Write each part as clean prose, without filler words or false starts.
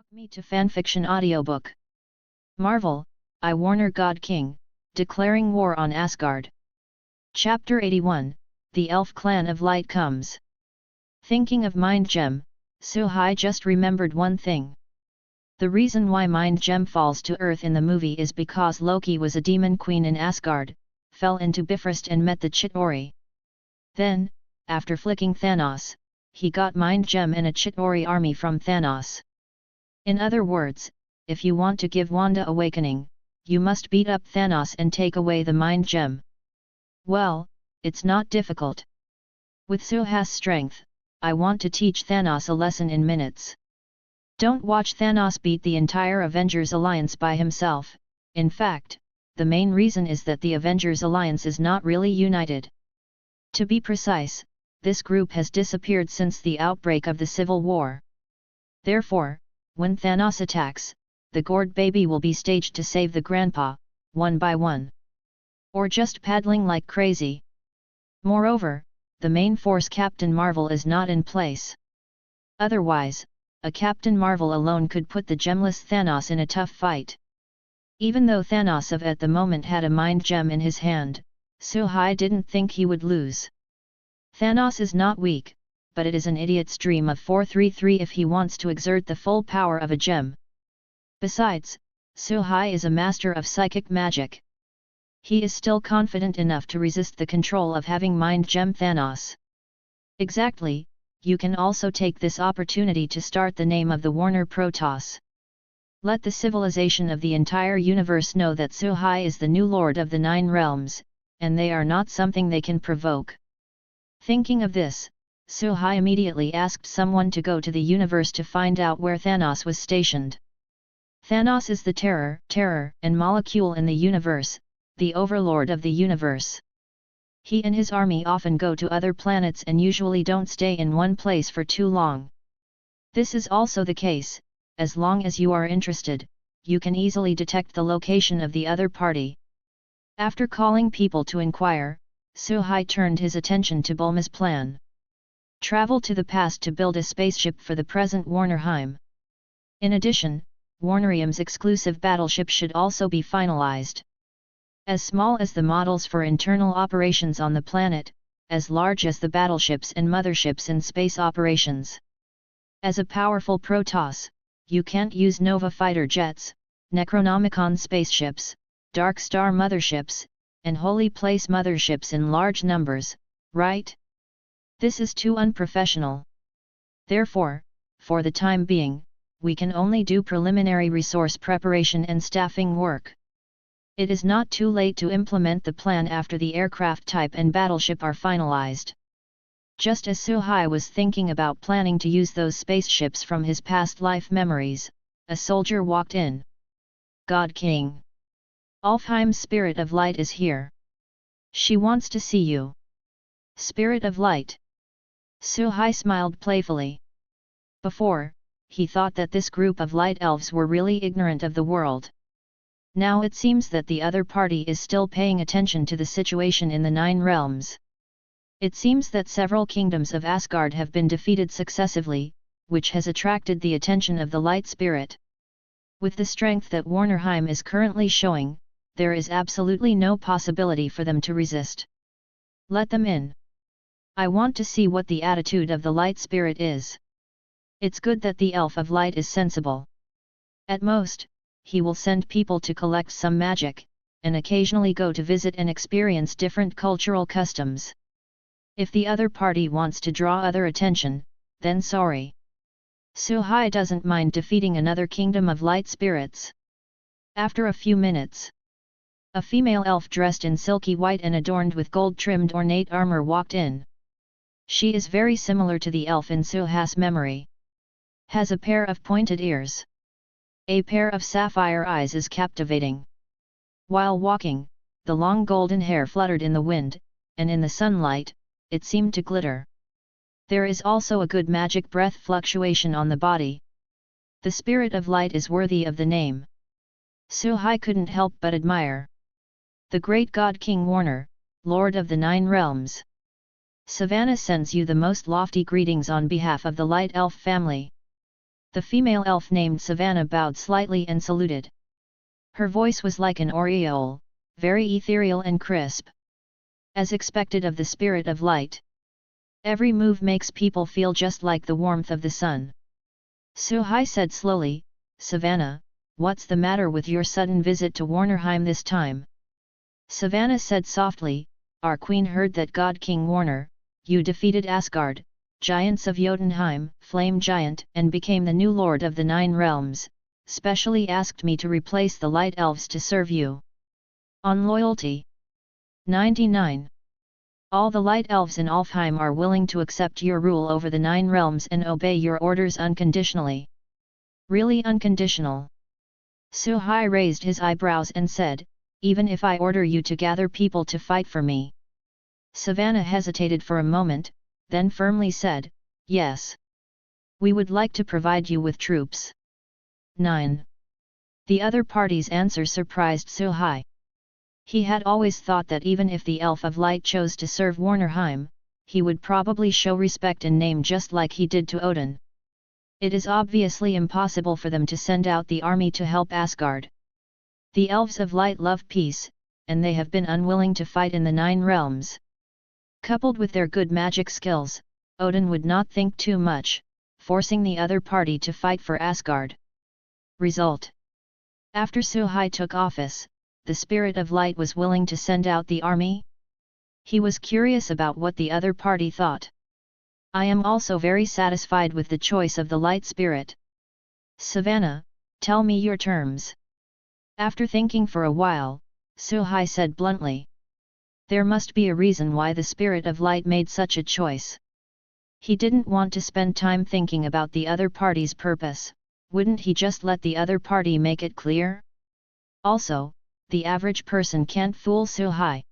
Walk me to fanfiction audiobook. Marvel, I Warner God King, declaring war on Asgard. Chapter 81, The Elf Clan of Light comes. Thinking of Mind Gem, Suhai just remembered one thing. The reason why Mind Gem falls to Earth in the movie is because Loki was a demon queen in Asgard, fell into Bifrost and met the Chitauri. Then, after flicking Thanos, he got Mind Gem and a Chitauri army from Thanos. In other words, if you want to give Wanda awakening, you must beat up Thanos and take away the Mind Gem. Well, it's not difficult. With Suhai's strength, I want to teach Thanos a lesson in minutes. Don't watch Thanos beat the entire Avengers Alliance by himself. In fact, the main reason is that the Avengers Alliance is not really united. To be precise, this group has disappeared since the outbreak of the Civil War. Therefore, when Thanos attacks, the gourd baby will be staged to save the grandpa, one by one. Or just paddling like crazy. Moreover, the main force Captain Marvel is not in place. Otherwise, a Captain Marvel alone could put the gemless Thanos in a tough fight. Even though Thanos at the moment had a Mind Gem in his hand, Suhai didn't think he would lose. Thanos is not weak, but it is an idiot's dream of 433 if he wants to exert the full power of a gem. Besides, Suhai is a master of psychic magic. He is still confident enough to resist the control of having Mind Gem Thanos. Exactly, you can also take this opportunity to start the name of the Warner Protoss. Let the civilization of the entire universe know that Suhai is the new lord of the 9 realms, and they are not something they can provoke. Thinking of this, Suhai immediately asked someone to go to the universe to find out where Thanos was stationed. Thanos is the terror and molecule in the universe, the overlord of the universe. He and his army often go to other planets and usually don't stay in one place for too long. This is also the case, as long as you are interested, you can easily detect the location of the other party. After calling people to inquire, Suhai turned his attention to Bulma's plan. Travel to the past to build a spaceship for the present Warnerheim. In addition, Warnerheim's exclusive battleship should also be finalized. As small as the models for internal operations on the planet, as large as the battleships and motherships in space operations. As a powerful Protoss, you can't use Nova fighter jets, Necronomicon spaceships, Dark Star motherships, and Holy Place motherships in large numbers, right? This is too unprofessional. Therefore, for the time being, we can only do preliminary resource preparation and staffing work. It is not too late to implement the plan after the aircraft type and battleship are finalized. Just as Suhai was thinking about planning to use those spaceships from his past life memories, a soldier walked in. God King. Alfheim's Spirit of Light is here. She wants to see you. Spirit of Light. Suhai smiled playfully. Before, he thought that this group of light elves were really ignorant of the world. Now it seems that the other party is still paying attention to the situation in the 9 realms. It seems that several kingdoms of Asgard have been defeated successively, which has attracted the attention of the light spirit. With the strength that Warnerheim is currently showing, there is absolutely no possibility for them to resist. Let them in. I want to see what the attitude of the light spirit is. It's good that the elf of light is sensible. At most, he will send people to collect some magic, and occasionally go to visit and experience different cultural customs. If the other party wants to draw other attention, then sorry. Suhai doesn't mind defeating another kingdom of light spirits. After a few minutes, a female elf dressed in silky white and adorned with gold-trimmed ornate armor walked in. She is very similar to the elf in Suhai's memory. Has a pair of pointed ears. A pair of sapphire eyes is captivating. While walking, the long golden hair fluttered in the wind, and in the sunlight, it seemed to glitter. There is also a good magic breath fluctuation on the body. The Spirit of Light is worthy of the name. Suhai couldn't help but admire. The great god King Warner, Lord of the 9 realms. Savannah sends you the most lofty greetings on behalf of the Light Elf family. The female elf named Savannah bowed slightly and saluted. Her voice was like an aureole, very ethereal and crisp. As expected of the spirit of light. Every move makes people feel just like the warmth of the sun. Suhai said slowly, Savannah, what's the matter with your sudden visit to Warnerheim this time? Savannah said softly, our queen heard that God King Warner, you defeated Asgard, giants of Jotunheim, flame giant, and became the new lord of the 9 realms, specially asked me to replace the light elves to serve you. On loyalty. 99. All the light elves in Alfheim are willing to accept your rule over the 9 realms and obey your orders unconditionally. Really unconditional. Suhai raised his eyebrows and said, even if I order you to gather people to fight for me. Savannah hesitated for a moment, then firmly said, yes. We would like to provide you with troops. 9. The other party's answer surprised Suhai. He had always thought that even if the Elf of Light chose to serve Warnerheim, he would probably show respect in name just like he did to Odin. It is obviously impossible for them to send out the army to help Asgard. The Elves of Light love peace, and they have been unwilling to fight in the 9 realms. Coupled with their good magic skills, Odin would not think too much, forcing the other party to fight for Asgard. Result. After Suhai took office, the Spirit of Light was willing to send out the army? He was curious about what the other party thought. I am also very satisfied with the choice of the Light Spirit. Savannah, tell me your terms. After thinking for a while, Suhai said bluntly. There must be a reason why the Spirit of Light made such a choice. He didn't want to spend time thinking about the other party's purpose, wouldn't he just let the other party make it clear? Also, the average person can't fool Suhai.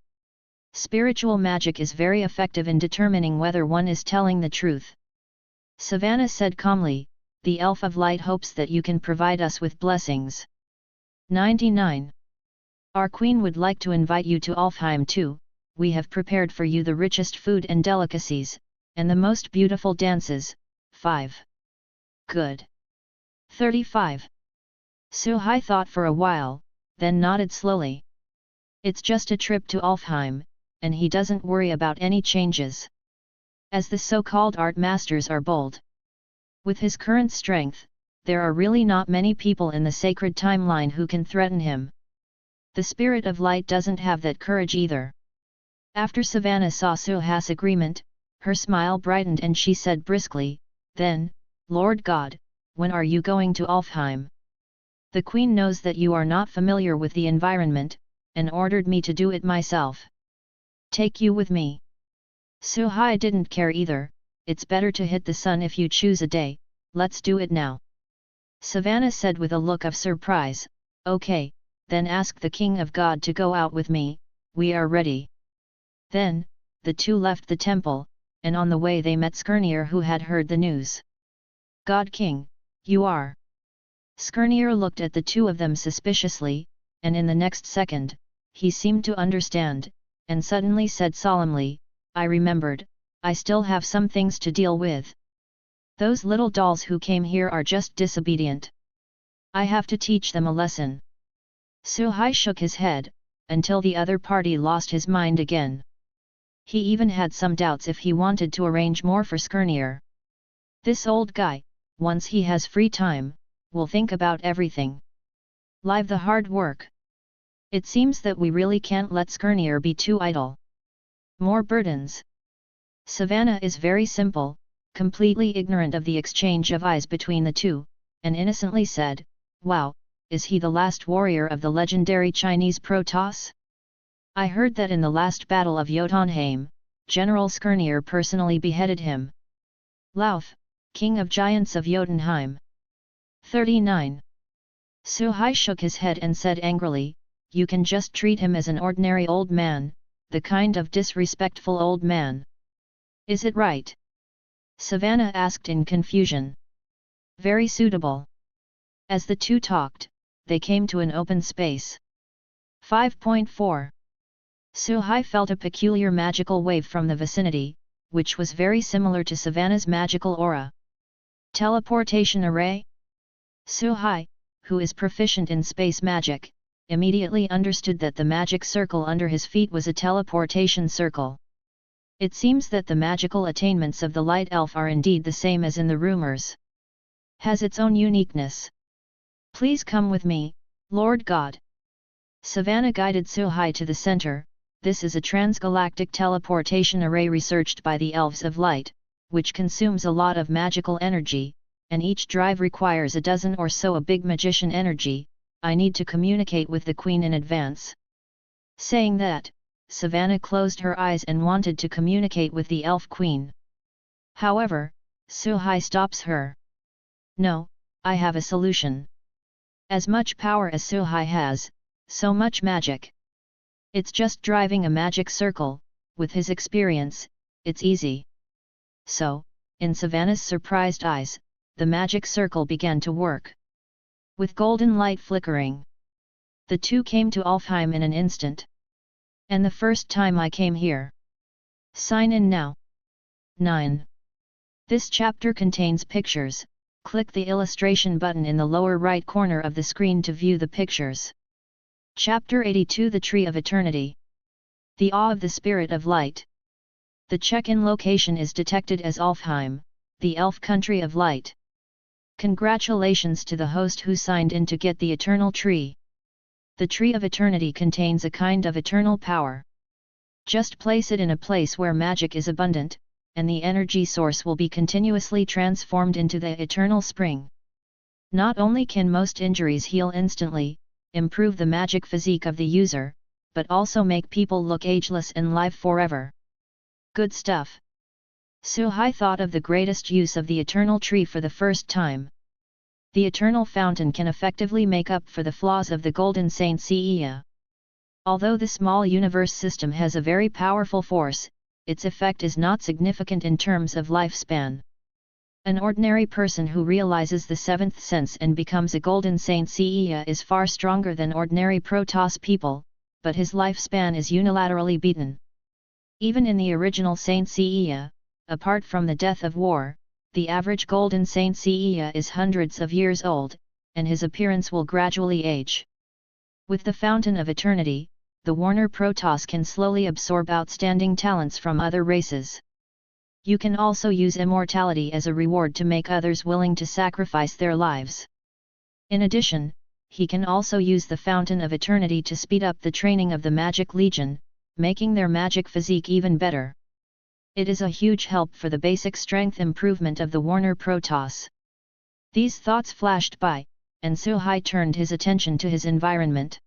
Spiritual magic is very effective in determining whether one is telling the truth. Savannah said calmly, the Elf of Light hopes that you can provide us with blessings. 99. Our queen would like to invite you to Alfheim too. We have prepared for you the richest food and delicacies, and the most beautiful dances. 5. Good. 35. Suhai thought for a while, then nodded slowly. It's just a trip to Alfheim, and he doesn't worry about any changes. As the so-called art masters are bold. With his current strength, there are really not many people in the sacred timeline who can threaten him. The Spirit of Light doesn't have that courage either. After Savannah saw Suhai's agreement, her smile brightened and she said briskly, then, Lord God, when are you going to Alfheim? The Queen knows that you are not familiar with the environment, and ordered me to do it myself. Take you with me. Suhai didn't care either, it's better to hit the sun if you choose a day, let's do it now. Savannah said with a look of surprise, okay, then ask the King of God to go out with me, we are ready. Then, the two left the temple, and on the way they met Skirnir who had heard the news. God King, you are. Skirnir looked at the two of them suspiciously, and in the next second, he seemed to understand, and suddenly said solemnly, I remembered, I still have some things to deal with. Those little dolls who came here are just disobedient. I have to teach them a lesson. Suhai shook his head, until the other party lost his mind again. He even had some doubts if he wanted to arrange more for Skirnir. This old guy, once he has free time, will think about everything. Leave the hard work. It seems that we really can't let Skirnir be too idle. More burdens. Savannah is very simple, completely ignorant of the exchange of eyes between the two, and innocently said, wow, is he the last warrior of the legendary Chinese Protoss? I heard that in the last battle of Jotunheim, General Skirnir personally beheaded him. Lauf, King of Giants of Jotunheim. 39. Suhai shook his head and said angrily, you can just treat him as an ordinary old man, the kind of disrespectful old man. Is it right? Savannah asked in confusion. Very suitable. As the two talked, they came to an open space. 5.4. Suhai felt a peculiar magical wave from the vicinity, which was very similar to Savannah's magical aura. Teleportation array? Suhai, who is proficient in space magic, immediately understood that the magic circle under his feet was a teleportation circle. It seems that the magical attainments of the light elf are indeed the same as in the rumors. Has its own uniqueness. Please come with me, Lord God. Savannah guided Suhai to the center. This is a transgalactic teleportation array researched by the Elves of Light, which consumes a lot of magical energy, and each drive requires a dozen or so of big magician energy. I need to communicate with the Queen in advance. Saying that, Savannah closed her eyes and wanted to communicate with the Elf Queen. However, Suhai stops her. No, I have a solution. As much power as Suhai has, so much magic. It's just driving a magic circle. With his experience, it's easy. So, in Savannah's surprised eyes, the magic circle began to work. With golden light flickering, the two came to Alfheim in an instant. And the first time I came here. Sign in now. 9. This chapter contains pictures. Click the illustration button in the lower right corner of the screen to view the pictures. Chapter 82 The Tree of Eternity. The Awe of the Spirit of Light. The check-in location is detected as Alfheim, the elf country of light. Congratulations to the host who signed in to get the Eternal Tree. The Tree of Eternity contains a kind of eternal power. Just place it in a place where magic is abundant, and the energy source will be continuously transformed into the eternal spring. Not only can most injuries heal instantly, improve the magic physique of the user, but also make people look ageless and live forever. Good stuff. Suhai thought of the greatest use of the Eternal Tree for the first time. The Eternal Fountain can effectively make up for the flaws of the Golden Saint Seiya. Although the small universe system has a very powerful force, its effect is not significant in terms of lifespan. An ordinary person who realizes the seventh sense and becomes a Golden Saint Seiya is far stronger than ordinary Protoss people, but his lifespan is unilaterally beaten. Even in the original Saint Seiya, apart from the death of war, the average Golden Saint Seiya is hundreds of years old, and his appearance will gradually age. With the Fountain of Eternity, the Warner Protoss can slowly absorb outstanding talents from other races. You can also use immortality as a reward to make others willing to sacrifice their lives. In addition, he can also use the Fountain of Eternity to speed up the training of the Magic Legion, making their magic physique even better. It is a huge help for the basic strength improvement of the Warner Protoss. These thoughts flashed by, and Suhai turned his attention to his environment.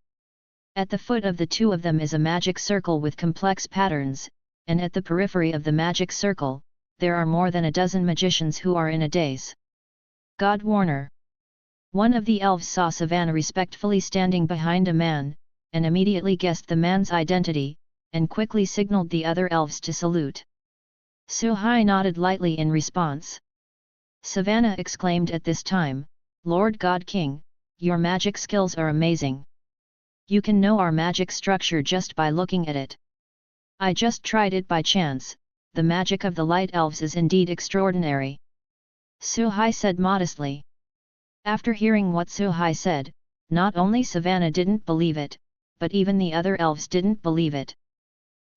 At the foot of the two of them is a magic circle with complex patterns, and at the periphery of the magic circle, there are more than a dozen magicians who are in a daze. God Warner. One of the elves saw Savannah respectfully standing behind a man, and immediately guessed the man's identity, and quickly signaled the other elves to salute. Suhai nodded lightly in response. Savannah exclaimed at this time, "Lord God King, your magic skills are amazing. You can know our magic structure just by looking at it. I just tried it by chance, the magic of the light elves is indeed extraordinary." Suhai said modestly. After hearing what Suhai said, not only Savannah didn't believe it, but even the other elves didn't believe it.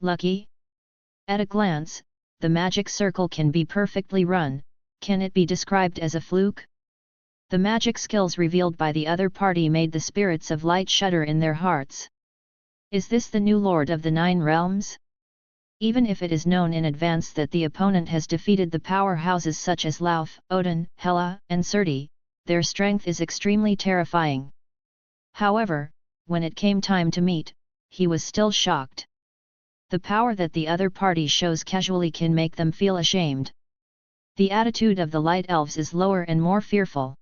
Lucky? At a glance, the magic circle can be perfectly run. Can it be described as a fluke? The magic skills revealed by the other party made the spirits of light shudder in their hearts. Is this the new Lord of the Nine Realms? Even if it is known in advance that the opponent has defeated the powerhouses such as Lauf, Odin, Hela, and Surti, their strength is extremely terrifying. However, when it came time to meet, he was still shocked. The power that the other party shows casually can make them feel ashamed. The attitude of the light elves is lower and more fearful.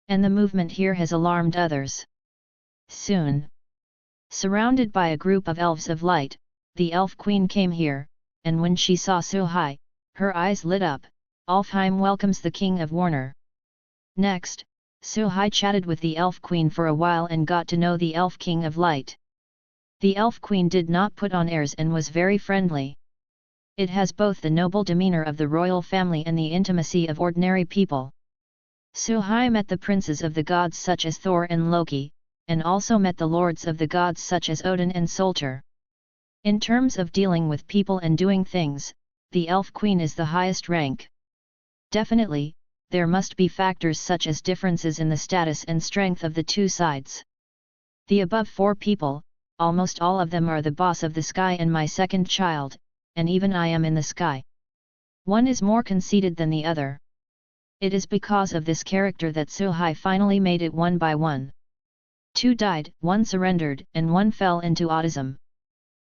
And the movement here has alarmed others. Soon, surrounded by a group of elves of light, the elf queen came here, and when she saw Suhai, her eyes lit up. Alfheim welcomes the King of Warner. Next, Suhai chatted with the elf queen for a while and got to know the elf king of light. The elf queen did not put on airs and was very friendly. It has both the noble demeanor of the royal family and the intimacy of ordinary people. Suhai met the princes of the gods such as Thor and Loki, and also met the lords of the gods such as Odin and Solter. In terms of dealing with people and doing things, the Elf Queen is the highest rank. Definitely, there must be factors such as differences in the status and strength of the two sides. The above 4 people, almost all of them are the boss of the sky and my second child, and even I am in the sky. One is more conceited than the other. It is because of this character that Suhai finally made it one by one. 2 died, 1 surrendered, and 1 fell into autism.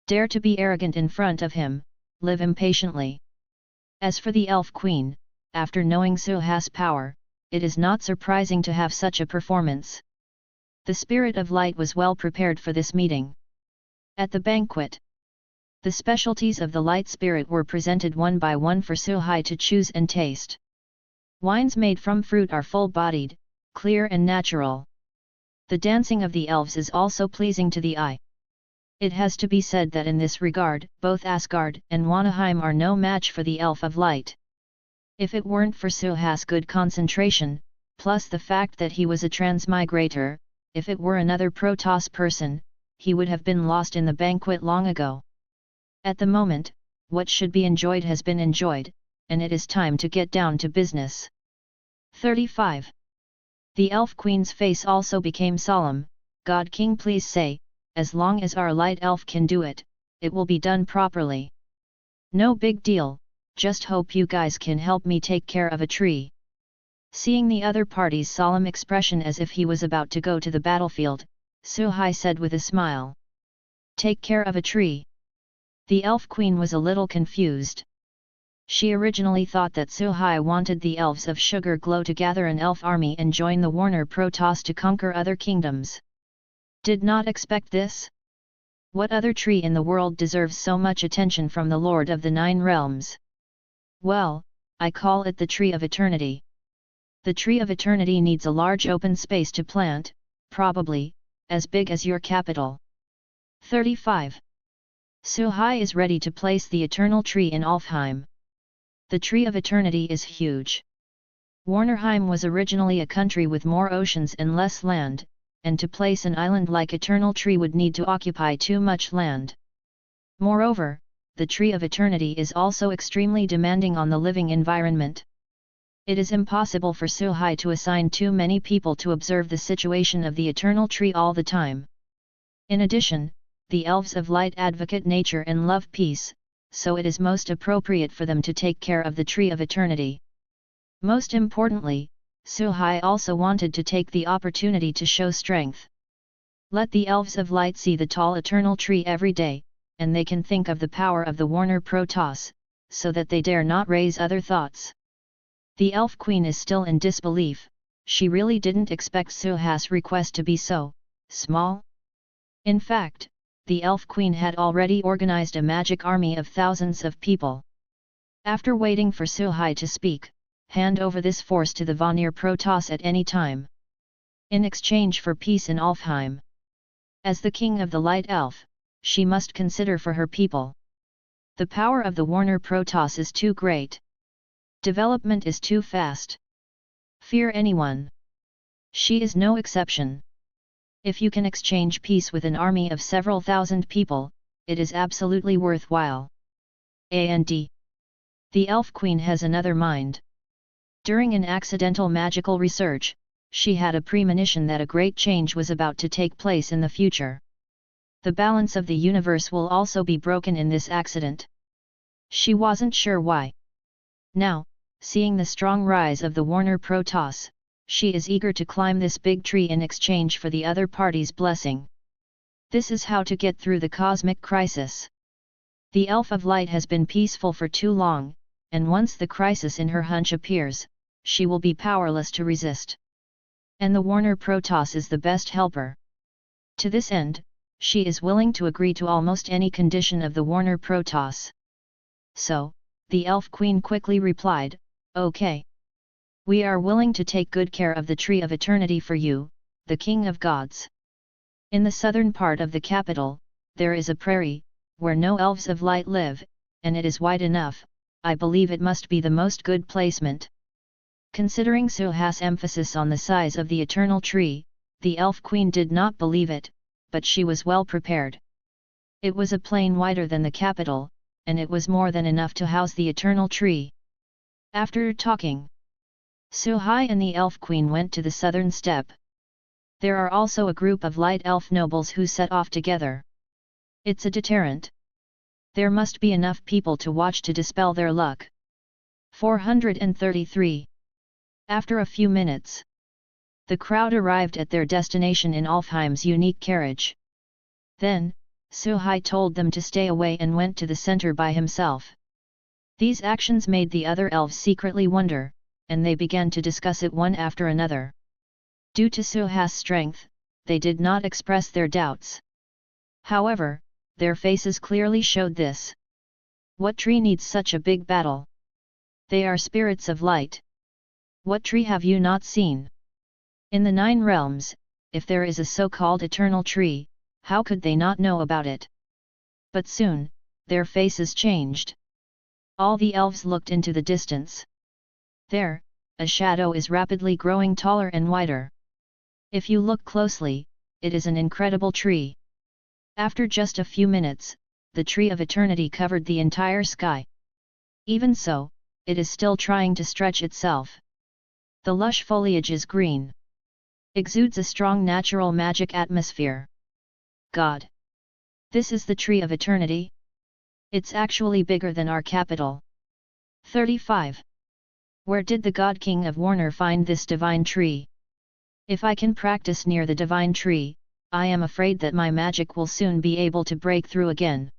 Dare to be arrogant in front of him, live impatiently. As for the Elf Queen, after knowing Suhai's power, it is not surprising to have such a performance. The Spirit of Light was well prepared for this meeting. At the banquet, the specialties of the Light Spirit were presented one by one for Suhai to choose and taste. Wines made from fruit are full-bodied, clear and natural. The dancing of the elves is also pleasing to the eye. It has to be said that in this regard, both Asgard and Warnerheim are no match for the Elf of Light. If it weren't for Suhai's good concentration, plus the fact that he was a transmigrator, if it were another Protoss person, he would have been lost in the banquet long ago. At the moment, what should be enjoyed has been enjoyed, and it is time to get down to business. 35. The Elf Queen's face also became solemn. God King, please say, as long as our light elf can do it, it will be done properly. No big deal, just hope you guys can help me take care of a tree. Seeing the other party's solemn expression as if he was about to go to the battlefield, Suhai said with a smile. Take care of a tree. The Elf Queen was a little confused. She originally thought that Suhai wanted the elves of Sugar Glow to gather an elf army and join the Warner Protoss to conquer other kingdoms. Did not expect this? What other tree in the world deserves so much attention from the Lord of the 9 Realms? Well, I call it the Tree of Eternity. The Tree of Eternity needs a large open space to plant, probably, as big as your capital. 35. Suhai is ready to place the Eternal Tree in Alfheim. The Tree of Eternity is huge. Warnerheim was originally a country with more oceans and less land, and to place an island like Eternal Tree would need to occupy too much land. Moreover, the Tree of Eternity is also extremely demanding on the living environment. It is impossible for Suhai to assign too many people to observe the situation of the Eternal Tree all the time. In addition, the Elves of Light advocate nature and love peace, so it is most appropriate for them to take care of the Tree of Eternity. Most importantly, Suhai also wanted to take the opportunity to show strength. Let the Elves of Light see the tall Eternal Tree every day, and they can think of the power of the Warner Protoss, so that they dare not raise other thoughts. The Elf Queen is still in disbelief. She really didn't expect Suhai's request to be so small. In fact, the Elf Queen had already organized a magic army of thousands of people. After waiting for Suhai to speak, hand over this force to the Warner Protoss at any time. In exchange for peace in Alfheim. As the king of the Light Elf, she must consider for her people. The power of the Warner Protoss is too great. Development is too fast. Fear anyone. She is no exception. If you can exchange peace with an army of several thousand people, it is absolutely worthwhile. And the Elf Queen has another mind. During an accidental magical research, she had a premonition that a great change was about to take place in the future. The balance of the universe will also be broken in this accident. She wasn't sure why. Now, seeing the strong rise of the Warner Protoss, she is eager to climb this big tree in exchange for the other party's blessing. This is how to get through the cosmic crisis. The Elf of Light has been peaceful for too long, and once the crisis in her hunch appears, she will be powerless to resist. And the Warner Protoss is the best helper. To this end, she is willing to agree to almost any condition of the Warner Protoss. So, the Elf Queen quickly replied, "Okay. We are willing to take good care of the Tree of Eternity for you, the King of Gods." In the southern part of the capital, there is a prairie, where no Elves of Light live, and it is wide enough. I believe it must be the most good placement. Considering Suha's emphasis on the size of the eternal tree, the elf queen did not believe it, but she was well prepared. It was a plain wider than the capital, and it was more than enough to house the eternal tree. After talking, Suhai and the elf queen went to the southern steppe. There are also a group of light elf nobles who set off together. It's a deterrent. There must be enough people to watch to dispel their luck. 433. After a few minutes, the crowd arrived at their destination in Alfheim's unique carriage. Then, Suhai told them to stay away and went to the center by himself. These actions made the other elves secretly wonder, and they began to discuss it one after another. Due to Suha's strength, they did not express their doubts. However, their faces clearly showed this. What tree needs such a big battle? They are spirits of light. What tree have you not seen? In the 9 realms, if there is a so-called eternal tree, how could they not know about it? But soon, their faces changed. All the elves looked into the distance. There, a shadow is rapidly growing taller and wider. If you look closely, it is an incredible tree. After just a few minutes, the tree of eternity covered the entire sky. Even so, it is still trying to stretch itself. The lush foliage is green. Exudes a strong natural magic atmosphere. God! This is the tree of eternity? It's actually bigger than our capital. 35. Where did the God King of Warner find this divine tree? If I can practice near the divine tree, I am afraid that my magic will soon be able to break through again.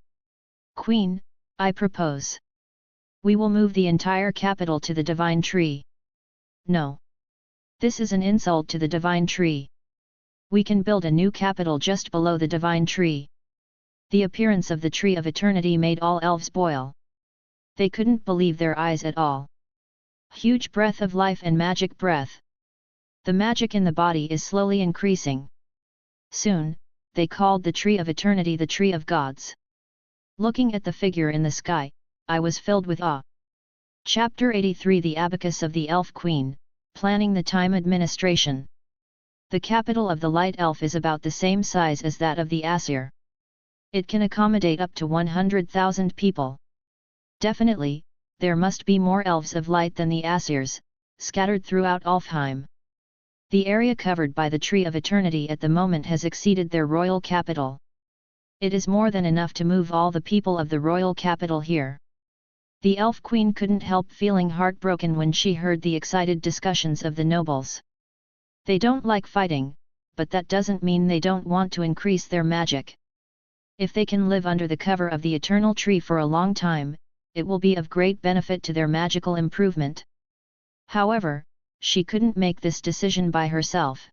Queen, I propose. We will move the entire capital to the divine tree. No. This is an insult to the divine tree. We can build a new capital just below the divine tree. The appearance of the tree of eternity made all elves boil. They couldn't believe their eyes at all. Huge breath of life and magic breath. The magic in the body is slowly increasing. Soon, they called the tree of eternity the tree of gods. Looking at the figure in the sky, I was filled with awe. Chapter 83 The Abacus of the Elf Queen, Planning the Time Administration. The capital of the Light Elf is about the same size as that of the Aesir. It can accommodate up to 100,000 people. Definitely, there must be more elves of light than the Aesirs, scattered throughout Alfheim. The area covered by the Tree of Eternity at the moment has exceeded their royal capital. It is more than enough to move all the people of the royal capital here. The Elf Queen couldn't help feeling heartbroken when she heard the excited discussions of the nobles. They don't like fighting, but that doesn't mean they don't want to increase their magic. If they can live under the cover of the eternal tree for a long time, it will be of great benefit to their magical improvement. However, she couldn't make this decision by herself.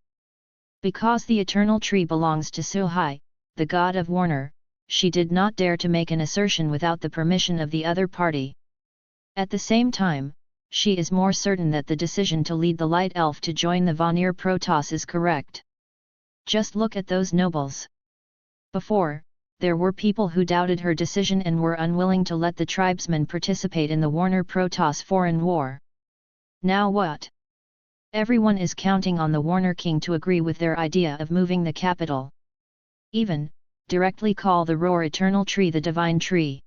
Because the eternal tree belongs to Suhai, the god of Warner, she did not dare to make an assertion without the permission of the other party. At the same time, she is more certain that the decision to lead the Light Elf to join the Warner Protoss is correct. Just look at those nobles. Before, there were people who doubted her decision and were unwilling to let the tribesmen participate in the Warner Protoss foreign war. Now what? Everyone is counting on the Warner King to agree with their idea of moving the capital. Even, directly call the Roar Eternal Tree the Divine Tree.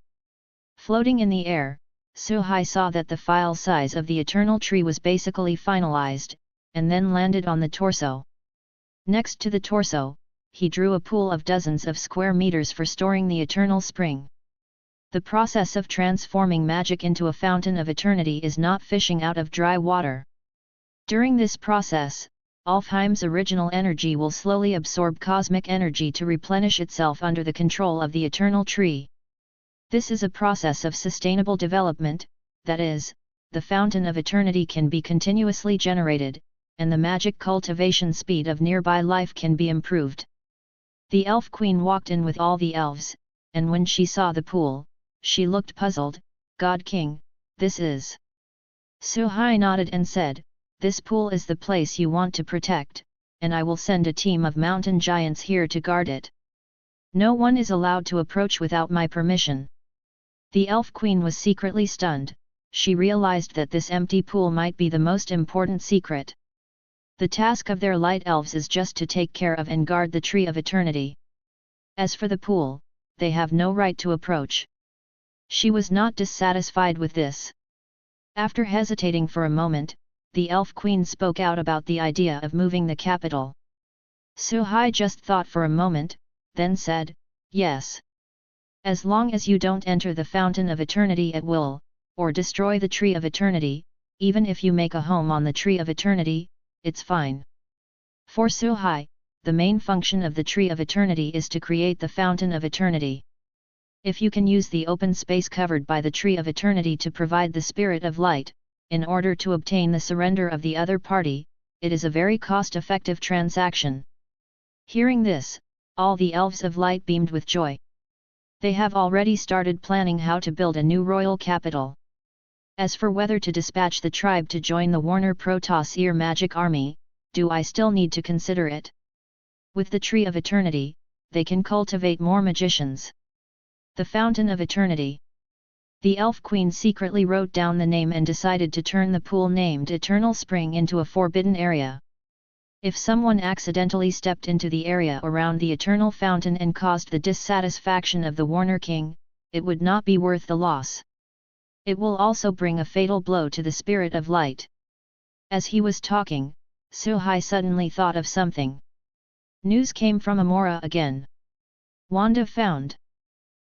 Floating in the air, Suhai saw that the file size of the Eternal Tree was basically finalized, and then landed on the torso. Next to the torso, he drew a pool of dozens of square meters for storing the Eternal Spring. The process of transforming magic into a fountain of eternity is not fishing out of dry water. During this process, Alfheim's original energy will slowly absorb cosmic energy to replenish itself under the control of the Eternal Tree. This is a process of sustainable development, that is, the fountain of eternity can be continuously generated, and the magic cultivation speed of nearby life can be improved. The Elf Queen walked in with all the elves, and when she saw the pool, she looked puzzled. God King, this is... Suhai nodded and said, this pool is the place you want to protect, and I will send a team of mountain giants here to guard it. No one is allowed to approach without my permission. The Elf Queen was secretly stunned. she realized that this empty pool might be the most important secret. The task of their light elves is just to take care of and guard the Tree of Eternity. As for the pool, they have no right to approach. She was not dissatisfied with this. After hesitating for a moment, the Elf Queen spoke out about the idea of moving the capital. Suhai just thought for a moment, then said, "Yes. As long as you don't enter the Fountain of Eternity at will, or destroy the Tree of Eternity, even if you make a home on the Tree of Eternity, it's fine." For Suhai, the main function of the Tree of Eternity is to create the Fountain of Eternity. If you can use the open space covered by the Tree of Eternity to provide the Spirit of Light, in order to obtain the surrender of the other party, it is a very cost-effective transaction. Hearing this, all the Elves of Light beamed with joy. They have already started planning how to build a new royal capital. As for whether to dispatch the tribe to join the Warner Protoss magic army, do I still need to consider it? With the Tree of Eternity, they can cultivate more magicians. The Fountain of Eternity. The Elf Queen secretly wrote down the name and decided to turn the pool named Eternal Spring into a forbidden area. If someone accidentally stepped into the area around the Eternal Fountain and caused the dissatisfaction of the Warner King, it would not be worth the loss. It will also bring a fatal blow to the Spirit of Light. As he was talking, Suhai suddenly thought of something. News came from Amora again. Wanda found.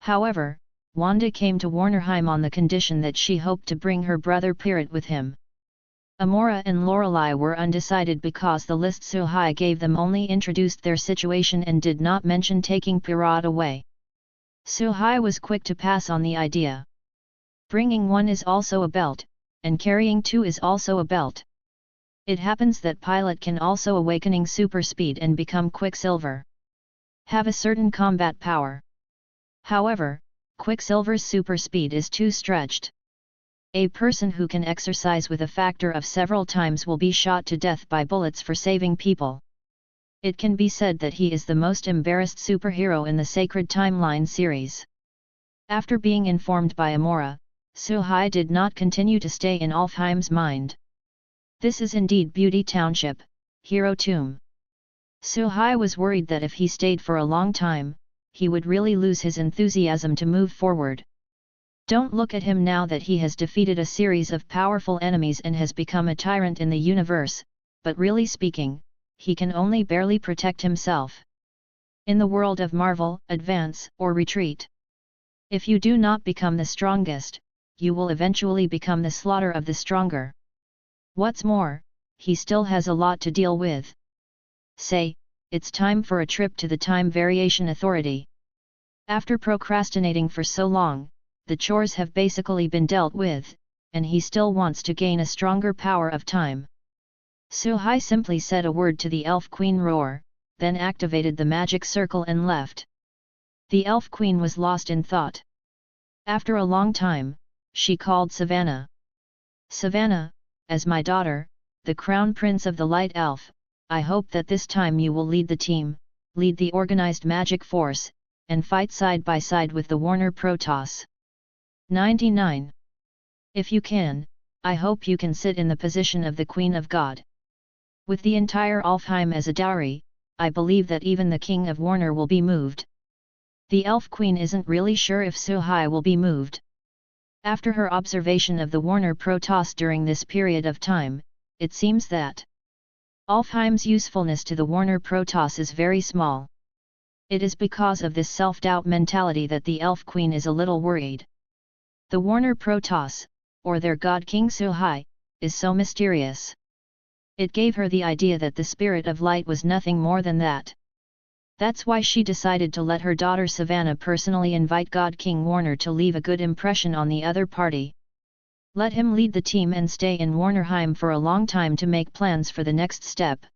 However, Wanda came to Warnerheim on the condition that she hoped to bring her brother Pirat with him. Amora and Lorelei were undecided because the list Suhai gave them only introduced their situation and did not mention taking Pirat away. Suhai was quick to pass on the idea. Bringing one is also a belt, and carrying two is also a belt. It happens that Pilot can also awakening super speed and become Quicksilver. Have a certain combat power. However, Quicksilver's super speed is too stretched. A person who can exercise with a factor of several times will be shot to death by bullets for saving people. It can be said that he is the most embarrassed superhero in the Sacred Timeline series. After being informed by Amora, Suhai did not continue to stay in Alfheim's mind. This is indeed Beauty Township, Hero Tomb. Suhai was worried that if he stayed for a long time, he would really lose his enthusiasm to move forward. Don't look at him now that he has defeated a series of powerful enemies and has become a tyrant in the universe, but really speaking, he can only barely protect himself. In the world of Marvel, advance or retreat. If you do not become the strongest, you will eventually become the slaughter of the stronger. What's more, he still has a lot to deal with. Say, it's time for a trip to the Time Variation Authority. After procrastinating for so long, the chores have basically been dealt with, and he still wants to gain a stronger power of time. Suhai simply said a word to the Elf Queen Roar, then activated the magic circle and left. The Elf Queen was lost in thought. After a long time, she called Savannah. "Savannah, as my daughter, the Crown Prince of the Light Elf, I hope that this time you will lead the team, lead the organized magic force, and fight side by side with the Warner Protoss. 99. If you can, I hope you can sit in the position of the Queen of God. With the entire Alfheim as a dowry, I believe that even the King of Warner will be moved." The Elf Queen isn't really sure if Suhai will be moved. After her observation of the Warner Protoss during this period of time, it seems that Alfheim's usefulness to the Warner Protoss is very small. It is because of this self-doubt mentality that the Elf Queen is a little worried. The Warner Protoss, or their god King Suhai, is so mysterious. It gave her the idea that the Spirit of Light was nothing more than that. That's why she decided to let her daughter Savannah personally invite God King Warner to leave a good impression on the other party. Let him lead the team and stay in Warnerheim for a long time to make plans for the next step.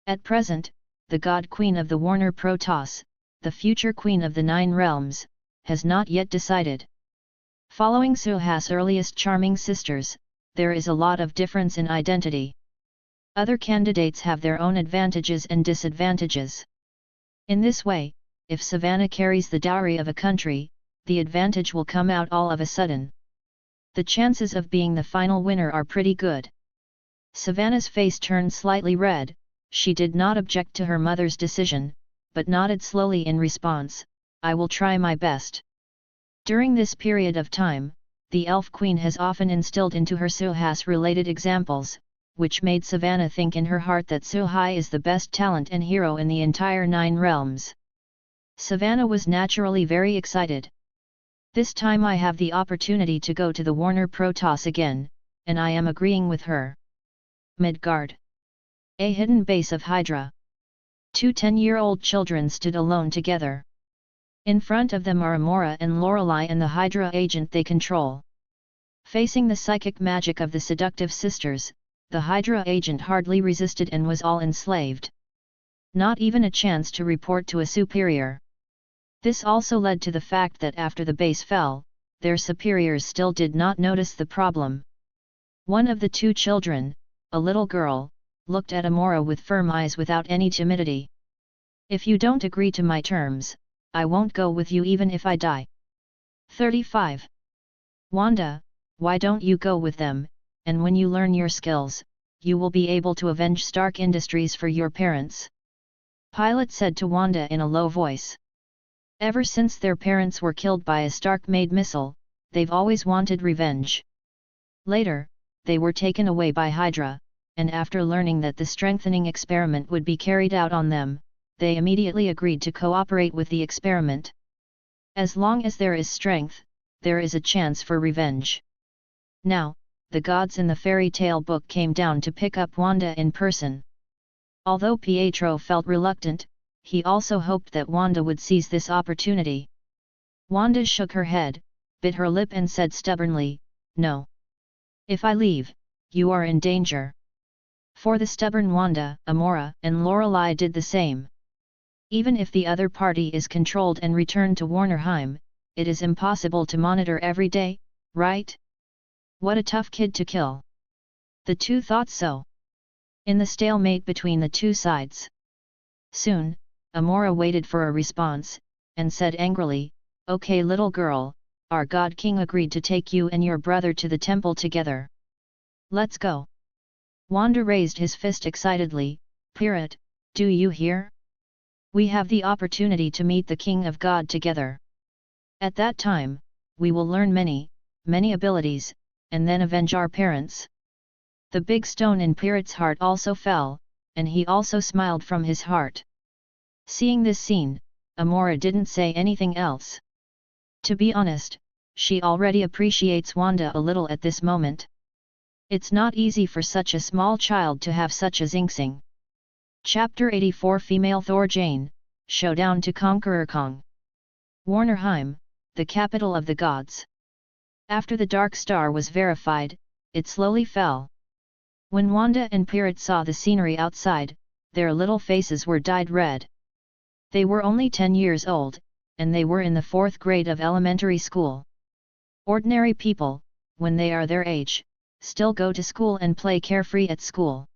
At present, the God Queen of the Warner Protoss, the future Queen of the Nine Realms, has not yet decided. Following Suhai's earliest charming sisters, there is a lot of difference in identity. Other candidates have their own advantages and disadvantages. In this way, if Savannah carries the dowry of a country, the advantage will come out all of a sudden. The chances of being the final winner are pretty good. Savannah's face turned slightly red. She did not object to her mother's decision, but nodded slowly in response, I will try my best. During this period of time, the Elf Queen has often instilled into her Suhas-related examples, which made Savannah think in her heart that Suhai is the best talent and hero in the entire 9 realms. Savannah was naturally very excited. This time I have the opportunity to go to the Warner Protoss again, and I am agreeing with her. Midgard. A hidden base of Hydra. 2 10-year-old children stood alone together. In front of them are Amora and Lorelei and the Hydra agent they control. Facing the psychic magic of the seductive sisters, the Hydra agent hardly resisted and was all enslaved. Not even a chance to report to a superior. This also led to the fact that after the base fell, their superiors still did not notice the problem. One of the 2 children, a little girl, looked at Amora with firm eyes without any timidity. If you don't agree to my terms, I won't go with you even if I die. 35. Wanda, why don't you go with them, and when you learn your skills, you will be able to avenge Stark Industries for your parents. Pilot said to Wanda in a low voice. Ever since their parents were killed by a Stark-made missile, they've always wanted revenge. Later, they were taken away by Hydra, and after learning that the strengthening experiment would be carried out on them, they immediately agreed to cooperate with the experiment. As long as there is strength, there is a chance for revenge. Now, the gods in the fairy tale book came down to pick up Wanda in person. Although Pietro felt reluctant, he also hoped that Wanda would seize this opportunity. Wanda shook her head, bit her lip and said stubbornly, no. If I leave, you are in danger. For the stubborn Wanda, Amora and Lorelei did the same. Even if the other party is controlled and returned to Warnerheim, it is impossible to monitor every day, right? What a tough kid to kill. The 2 thought so. In the stalemate between the 2 sides. Soon, Amora waited for a response, and said angrily, okay little girl, our God King agreed to take you and your brother to the temple together. Let's go. Wanda raised his fist excitedly, Pirate, do you hear? We have the opportunity to meet the King of God together. At that time, we will learn many abilities, and then avenge our parents. The big stone in Pirate's heart also fell, and he also smiled from his heart. Seeing this scene, Amora didn't say anything else. To be honest, she already appreciates Wanda a little at this moment. It's not easy for such a small child to have such a xingxing. Chapter 84 Female Thor Jane, Showdown to Conqueror Kong. Warnerheim, the capital of the gods. After the Dark Star was verified, it slowly fell. When Wanda and Pirate saw the scenery outside, their little faces were dyed red. They were only 10 years old, and they were in the 4th grade of elementary school. Ordinary people, when they are their age, still go to school and play carefree at school.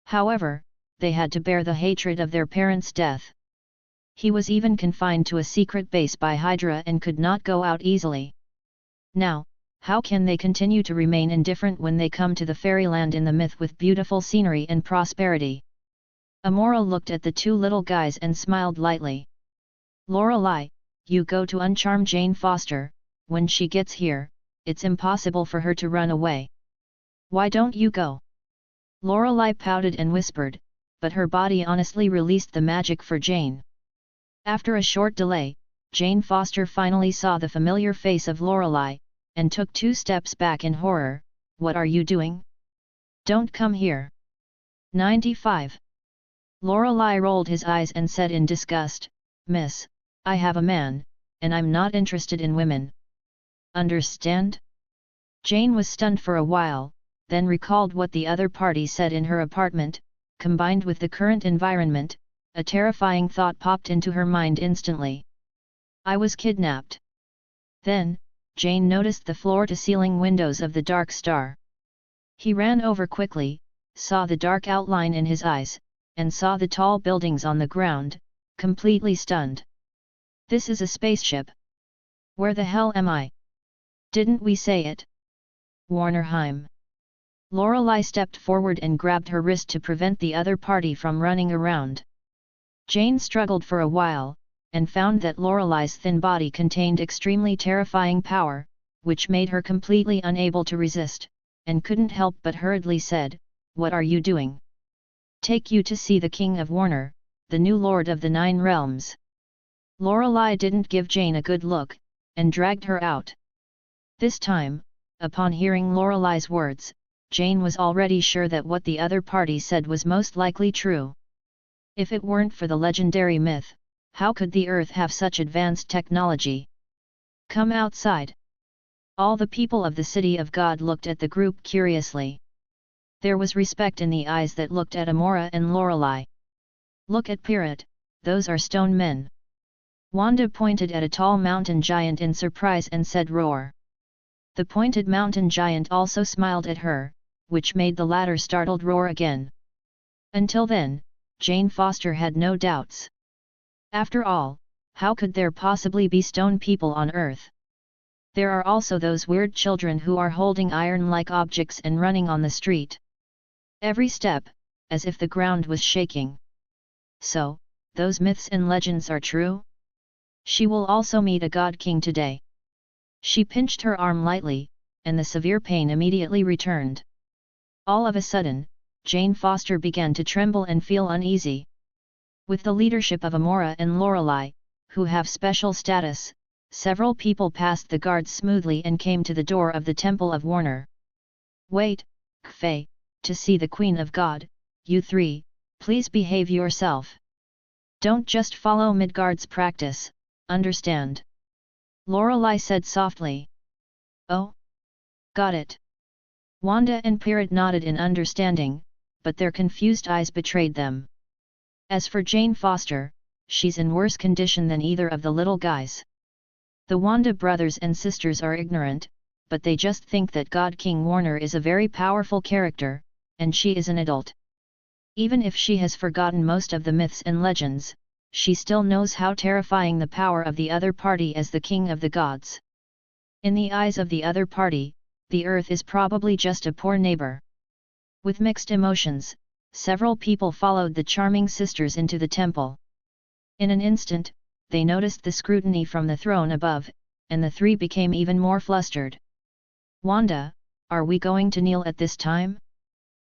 However, they had to bear the hatred of their parents' death. He was even confined to a secret base by Hydra and could not go out easily. Now, how can they continue to remain indifferent when they come to the fairyland in the myth with beautiful scenery and prosperity? Amora looked at the 2 little guys and smiled lightly. Lorelei, you go to uncharm Jane Foster. When she gets here, it's impossible for her to run away. Why don't you go? Lorelei pouted and whispered, but her body honestly released the magic for Jane. After a short delay, Jane Foster finally saw the familiar face of Lorelei, and took 2 steps back in horror. What are you doing? Don't come here. 95. Lorelei rolled his eyes and said in disgust, Miss, I have a man, and I'm not interested in women. Understand? Jane was stunned for a while, then recalled what the other party said in her apartment. Combined with the current environment, a terrifying thought popped into her mind instantly. I was kidnapped. Then, Jane noticed the floor-to-ceiling windows of the Dark Star. He ran over quickly, saw the dark outline in his eyes, and saw the tall buildings on the ground, completely stunned. This is a spaceship. Where the hell am I? Didn't we say it? Warnerheim. Lorelei stepped forward and grabbed her wrist to prevent the other party from running around. Jane struggled for a while, and found that Lorelei's thin body contained extremely terrifying power, which made her completely unable to resist, and couldn't help but hurriedly said, "What are you doing?" "Take you to see the King of Warner, the new Lord of the Nine Realms." Lorelei didn't give Jane a good look, and dragged her out. This time, upon hearing Lorelei's words, Jane was already sure that what the other party said was most likely true. If it weren't for the legendary myth, how could the Earth have such advanced technology? "Come outside." All the people of the City of God looked at the group curiously. There was respect in the eyes that looked at Amora and Lorelei. "Look at Pirate, those are stone men." Wanda pointed at a tall mountain giant in surprise and said, "Roar." The pointed mountain giant also smiled at her, which made the latter startled roar again. Until then, Jane Foster had no doubts. After all, how could there possibly be stone people on Earth? There are also those weird children who are holding iron-like objects and running on the street. Every step, as if the ground was shaking. So, those myths and legends are true? She will also meet a God King today. She pinched her arm lightly, and the severe pain immediately returned. All of a sudden, Jane Foster began to tremble and feel uneasy. With the leadership of Amora and Lorelei, who have special status, several people passed the guards smoothly and came to the door of the Temple of Warner. "Wait, Kfei, to see the Queen of God, you three, please behave yourself. Don't just follow Midgard's practice, understand?" Lorelei said softly. "Oh? Got it." Wanda and Pirate nodded in understanding, but their confused eyes betrayed them. As for Jane Foster, she's in worse condition than either of the little guys. The Wanda brothers and sisters are ignorant, but they just think that God King Warner is a very powerful character, and she is an adult. Even if she has forgotten most of the myths and legends, she still knows how terrifying the power of the other party as the king of the gods. In the eyes of the other party, the Earth is probably just a poor neighbor. With mixed emotions, several people followed the charming sisters into the temple. In an instant, they noticed the scrutiny from the throne above, and the three became even more flustered. "Wanda, are we going to kneel at this time?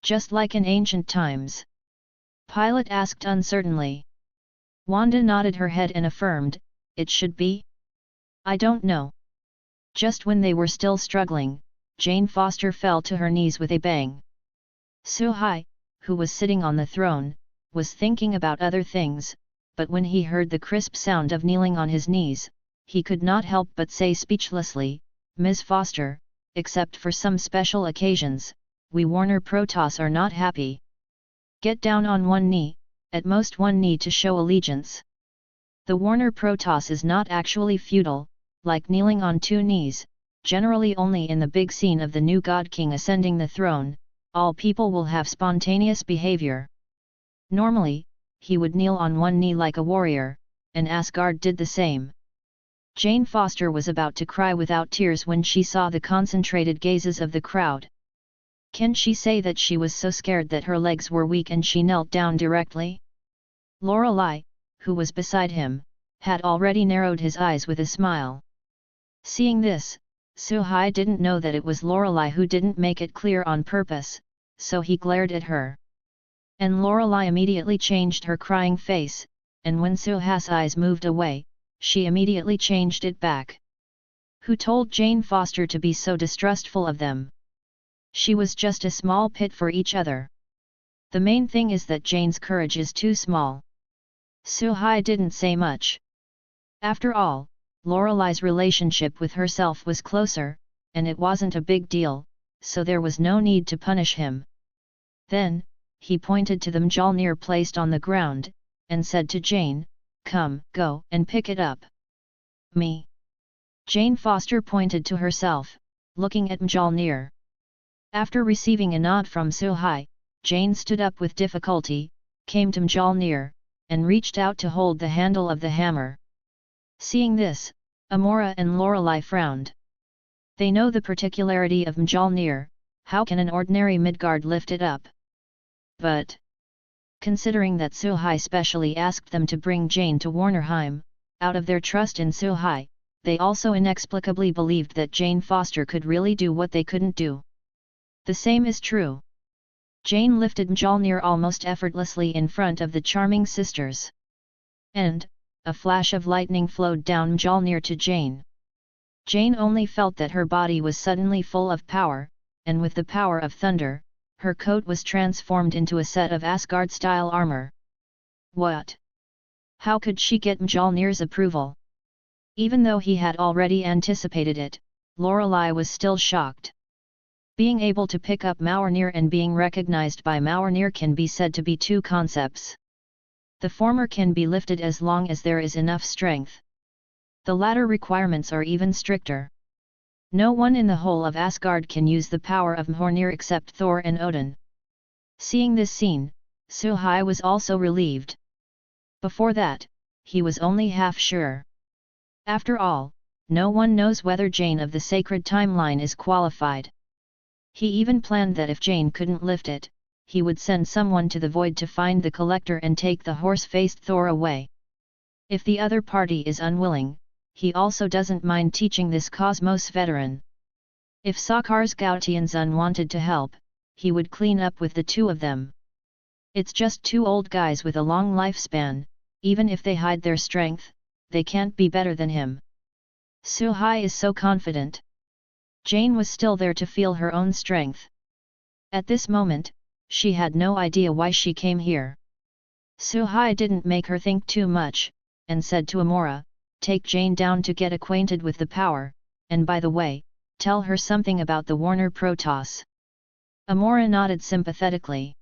Just like in ancient times?" Pilot asked uncertainly. Wanda nodded her head and affirmed, "It should be. I don't know." Just when they were still struggling, Jane Foster fell to her knees with a bang. Suhai, who was sitting on the throne, was thinking about other things, but when he heard the crisp sound of kneeling on his knees, he could not help but say speechlessly, "Ms. Foster, except for some special occasions, we Warner Protoss are not happy. Get down on one knee, at most one knee to show allegiance." The Warner Protoss is not actually feudal, like kneeling on two knees, generally only in the big scene of the new God King ascending the throne. All people will have spontaneous behavior. Normally, he would kneel on one knee like a warrior, and Asgard did the same. Jane Foster was about to cry without tears when she saw the concentrated gazes of the crowd. Can she say that she was so scared that her legs were weak and she knelt down directly? Lorelei, who was beside him, had already narrowed his eyes with a smile. Seeing this, Suhai didn't know that it was Lorelei who didn't make it clear on purpose, so he glared at her. And Lorelei immediately changed her crying face, and when Suhai's eyes moved away, she immediately changed it back. Who told Jane Foster to be so distrustful of them? She was just a small pit for each other. The main thing is that Jane's courage is too small. Suhai didn't say much. After all, Lorelei's relationship with herself was closer, and it wasn't a big deal, so there was no need to punish him. Then, he pointed to the Mjolnir placed on the ground, and said to Jane, "Come, go and pick it up." "Me?" Jane Foster pointed to herself, looking at Mjolnir. After receiving a nod from Suhai, Jane stood up with difficulty, came to Mjolnir, and reached out to hold the handle of the hammer. Seeing this, Amora and Lorelei frowned. They know the particularity of Mjolnir, how can an ordinary Midgard lift it up? But, considering that Suhai specially asked them to bring Jane to Warnerheim, out of their trust in Suhai, they also inexplicably believed that Jane Foster could really do what they couldn't do. The same is true. Jane lifted Mjolnir almost effortlessly in front of the charming sisters. And, a flash of lightning flowed down Mjolnir to Jane. Jane only felt that her body was suddenly full of power, and with the power of thunder, her coat was transformed into a set of Asgard-style armor. What? How could she get Mjolnir's approval? Even though he had already anticipated it, Lorelei was still shocked. Being able to pick up Mjolnir and being recognized by Mjolnir can be said to be two concepts. The former can be lifted as long as there is enough strength. The latter requirements are even stricter. No one in the whole of Asgard can use the power of Mjolnir except Thor and Odin. Seeing this scene, Suhai was also relieved. Before that, he was only half sure. After all, no one knows whether Jane of the sacred timeline is qualified. He even planned that if Jane couldn't lift it, he would send someone to the void to find the collector and take the horse-faced Thor away. If the other party is unwilling, he also doesn't mind teaching this Cosmos veteran. If Skarsgårdianson wanted to help, he would clean up with the two of them. It's just two old guys with a long lifespan, even if they hide their strength, they can't be better than him. Suhai is so confident. Jane was still there to feel her own strength. At this moment, she had no idea why she came here. Suhai didn't make her think too much, and said to Amora, "Take Jane down to get acquainted with the power, and by the way, tell her something about the Warner Protoss." Amora nodded sympathetically.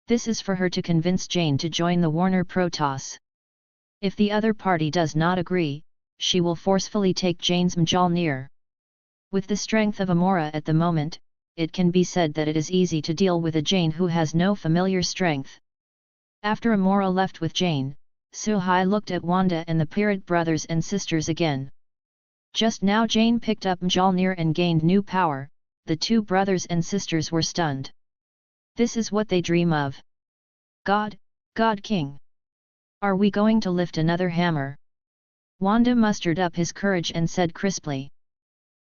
This is for her to convince Jane to join the Warner Protoss. If the other party does not agree, she will forcefully take Jane's Mjolnir. With the strength of Amora at the moment, it can be said that it is easy to deal with a Jane who has no familiar strength. After Amora left with Jane, Suhai looked at Wanda and the Pirate brothers and sisters again. Just now Jane picked up Mjolnir and gained new power, the two brothers and sisters were stunned. This is what they dream of. God King. Are we going to lift another hammer? Wanda mustered up his courage and said crisply.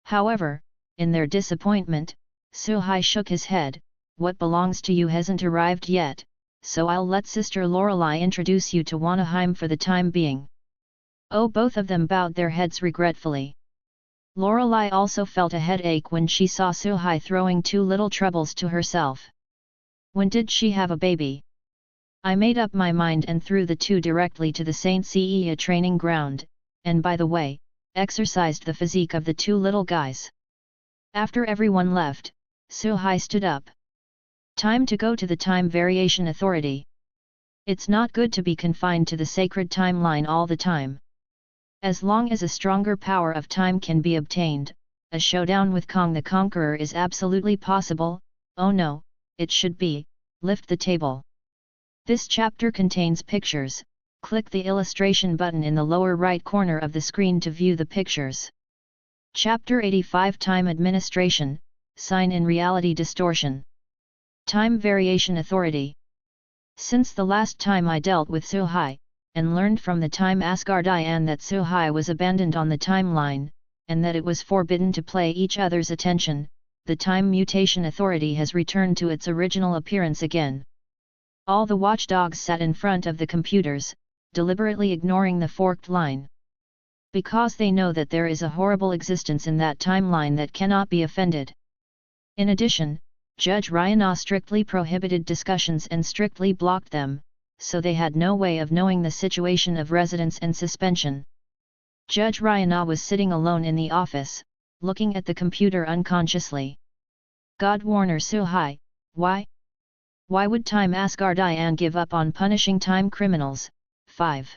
However, in their disappointment, Suhai shook his head. "What belongs to you hasn't arrived yet, so I'll let Sister Lorelei introduce you to Warnerheim for the time being." Oh, both of them bowed their heads regretfully. Lorelei also felt a headache when she saw Suhai throwing two little troubles to herself. When did she have a baby? I made up my mind and threw the two directly to the Saint Cea training ground, and by the way, exercised the physique of the two little guys. After everyone left, Suhai stood up. Time to go to the Time Variation Authority. It's not good to be confined to the sacred timeline all the time. As long as a stronger power of time can be obtained, a showdown with Kong the Conqueror is absolutely possible. Oh no, it should be, lift the table. This chapter contains pictures. Click the illustration button in the lower right corner of the screen to view the pictures. Chapter 85 Time Administration, Sign in Reality Distortion. Time Variation Authority. Since the last time I dealt with Suhai, and learned from the Time Asgardian that Suhai was abandoned on the timeline, and that it was forbidden to play each other's attention, the Time Mutation Authority has returned to its original appearance again. All the watchdogs sat in front of the computers, deliberately ignoring the forked line. Because they know that there is a horrible existence in that timeline that cannot be offended. In addition, Judge Ryan strictly prohibited discussions and strictly blocked them, so they had no way of knowing the situation of residence and suspension. Judge Ryan was sitting alone in the office, looking at the computer unconsciously. God Warner Suhai, why? Why would Time Asgardian give up on punishing time criminals? 5.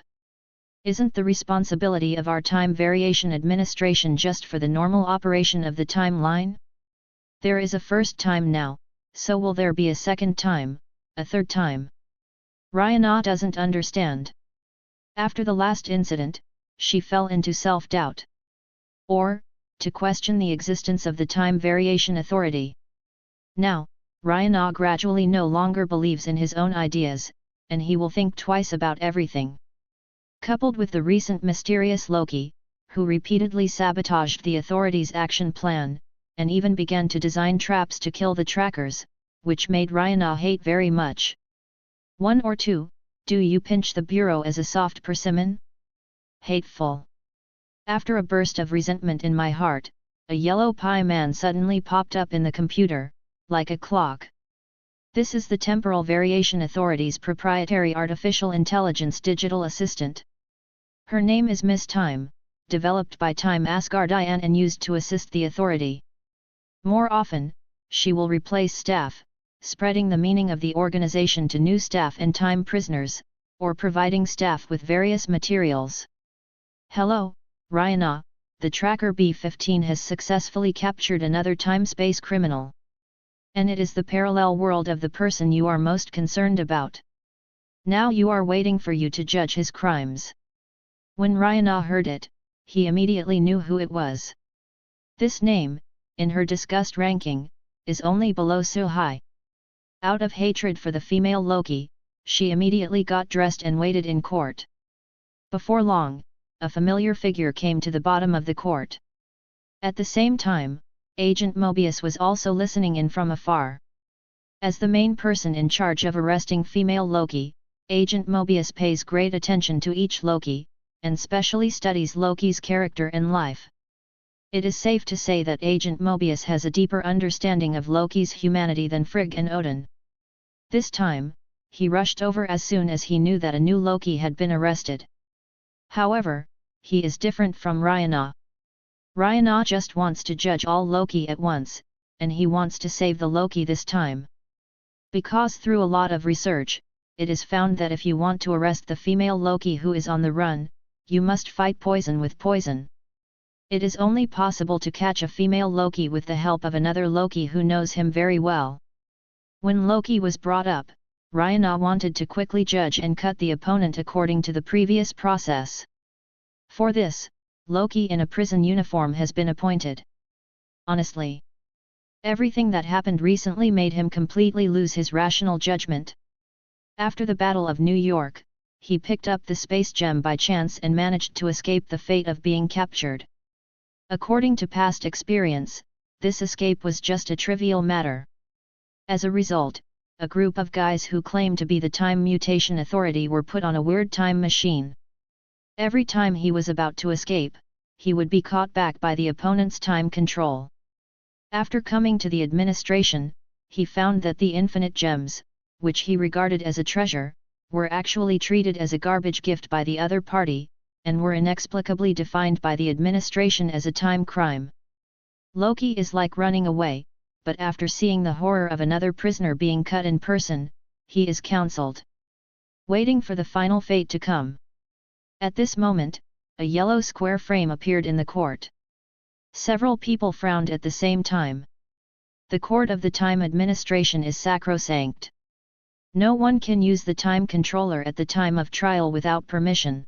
Isn't the responsibility of our Time Variation Administration just for the normal operation of the timeline? There is a first time now, so will there be a second time, a third time? Ryan doesn't understand. After the last incident, she fell into self-doubt. Or, to question the existence of the Time Variation Authority. Now, Ragnar gradually no longer believes in his own ideas, and he will think twice about everything. Coupled with the recent mysterious Loki, who repeatedly sabotaged the authority's action plan, and even began to design traps to kill the trackers, which made Ragnar hate very much. 1 or 2, do you pinch the bureau as a soft persimmon? Hateful. After a burst of resentment in my heart, a yellow pie man suddenly popped up in the computer, like a clock. This is the Temporal Variation Authority's proprietary artificial intelligence digital assistant. Her name is Miss Time, developed by Time Asgardian and used to assist the authority. More often, she will replace staff, spreading the meaning of the organization to new staff and time prisoners, or providing staff with various materials. Hello, Ragnar, the tracker B-15 has successfully captured another time-space criminal. And it is the parallel world of the person you are most concerned about. Now you are waiting for you to judge his crimes. When Ragnar heard it, he immediately knew who it was. This name, in her disgust ranking, is only below Suhai. Out of hatred for the female Loki, she immediately got dressed and waited in court. Before long, a familiar figure came to the bottom of the court. At the same time, Agent Mobius was also listening in from afar. As the main person in charge of arresting female Loki, Agent Mobius pays great attention to each Loki, and specially studies Loki's character and life. It is safe to say that Agent Mobius has a deeper understanding of Loki's humanity than Frigg and Odin. This time, he rushed over as soon as he knew that a new Loki had been arrested. However, he is different from Ragnar. Ragnar just wants to judge all Loki at once, and he wants to save the Loki this time. Because through a lot of research, it is found that if you want to arrest the female Loki who is on the run, you must fight poison with poison. It is only possible to catch a female Loki with the help of another Loki who knows him very well. When Loki was brought up, Ragnar wanted to quickly judge and cut the opponent according to the previous process. For this, Loki in a prison uniform has been appointed. Honestly, everything that happened recently made him completely lose his rational judgment. After the Battle of New York, he picked up the space gem by chance and managed to escape the fate of being captured. According to past experience, this escape was just a trivial matter. As a result, a group of guys who claimed to be the Time Mutation Authority were put on a weird time machine. Every time he was about to escape, he would be caught back by the opponent's time control. After coming to the administration, he found that the infinite gems, which he regarded as a treasure, were actually treated as a garbage gift by the other party, and were inexplicably defined by the administration as a time crime. Loki is like running away, but after seeing the horror of another prisoner being cut in person, he is counseled. Waiting for the final fate to come. At this moment, a yellow square frame appeared in the court. Several people frowned at the same time. The court of the time administration is sacrosanct. No one can use the time controller at the time of trial without permission.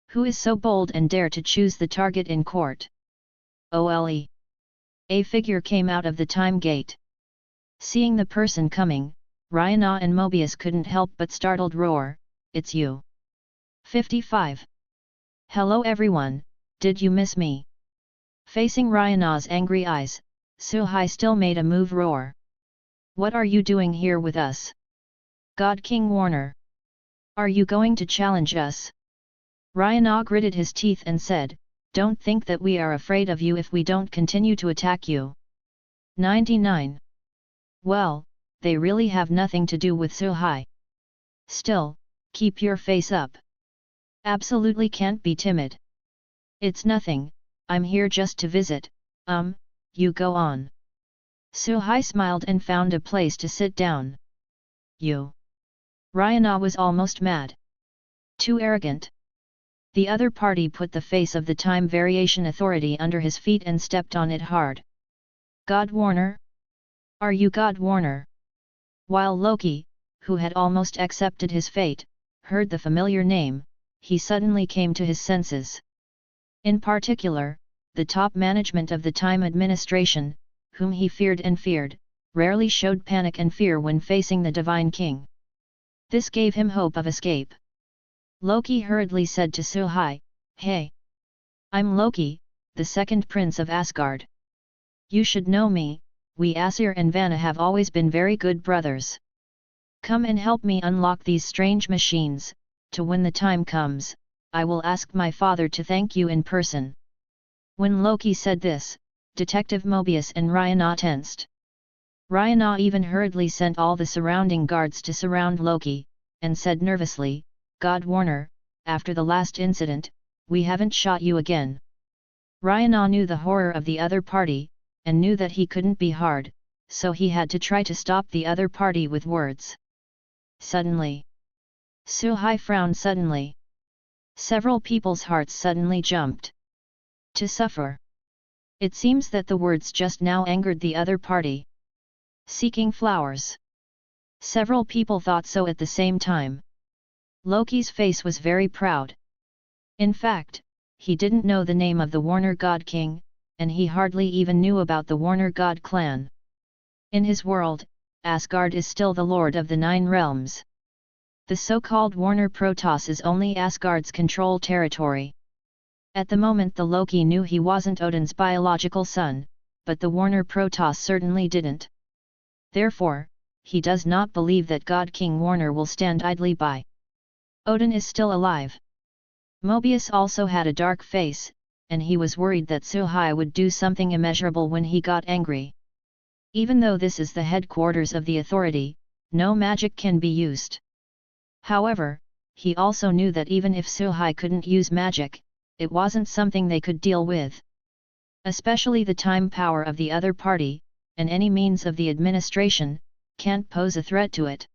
Who is so bold and dare to choose the target in court? Ole. A figure came out of the time gate. Seeing the person coming, Ragnar and Mobius couldn't help but startled roar, "It's you!" 55. Hello everyone, did you miss me? Facing Ragnar's angry eyes, Suhai still made a move roar. What are you doing here with us? God King Warner. Are you going to challenge us? Ragnar gritted his teeth and said, don't think that we are afraid of you if we don't continue to attack you. 99. Well, they really have nothing to do with Suhai. Still, keep your face up. Absolutely can't be timid. It's nothing, I'm here just to visit, you go on. Suhai smiled and found a place to sit down. You. Ragnar was almost mad. Too arrogant. The other party put the face of the Time Variation Authority under his feet and stepped on it hard. God Warner? Are you God Warner? While Loki, who had almost accepted his fate, heard the familiar name, he suddenly came to his senses. In particular, the top management of the time administration, whom he feared, rarely showed panic and fear when facing the Divine King. This gave him hope of escape. Loki hurriedly said to Suhai, "Hey! I'm Loki, the second prince of Asgard. You should know me, we Aesir and Vanna have always been very good brothers. Come and help me unlock these strange machines, to when the time comes, I will ask my father to thank you in person." When Loki said this, Detective Mobius and Rayana tensed. Rayana even hurriedly sent all the surrounding guards to surround Loki, and said nervously, "God Warner, after the last incident, we haven't shot you again." Rayana knew the horror of the other party, and knew that he couldn't be hard, so he had to try to stop the other party with words. Suddenly, Suhai frowned suddenly. Several people's hearts suddenly jumped. To suffer. It seems that the words just now angered the other party. Seeking flowers. Several people thought so at the same time. Loki's face was very proud. In fact, he didn't know the name of the Warner God King, and he hardly even knew about the Warner God clan. In his world, Asgard is still the lord of the 9 realms. The so-called Warner Protoss is only Asgard's control territory. At the moment the Loki knew he wasn't Odin's biological son, but the Warner Protoss certainly didn't. Therefore, he does not believe that God King Warner will stand idly by. Odin is still alive. Mobius also had a dark face, and he was worried that Suhai would do something immeasurable when he got angry. Even though this is the headquarters of the authority, no magic can be used. However, he also knew that even if Suhai couldn't use magic, it wasn't something they could deal with. Especially the time power of the other party, and any means of the administration, can't pose a threat to it.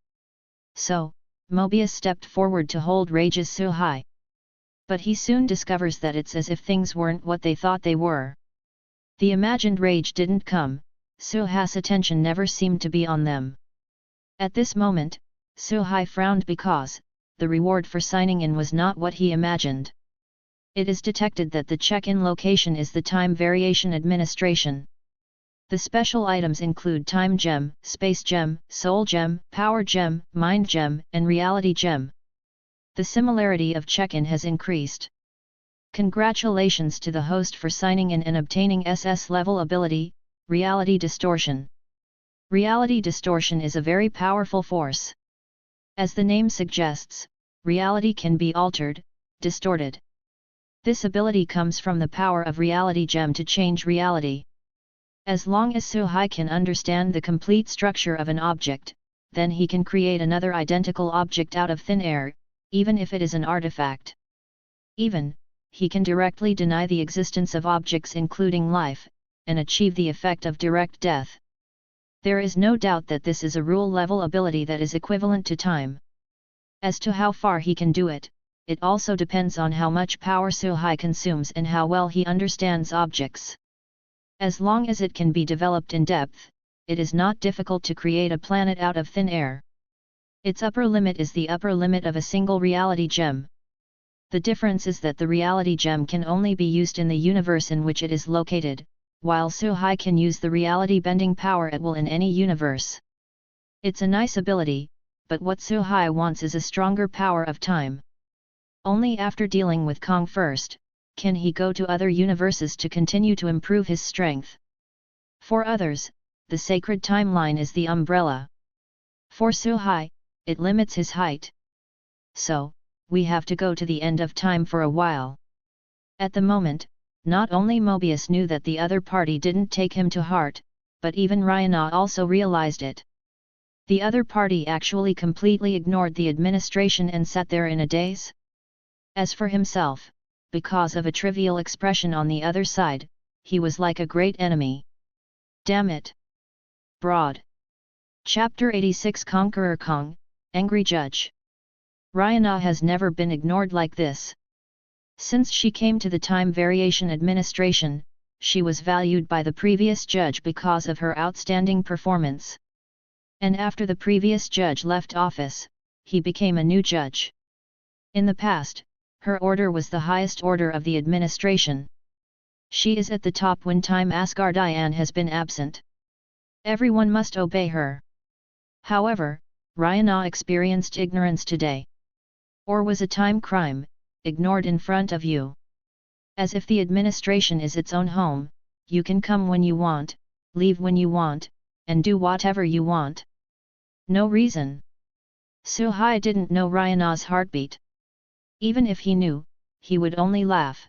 So, Mobius stepped forward to hold Rage's Suhai. But he soon discovers that it's as if things weren't what they thought they were. The imagined rage didn't come, Suhai's attention never seemed to be on them. At this moment, Suhai frowned because, the reward for signing in was not what he imagined. It is detected that the check-in location is the Time Variation Administration. The special items include Time Gem, Space Gem, Soul Gem, Power Gem, Mind Gem, and Reality Gem. The similarity of check-in has increased. Congratulations to the host for signing in and obtaining SS level ability, Reality Distortion. Reality Distortion is a very powerful force. As the name suggests, reality can be altered, distorted. This ability comes from the power of Reality Gem to change reality. As long as Suhai can understand the complete structure of an object, then he can create another identical object out of thin air, even if it is an artifact. Even, he can directly deny the existence of objects including life, and achieve the effect of direct death. There is no doubt that this is a rule-level ability that is equivalent to time. As to how far he can do it, it also depends on how much power Suhai consumes and how well he understands objects. As long as it can be developed in depth, it is not difficult to create a planet out of thin air. Its upper limit is the upper limit of a single reality gem. The difference is that the reality gem can only be used in the universe in which it is located, while Suhai can use the reality bending power at will in any universe. It's a nice ability, but what Suhai wants is a stronger power of time. Only after dealing with Kong first, can he go to other universes to continue to improve his strength. For others, the sacred timeline is the umbrella. For Suhai, it limits his height. So, we have to go to the end of time for a while. At the moment, not only Mobius knew that the other party didn't take him to heart, but even Rayana also realized it. The other party actually completely ignored the administration and sat there in a daze. As for himself, because of a trivial expression on the other side, he was like a great enemy. Damn it! Broad. Chapter 86 Conqueror Kong, Angry Judge. Rayana has never been ignored like this. Since she came to the Time Variation Administration, she was valued by the previous judge because of her outstanding performance. And after the previous judge left office, he became a new judge. In the past, her order was the highest order of the administration. She is at the top when time Asgardian has been absent. Everyone must obey her. However, Rayana experienced ignorance today. Or was a time crime, ignored in front of you. As if the administration is its own home, you can come when you want, leave when you want, and do whatever you want. No reason. Suhai didn't know Rayana's heartbeat. Even if he knew, he would only laugh.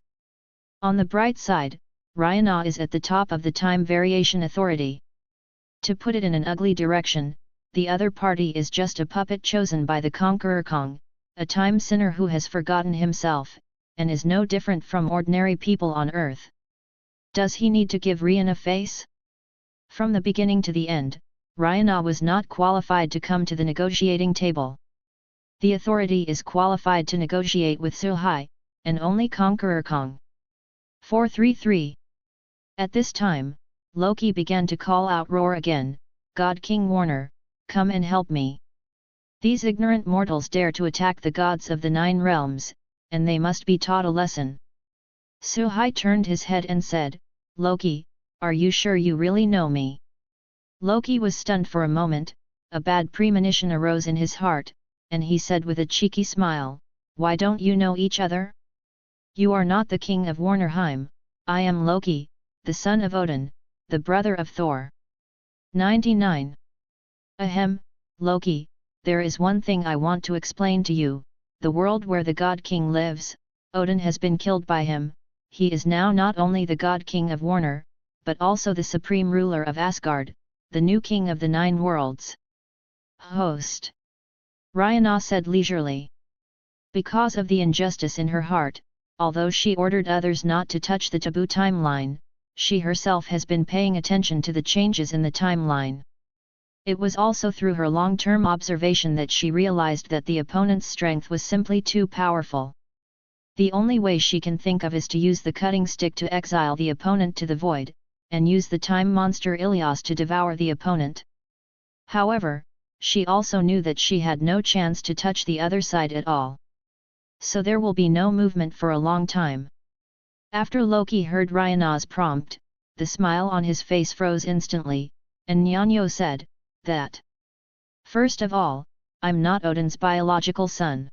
On the bright side, Rayana is at the top of the time variation authority. To put it in an ugly direction, the other party is just a puppet chosen by the Conqueror Kong, a time sinner who has forgotten himself, and is no different from ordinary people on Earth. Does he need to give Rian a face? From the beginning to the end, Rayana was not qualified to come to the negotiating table. The authority is qualified to negotiate with Suhai, and only Conqueror Kong. 433. At this time, Loki began to call out roar again, God King Warner, come and help me. These ignorant mortals dare to attack the gods of the 9 realms, and they must be taught a lesson. Suhai turned his head and said, Loki, are you sure you really know me? Loki was stunned for a moment, a bad premonition arose in his heart, and he said with a cheeky smile, why don't you know each other? You are not the king of Warnerheim, I am Loki, the son of Odin, the brother of Thor. 99. Ahem, Loki, there is one thing I want to explain to you, the world where the God King lives, Odin has been killed by him, he is now not only the God King of Warner, but also the supreme ruler of Asgard, the new king of the 9 worlds. Host. Rayana said leisurely. Because of the injustice in her heart, although she ordered others not to touch the taboo timeline, she herself has been paying attention to the changes in the timeline. It was also through her long-term observation that she realized that the opponent's strength was simply too powerful. The only way she can think of is to use the cutting stick to exile the opponent to the void, and use the time monster Ilias to devour the opponent. However, she also knew that she had no chance to touch the other side at all. So there will be no movement for a long time. After Loki heard Rayana's prompt, the smile on his face froze instantly, and Nyanyo said, that. First of all, I'm not Odin's biological son.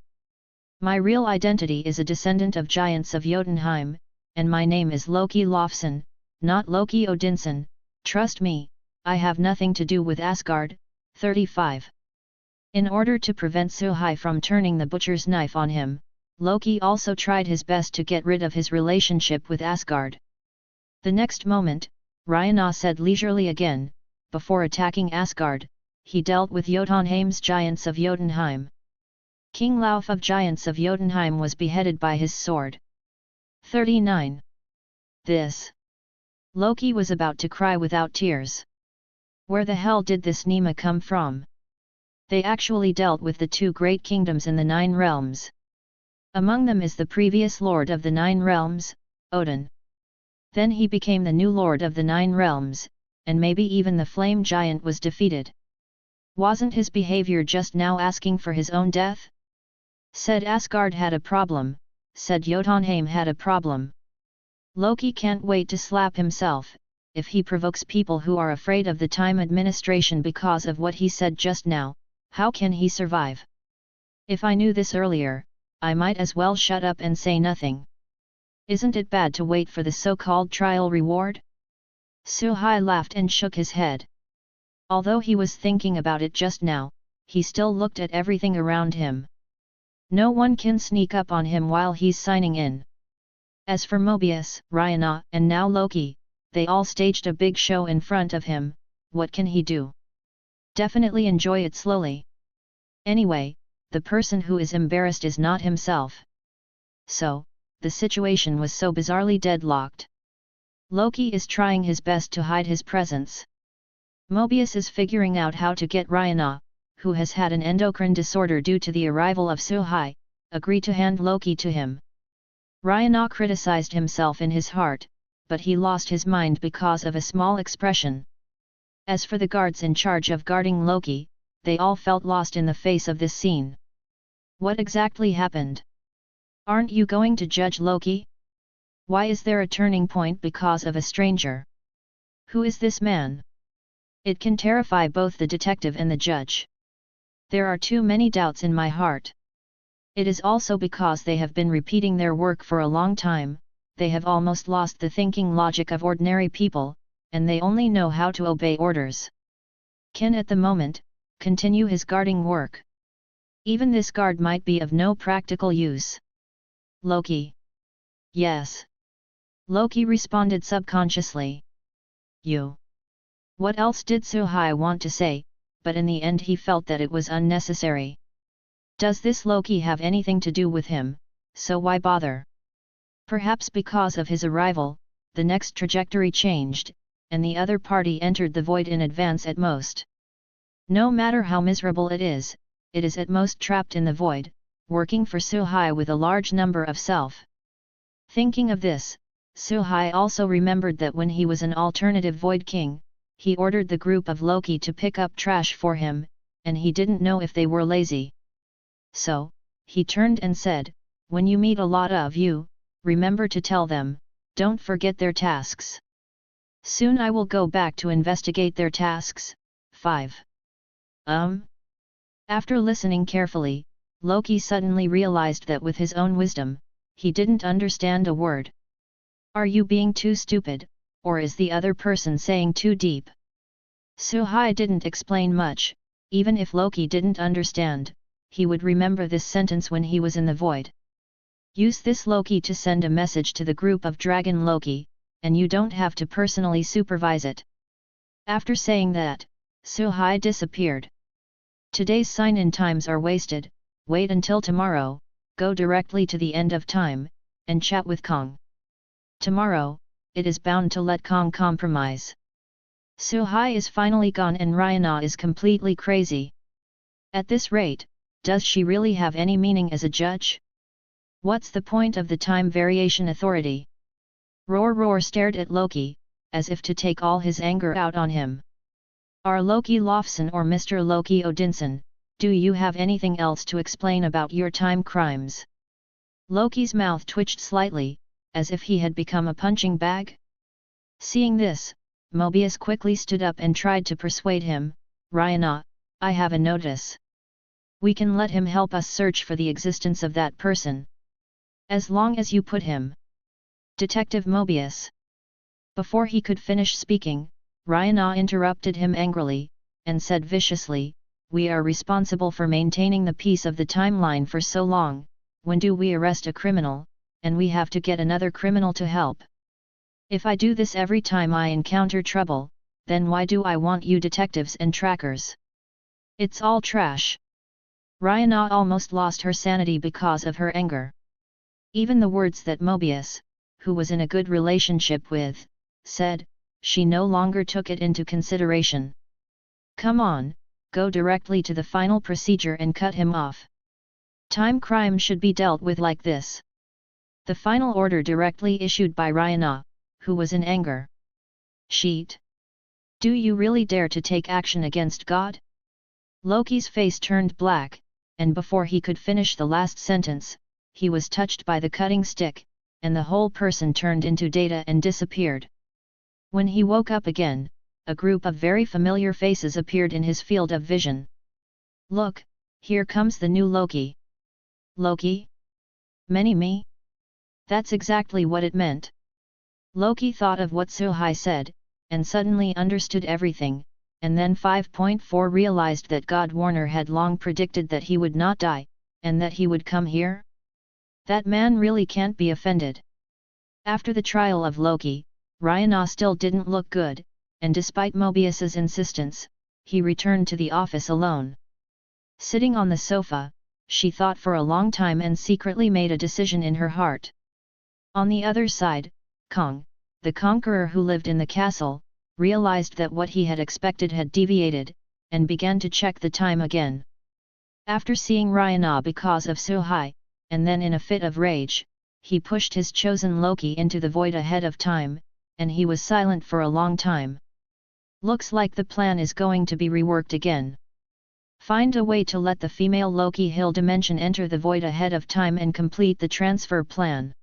My real identity is a descendant of giants of Jotunheim, and my name is Loki Lofson, not Loki Odinson, trust me, I have nothing to do with Asgard. 35. In order to prevent Suhai from turning the butcher's knife on him, Loki also tried his best to get rid of his relationship with Asgard. The next moment, Rayana said leisurely again, before attacking Asgard, he dealt with Jotunheim's giants of Jotunheim. King Lauf of giants of Jotunheim was beheaded by his sword. 39. This. Loki was about to cry without tears. Where the hell did this Nema come from? They actually dealt with the 2 great kingdoms in the 9 realms. Among them is the previous lord of the 9 realms, Odin. Then he became the new lord of the 9 realms, and maybe even the flame giant was defeated. Wasn't his behavior just now asking for his own death? Said Asgard had a problem, said Jotunheim had a problem. Loki can't wait to slap himself, if he provokes people who are afraid of the time administration because of what he said just now, how can he survive? If I knew this earlier, I might as well shut up and say nothing. Isn't it bad to wait for the so-called trial reward? Suhai laughed and shook his head. Although he was thinking about it just now, he still looked at everything around him. No one can sneak up on him while he's signing in. As for Mobius, Rayana, and now Loki, they all staged a big show in front of him, what can he do? Definitely enjoy it slowly. Anyway, the person who is embarrassed is not himself. So, the situation was so bizarrely deadlocked. Loki is trying his best to hide his presence. Mobius is figuring out how to get Rayana, who has had an endocrine disorder due to the arrival of Suhai, agree to hand Loki to him. Rayana criticized himself in his heart, but he lost his mind because of a small expression. As for the guards in charge of guarding Loki, they all felt lost in the face of this scene. What exactly happened? Aren't you going to judge Loki? Why is there a turning point because of a stranger? Who is this man? It can terrify both the detective and the judge. There are too many doubts in my heart. It is also because they have been repeating their work for a long time, they have almost lost the thinking logic of ordinary people, and they only know how to obey orders. Can at the moment continue his guarding work. Even this guard might be of no practical use. Loki. Yes. Loki responded subconsciously. You. What else did Suhai want to say, but in the end he felt that it was unnecessary. Does this Loki have anything to do with him, so why bother? Perhaps because of his arrival, the next trajectory changed, and the other party entered the void in advance at most. No matter how miserable it is at most trapped in the void, working for Suhai with a large number of self. Thinking of this, Suhai also remembered that when he was an alternative Void King, he ordered the group of Loki to pick up trash for him, and he didn't know if they were lazy. So, he turned and said, when you meet a lot of you, remember to tell them, don't forget their tasks. Soon I will go back to investigate their tasks. 5. After listening carefully, Loki suddenly realized that with his own wisdom, he didn't understand a word. Are you being too stupid, or is the other person saying too deep? Suhai didn't explain much. Even if Loki didn't understand, he would remember this sentence when he was in the void. Use this Loki to send a message to the group of Dragon Loki, and you don't have to personally supervise it. After saying that, Suhai disappeared. Today's sign-in times are wasted, wait until tomorrow, go directly to the end of time, and chat with Kong. Tomorrow, it is bound to let Kong compromise. Suhai is finally gone and Ryana is completely crazy. At this rate, does she really have any meaning as a judge? What's the point of the time variation authority? Roar stared at Loki, as if to take all his anger out on him. Are Loki Lofson or Mr. Loki Odinson, do you have anything else to explain about your time crimes? Loki's mouth twitched slightly, as if he had become a punching bag. Seeing this, Mobius quickly stood up and tried to persuade him, Ryana, I have a notice. We can let him help us search for the existence of that person. As long as you put him. Detective Mobius. Before he could finish speaking, Ryana interrupted him angrily, and said viciously, we are responsible for maintaining the peace of the timeline for so long, when do we arrest a criminal, and we have to get another criminal to help? If I do this every time I encounter trouble, then why do I want you detectives and trackers? It's all trash. Ryana almost lost her sanity because of her anger. Even the words that Mobius, who was in a good relationship with, said, she no longer took it into consideration. Come on, go directly to the final procedure and cut him off. Time crime should be dealt with like this. The final order directly issued by Ryana, who was in anger. Sheet. Do you really dare to take action against God? Loki's face turned black, and before he could finish the last sentence, he was touched by the cutting stick, and the whole person turned into data and disappeared. When he woke up again, a group of very familiar faces appeared in his field of vision. Look, here comes the new Loki. Loki? Me? That's exactly what it meant. Loki thought of what Suhai said, and suddenly understood everything, and then 5.4 realized that God Warner had long predicted that he would not die, and that he would come here? That man really can't be offended. After the trial of Loki, Ryana still didn't look good, and despite Mobius's insistence, he returned to the office alone. Sitting on the sofa, she thought for a long time and secretly made a decision in her heart. On the other side, Kong, the conqueror who lived in the castle, realized that what he had expected had deviated, and began to check the time again. After seeing Ryana because of Suhai, and then in a fit of rage, he pushed his chosen Loki into the void ahead of time, and he was silent for a long time. Looks like the plan is going to be reworked again. Find a way to let the female Loki Hill dimension enter the void ahead of time and complete the transfer plan.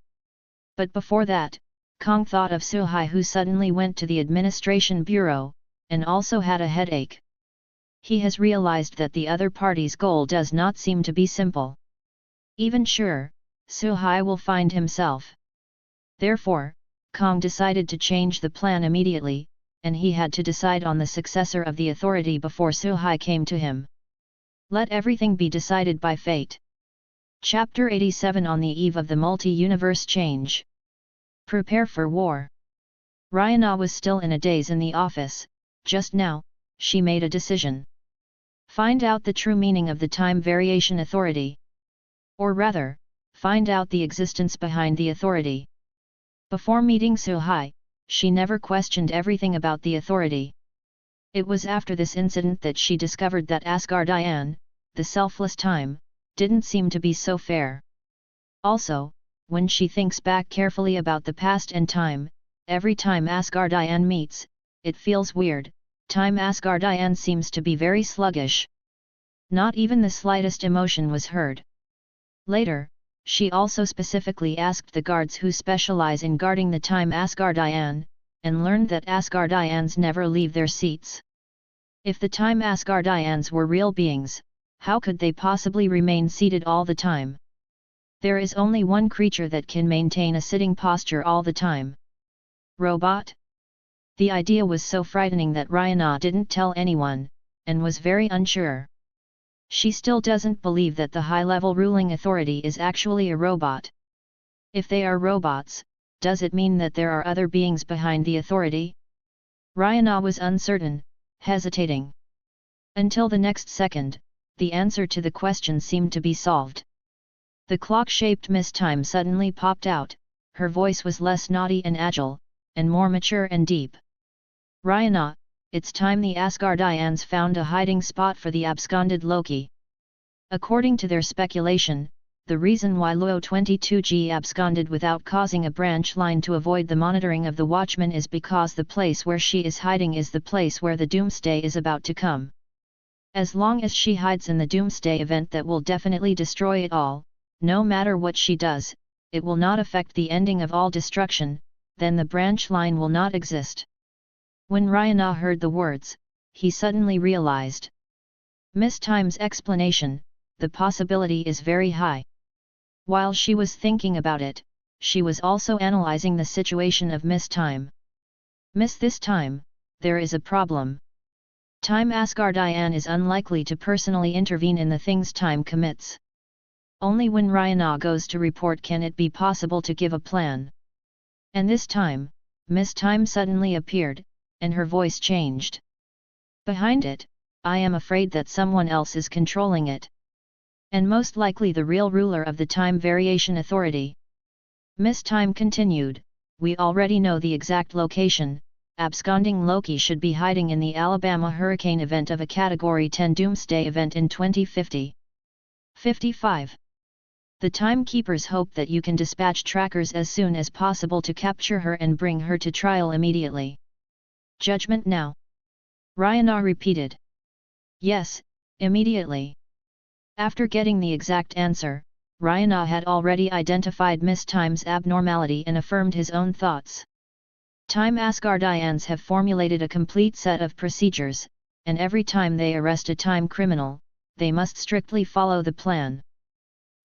But before that, Kong thought of Suhai, who suddenly went to the administration bureau, and also had a headache. He has realized that the other party's goal does not seem to be simple. Even sure, Suhai will find himself. Therefore, Kong decided to change the plan immediately, and he had to decide on the successor of the authority before Suhai came to him. Let everything be decided by fate. Chapter 87 On the eve of the multi-universe change. Prepare for war. Ryana was still in a daze in the office. Just now, she made a decision. Find out the true meaning of the Time Variation Authority. Or rather, find out the existence behind the authority. Before meeting Suhai, she never questioned everything about the authority. It was after this incident that she discovered that Asgardian, the selfless time, didn't seem to be so fair. Also, when she thinks back carefully about the past and time, every time Asgardian meets, it feels weird. Time Asgardian seems to be very sluggish. Not even the slightest emotion was heard. Later, she also specifically asked the guards who specialize in guarding the Time Asgardian, and learned that Asgardians never leave their seats. If the Time Asgardians were real beings, how could they possibly remain seated all the time? There is only one creature that can maintain a sitting posture all the time. Robot? The idea was so frightening that Ryana didn't tell anyone, and was very unsure. She still doesn't believe that the high-level ruling authority is actually a robot. If they are robots, does it mean that there are other beings behind the authority? Ryana was uncertain, hesitating. Until the next second, the answer to the question seemed to be solved. The clock-shaped mist-time suddenly popped out. Her voice was less naughty and agile, and more mature and deep. Ryana, it's time the Asgardians found a hiding spot for the absconded Loki. According to their speculation, the reason why Luo 22G absconded without causing a branch line to avoid the monitoring of the Watchmen is because the place where she is hiding is the place where the Doomsday is about to come. As long as she hides in the Doomsday event that will definitely destroy it all, no matter what she does, it will not affect the ending of all destruction, then the branch line will not exist. When Ryana heard the words, he suddenly realized. Miss Time's explanation, the possibility is very high. While she was thinking about it, she was also analyzing the situation of Miss Time. Miss this time, there is a problem. Time Asgardian is unlikely to personally intervene in the things Time commits. Only when Ryana goes to report can it be possible to give a plan. And this time, Miss Time suddenly appeared, and her voice changed. Behind it, I am afraid that someone else is controlling it. And most likely the real ruler of the Time Variation Authority. Miss Time continued, we already know the exact location. Absconding Loki should be hiding in the Alabama hurricane event of a Category 10 Doomsday event in 2050. 55. The Timekeepers hope that you can dispatch trackers as soon as possible to capture her and bring her to trial immediately. Judgment now. Ryana repeated. Yes, immediately. After getting the exact answer, Ryana had already identified Miss Time's abnormality and affirmed his own thoughts. Time Asgardians have formulated a complete set of procedures, and every time they arrest a time criminal, they must strictly follow the plan.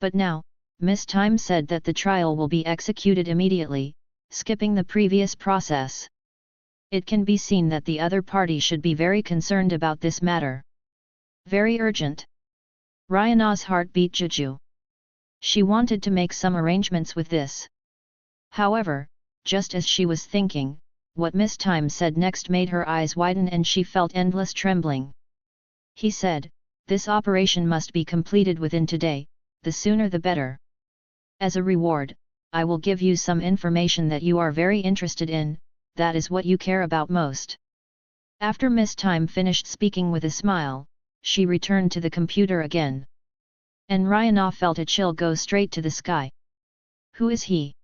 But now, Miss Time said that the trial will be executed immediately, skipping the previous process. It can be seen that the other party should be very concerned about this matter. Very urgent. Ryana's heart beat juju. She wanted to make some arrangements with this. However, just as she was thinking, what Miss Time said next made her eyes widen and she felt endless trembling. He said, this operation must be completed within today, the sooner the better. As a reward, I will give you some information that you are very interested in, that is what you care about most. After Miss Time finished speaking with a smile, she returned to the computer again. And Ryana felt a chill go straight to the sky. Who is he?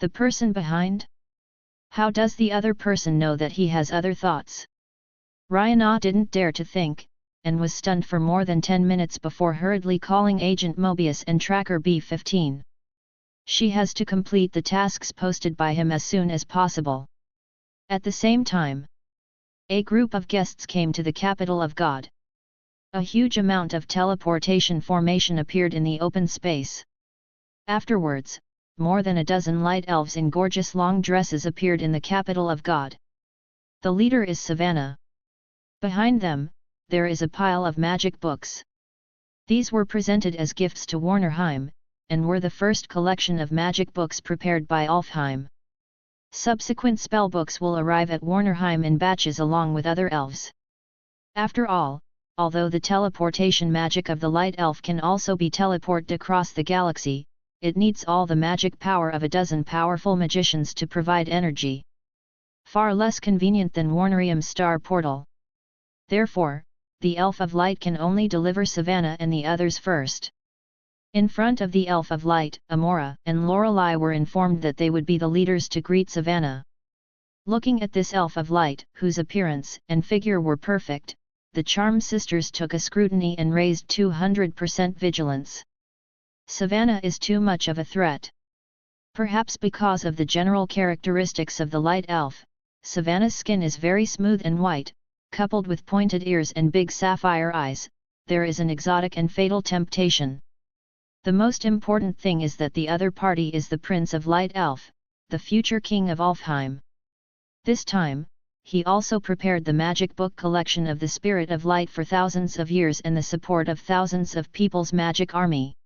The person behind? How does the other person know that he has other thoughts? Ryana didn't dare to think, and was stunned for more than 10 minutes before hurriedly calling Agent Mobius and Tracker B-15. She has to complete the tasks posted by him as soon as possible. At the same time, a group of guests came to the capital of God. A huge amount of teleportation formation appeared in the open space. Afterwards, more than a dozen light elves in gorgeous long dresses appeared in the capital of God. The leader is Savannah. Behind them, there is a pile of magic books. These were presented as gifts to Warnerheim, and were the first collection of magic books prepared by Alfheim. Subsequent spellbooks will arrive at Warnerheim in batches along with other elves. After all, although the teleportation magic of the light elf can also be teleported across the galaxy, it needs all the magic power of a dozen powerful magicians to provide energy. Far less convenient than Warnerheim's star portal. Therefore, the Elf of Light can only deliver Savannah and the others first. In front of the Elf of Light, Amora and Lorelei were informed that they would be the leaders to greet Savannah. Looking at this Elf of Light, whose appearance and figure were perfect, the Charm sisters took a scrutiny and raised 200% vigilance. Savannah is too much of a threat. Perhaps because of the general characteristics of the Light Elf, Savannah's skin is very smooth and white, coupled with pointed ears and big sapphire eyes. There is an exotic and fatal temptation. The most important thing is that the other party is the Prince of Light Elf, the future king of Alfheim. This time, he also prepared the magic book collection of the Spirit of Light for thousands of years and the support of thousands of people's magic army.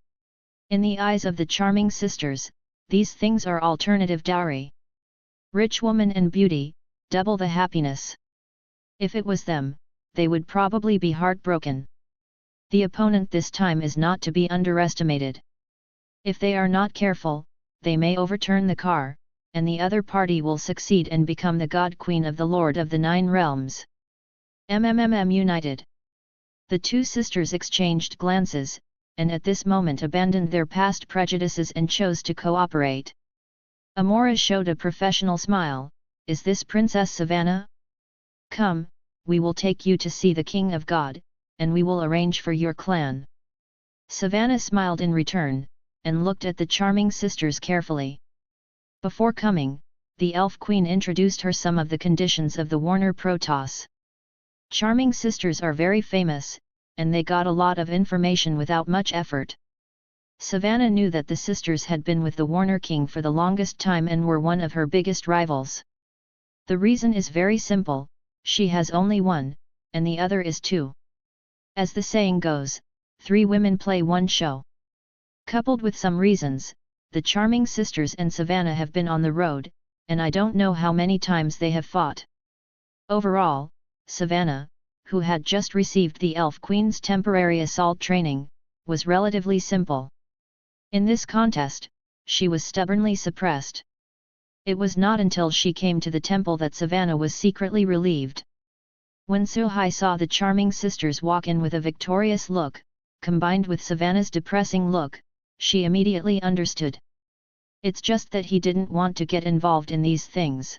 In the eyes of the charming sisters, these things are alternative dowry. Rich woman and beauty, double the happiness. If it was them, they would probably be heartbroken. The opponent this time is not to be underestimated. If they are not careful, they may overturn the car, and the other party will succeed and become the God Queen of the Lord of the Nine Realms. United. The two sisters exchanged glances, and at this moment abandoned their past prejudices and chose to cooperate. Amora showed a professional smile. Is this Princess Savannah? Come, we will take you to see the King of God, and we will arrange for your clan. Savannah smiled in return, and looked at the charming sisters carefully. Before coming, the Elf Queen introduced her some of the conditions of the Warner Protoss. Charming sisters are very famous, and they got a lot of information without much effort. Savannah knew that the sisters had been with the Warner King for the longest time and were one of her biggest rivals. The reason is very simple, she has only one, and the other is two. As the saying goes, 3 women play 1 show. Coupled with some reasons, the charming sisters and Savannah have been on the road, and I don't know how many times they have fought. Overall, Savannah, who had just received the Elf Queen's temporary assault training, was relatively simple. In this contest, she was stubbornly suppressed. It was not until she came to the temple that Savannah was secretly relieved. When Suhai saw the charming sisters walk in with a victorious look, combined with Savannah's depressing look, she immediately understood. It's just that he didn't want to get involved in these things.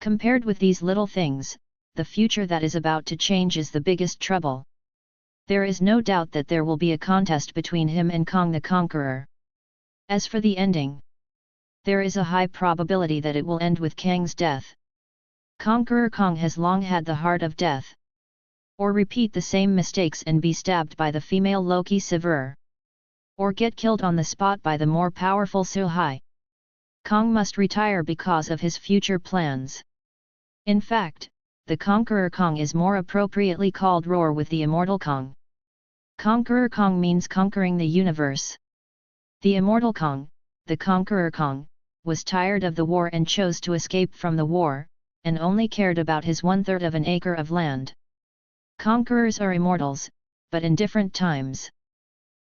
Compared with these little things, the future that is about to change is the biggest trouble. There is no doubt that there will be a contest between him and Kong the Conqueror. As for the ending, there is a high probability that it will end with Kang's death. Conqueror Kong has long had the heart of death. Or repeat the same mistakes and be stabbed by the female Loki Sivir. Or get killed on the spot by the more powerful Suhai. Kong must retire because of his future plans. In fact, the Conqueror Kong is more appropriately called Roar with the Immortal Kong. Conqueror Kong means conquering the universe. The Immortal Kong, the Conqueror Kong, was tired of the war and chose to escape from the war, and only cared about his 1/3 of an acre of land. Conquerors are immortals, but in different times.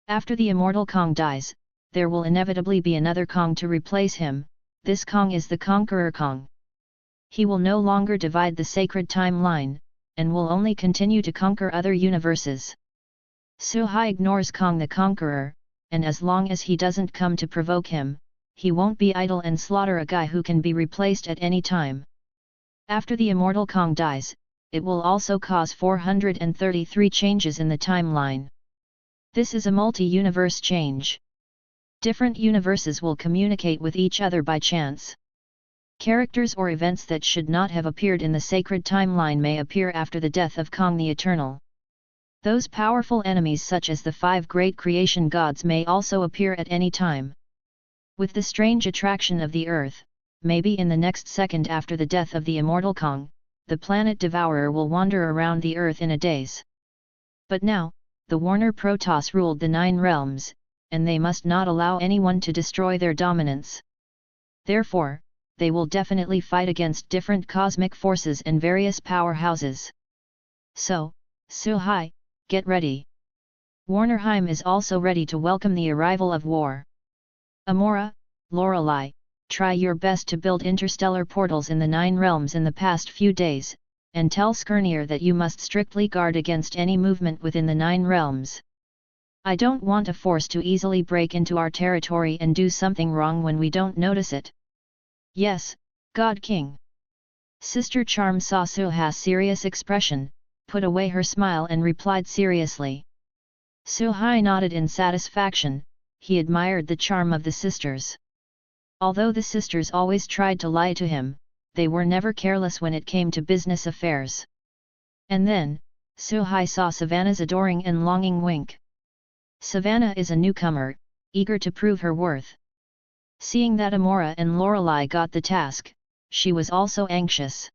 After the Immortal Kong dies, there will inevitably be another Kong to replace him. This Kong is the Conqueror Kong. He will no longer divide the sacred timeline, and will only continue to conquer other universes. Suhai ignores Kong the Conqueror, and as long as he doesn't come to provoke him, he won't be idle and slaughter a guy who can be replaced at any time. After the Immortal Kong dies, it will also cause 433 changes in the timeline. This is a multi-universe change. Different universes will communicate with each other by chance. Characters or events that should not have appeared in the sacred timeline may appear after the death of Kong the Eternal. Those powerful enemies such as the 5 great creation gods may also appear at any time. With the strange attraction of the Earth, maybe in the next second after the death of the immortal Kong, the planet devourer will wander around the Earth in a daze. But now, the Warner Protoss ruled the 9 realms, and they must not allow anyone to destroy their dominance. Therefore, they will definitely fight against different cosmic forces and various powerhouses. So, Suhai, get ready. Warnerheim is also ready to welcome the arrival of war. Amora, Lorelei, try your best to build interstellar portals in the 9 realms in the past few days, and tell Skirnir that you must strictly guard against any movement within the 9 realms. I don't want a force to easily break into our territory and do something wrong when we don't notice it. Yes, God King. Sister Charm saw Suha's serious expression, put away her smile and replied seriously. Suhai nodded in satisfaction. He admired the charm of the sisters. Although the sisters always tried to lie to him, they were never careless when it came to business affairs. And then, Suhai saw Savannah's adoring and longing wink. Savannah is a newcomer, eager to prove her worth. Seeing that Amora and Lorelei got the task, she was also anxious.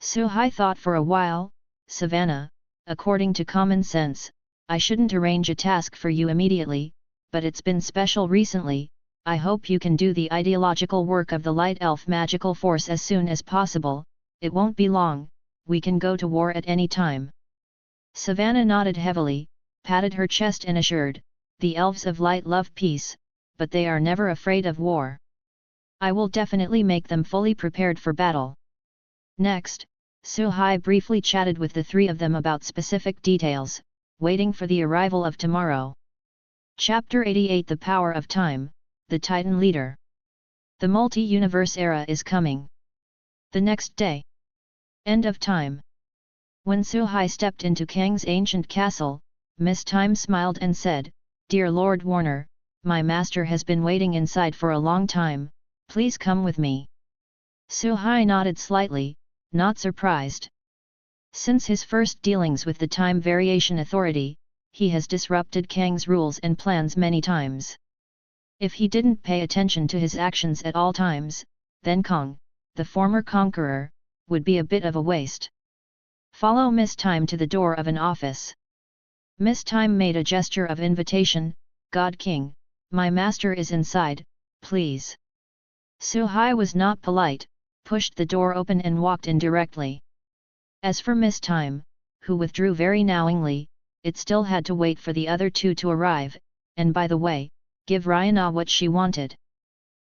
Suhai thought for a while. Savannah, according to common sense, I shouldn't arrange a task for you immediately, but it's been special recently. I hope you can do the ideological work of the Light Elf magical force as soon as possible. It won't be long, we can go to war at any time. Savannah nodded heavily, patted her chest and assured, the elves of light love peace, but they are never afraid of war. I will definitely make them fully prepared for battle. Next, Suhai briefly chatted with the 3 of them about specific details, waiting for the arrival of tomorrow. Chapter 88 The Power of Time, the Titan Leader. The multi-universe era is coming. The next day. End of time. When Suhai stepped into Kang's ancient castle, Miss Time smiled and said, Dear Lord Warner, my master has been waiting inside for a long time, please come with me. Suhai nodded slightly, not surprised. Since his first dealings with the Time Variation Authority, he has disrupted Kang's rules and plans many times. If he didn't pay attention to his actions at all times, then Kong, the former conqueror, would be a bit of a waste. Follow Miss Time to the door of an office. Miss Time made a gesture of invitation, God King, my master is inside, please. Suhai was not polite, pushed the door open and walked in directly. As for Miss Time, who withdrew very knowingly, it still had to wait for the other 2 to arrive, and by the way, give Ryana what she wanted.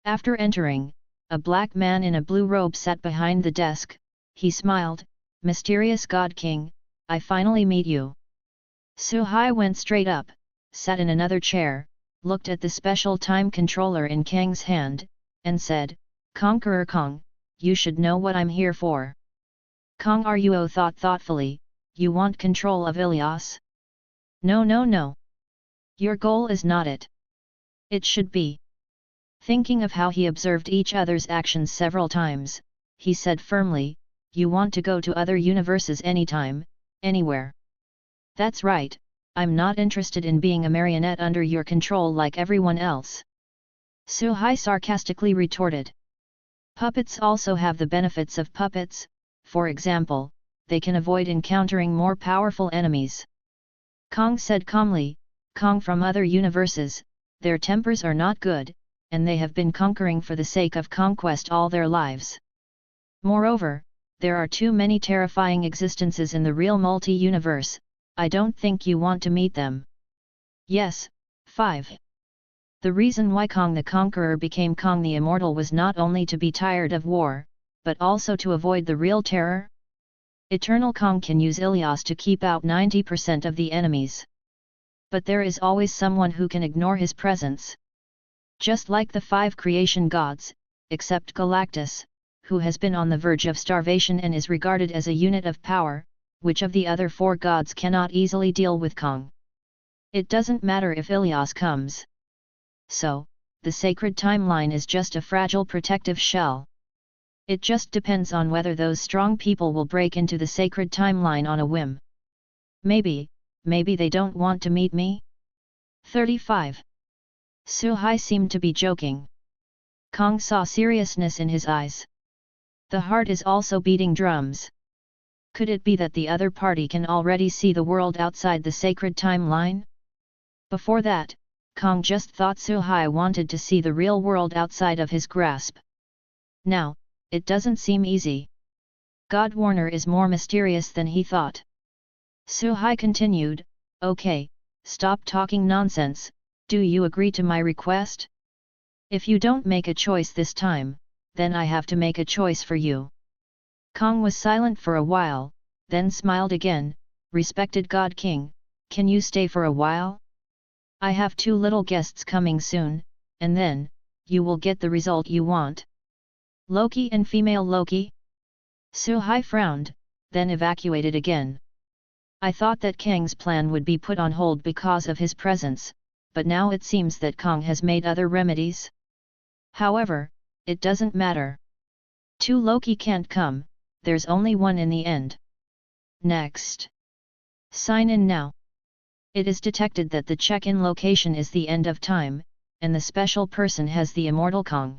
After entering, a black man in a blue robe sat behind the desk. He smiled, Mysterious God King, I finally meet you. Suhai went straight up, sat in another chair, looked at the special time controller in Kang's hand, and said, Conqueror Kong, you should know what I'm here for. Kong Ruo thought thoughtfully, you want control of Ilias? No. Your goal is not it. It should be. Thinking of how he observed each other's actions several times, he said firmly, you want to go to other universes anytime, anywhere. That's right, I'm not interested in being a marionette under your control like everyone else. Suhai sarcastically retorted. Puppets also have the benefits of puppets, for example, they can avoid encountering more powerful enemies. Kong said calmly, Kong from other universes, their tempers are not good, and they have been conquering for the sake of conquest all their lives. Moreover, there are too many terrifying existences in the real multi-universe, I don't think you want to meet them. Yes, 5. The reason why Kong the Conqueror became Kong the Immortal was not only to be tired of war, but also to avoid the real terror. Eternal Kong can use Ilias to keep out 90% of the enemies. But there is always someone who can ignore his presence. Just like the 5 creation gods, except Galactus, who has been on the verge of starvation and is regarded as a unit of power, which of the other 4 gods cannot easily deal with Kong. It doesn't matter if Ilias comes. so, the sacred timeline is just a fragile protective shell. It just depends on whether those strong people will break into the sacred timeline on a whim. Maybe they don't want to meet me? 35. Suhai seemed to be joking. Kong saw seriousness in his eyes. The heart is also beating drums. Could it be that the other party can already see the world outside the sacred timeline? Before that, Kong just thought Suhai wanted to see the real world outside of his grasp. Now, it doesn't seem easy. God Warner is more mysterious than he thought. Suhai continued, okay, stop talking nonsense, do you agree to my request? If you don't make a choice this time, then I have to make a choice for you. Kong was silent for a while, then smiled again, respected God King, can you stay for a while? I have 2 little guests coming soon, and then, you will get the result you want. Loki and female Loki? Suhai frowned, then evacuated again. I thought that Kang's plan would be put on hold because of his presence, but now it seems that Kong has made other remedies. However, it doesn't matter. 2 Loki can't come, there's only one in the end. Next. Sign in now. It is detected that the check-in location is the end of time, and the special person has the immortal Kong.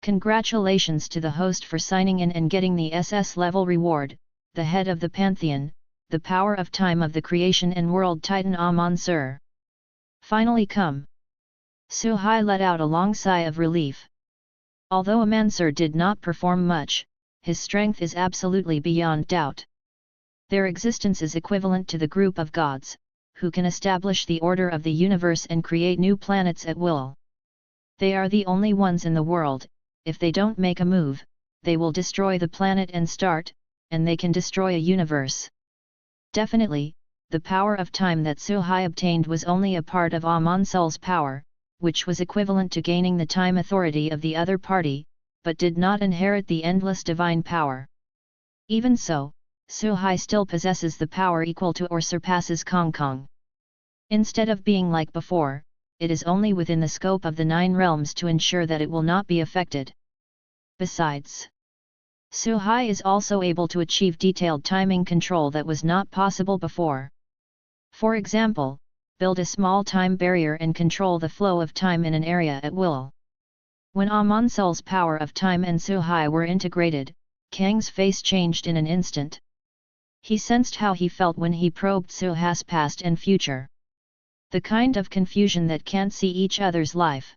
Congratulations to the host for signing in and getting the SS level reward, the head of the Pantheon, the power of time of the creation and world titan Aman'Thul. Finally come. Suhai let out a long sigh of relief. Although Aman'Thul did not perform much, his strength is absolutely beyond doubt. Their existence is equivalent to the group of gods, who can establish the order of the universe and create new planets at will. They are the only ones in the world. If they don't make a move, they will destroy the planet and they can destroy a universe. Definitely, the power of time that Suhai obtained was only a part of Aman'Thul's power, which was equivalent to gaining the time authority of the other party, but did not inherit the endless divine power. Even so, Suhai still possesses the power equal to or surpasses Kong. Instead of being like before, it is only within the scope of the 9 realms to ensure that it will not be affected. Besides, Suhai is also able to achieve detailed timing control that was not possible before. For example, build a small time barrier and control the flow of time in an area at will. When Aman'Thul's power of time and Suhai were integrated, Kang's face changed in an instant. He sensed how he felt when he probed Suhai's past and future. The kind of confusion that can't see each other's life.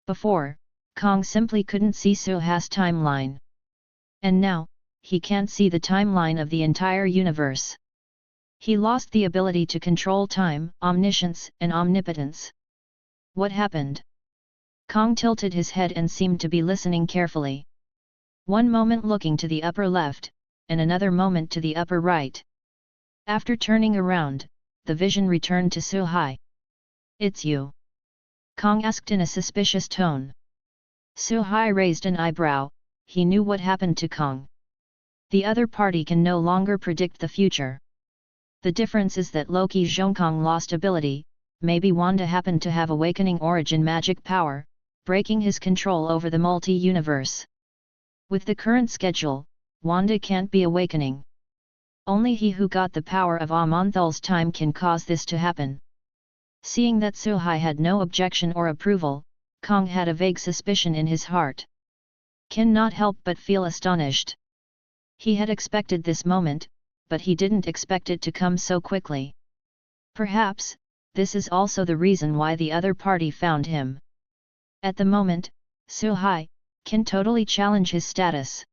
Before, Kong simply couldn't see Suhai's timeline. And now, he can't see the timeline of the entire universe. He lost the ability to control time, omniscience, and omnipotence. What happened? Kong tilted his head and seemed to be listening carefully. One moment looking to the upper left, and another moment to the upper right. After turning around, the vision returned to Suhai. It's you? Kong asked in a suspicious tone. Suhai raised an eyebrow, he knew what happened to Kong. The other party can no longer predict the future. The difference is that Loki Zhongkong lost ability, maybe Wanda happened to have awakening origin magic power, breaking his control over the multi-universe. With the current schedule, Wanda can't be awakening. Only he who got the power of Aman'Thul's time can cause this to happen. Seeing that Suhai had no objection or approval, Kong had a vague suspicion in his heart. Cannot help but feel astonished. He had expected this moment, but he didn't expect it to come so quickly. Perhaps, this is also the reason why the other party found him. At the moment, Suhai can totally challenge his status.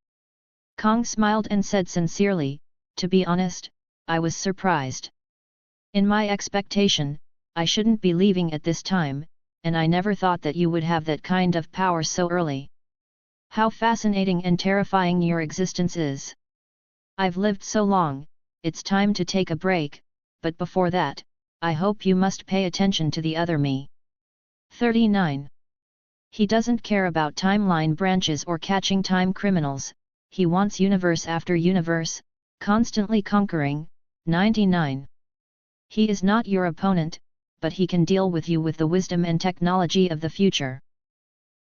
Kong smiled and said sincerely, to be honest, I was surprised. In my expectation, I shouldn't be leaving at this time, and I never thought that you would have that kind of power so early. How fascinating and terrifying your existence is. I've lived so long, it's time to take a break, but before that, I hope you must pay attention to the other me. 39. He doesn't care about timeline branches or catching time criminals, he wants universe after universe, constantly conquering. 99. He is not your opponent, but he can deal with you with the wisdom and technology of the future.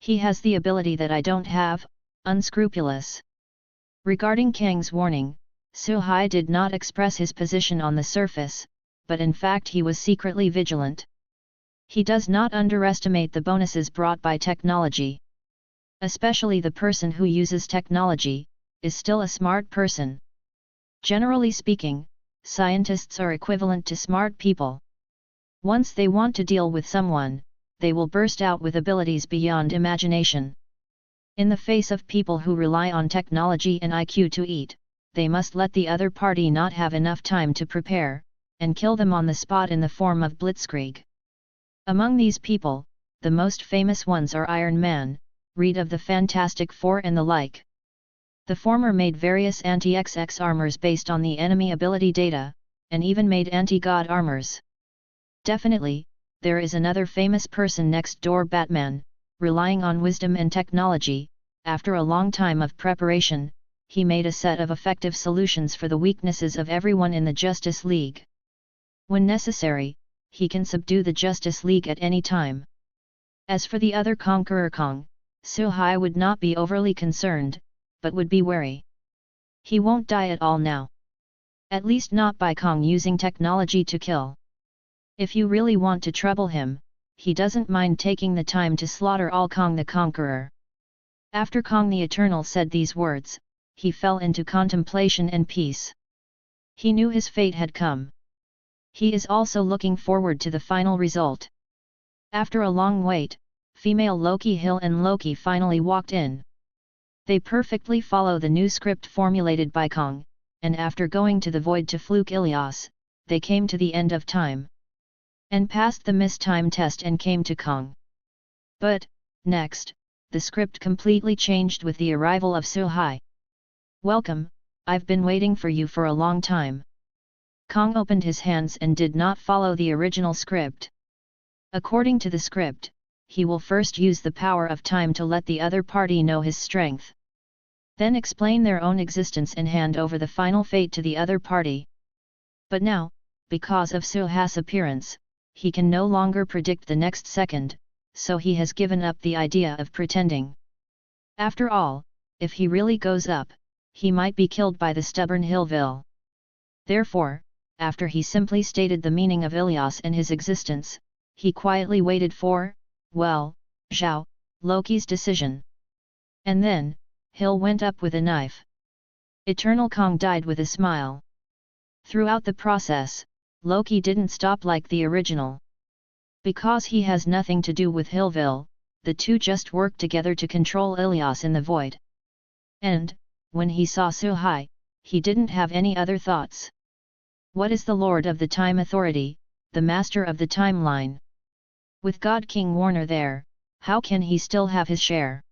He has the ability that I don't have, unscrupulous. Regarding Kang's warning, Suhai did not express his position on the surface, but in fact he was secretly vigilant. He does not underestimate the bonuses brought by technology. Especially the person who uses technology, is still a smart person. Generally speaking, scientists are equivalent to smart people. Once they want to deal with someone, they will burst out with abilities beyond imagination. In the face of people who rely on technology and IQ to eat, they must let the other party not have enough time to prepare, and kill them on the spot in the form of blitzkrieg. Among these people, the most famous ones are Iron Man, read of the Fantastic Four and the like. The former made various anti-XX armors based on the enemy ability data, and even made anti-god armors. Definitely, there is another famous person next door, Batman, relying on wisdom and technology. After a long time of preparation, he made a set of effective solutions for the weaknesses of everyone in the Justice League. When necessary, he can subdue the Justice League at any time. As for the other conqueror Kong, Suhai would not be overly concerned, but would be wary. He won't die at all now. At least not by Kong using technology to kill. If you really want to trouble him, he doesn't mind taking the time to slaughter all Kong the Conqueror. After Kong the Eternal said these words, he fell into contemplation and peace. He knew his fate had come. He is also looking forward to the final result. After a long wait, female Loki Hill and Loki finally walked in. They perfectly follow the new script formulated by Kong, and after going to the void to fluke Ilias, they came to the end of time. And passed the missed time test and came to Kong. But, next, the script completely changed with the arrival of Suhai. "Welcome, I've been waiting for you for a long time." Kong opened his hands and did not follow the original script. According to the script, he will first use the power of time to let the other party know his strength. Then explain their own existence and hand over the final fate to the other party. But now, because of Suhai's appearance, he can no longer predict the next second, so he has given up the idea of pretending. After all, if he really goes up, he might be killed by the stubborn Hillville. Therefore, after he simply stated the meaning of Ilias and his existence, he quietly waited for, well, Zhao, Loki's decision. And then, Hill went up with a knife. Eternal Kong died with a smile. Throughout the process, Loki didn't stop like the original. Because he has nothing to do with Hillville, the two just worked together to control Ilias in the void. And, when he saw Suhai, he didn't have any other thoughts. What is the Lord of the Time Authority, the Master of the Timeline? With God King Warner there, how can he still have his share?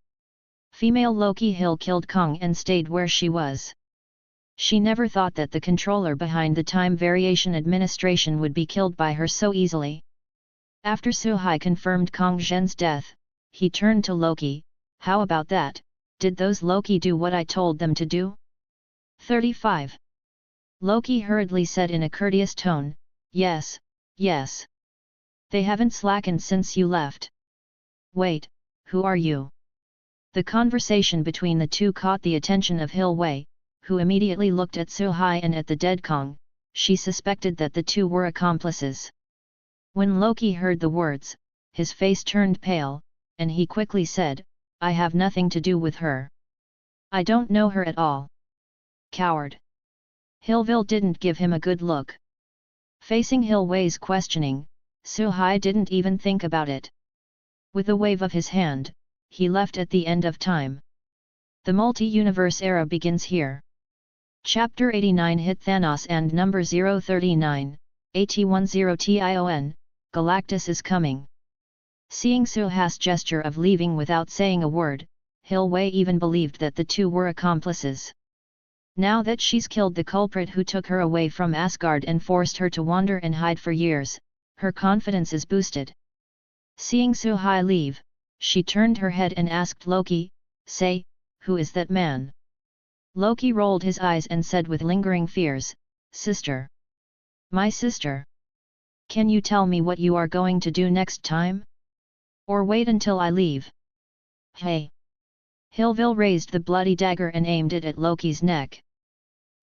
Female Loki Hill killed Kong and stayed where she was. She never thought that the controller behind the Time Variation Administration would be killed by her so easily. After Suhai confirmed Kong Zhen's death, he turned to Loki. "How about that, did those Loki do what I told them to do?" 35. Loki hurriedly said in a courteous tone, "Yes, yes. They haven't slackened since you left." "Wait, who are you?" The conversation between the two caught the attention of Hill Wei, who immediately looked at Suhai and at the dead Kong. She suspected that the two were accomplices. When Loki heard the words, his face turned pale, and he quickly said, "I have nothing to do with her. I don't know her at all." "Coward." Hillville didn't give him a good look. Facing Hill Wei's questioning, Suhai didn't even think about it. With a wave of his hand, he left at the end of time. The multi-universe era begins here. Chapter 89 Hit Thanos and number 039, AT10TION, Galactus is coming. Seeing Suhai's gesture of leaving without saying a word, Hill Wei even believed that the two were accomplices. Now that she's killed the culprit who took her away from Asgard and forced her to wander and hide for years, her confidence is boosted. Seeing Suhai leave, she turned her head and asked Loki, "Say, who is that man?" Loki rolled his eyes and said with lingering fears, "Sister." "My sister?" Can you tell me what you are going to do next time? Or wait until I leave? Hey! Hilvil raised the bloody dagger and aimed it at Loki's neck.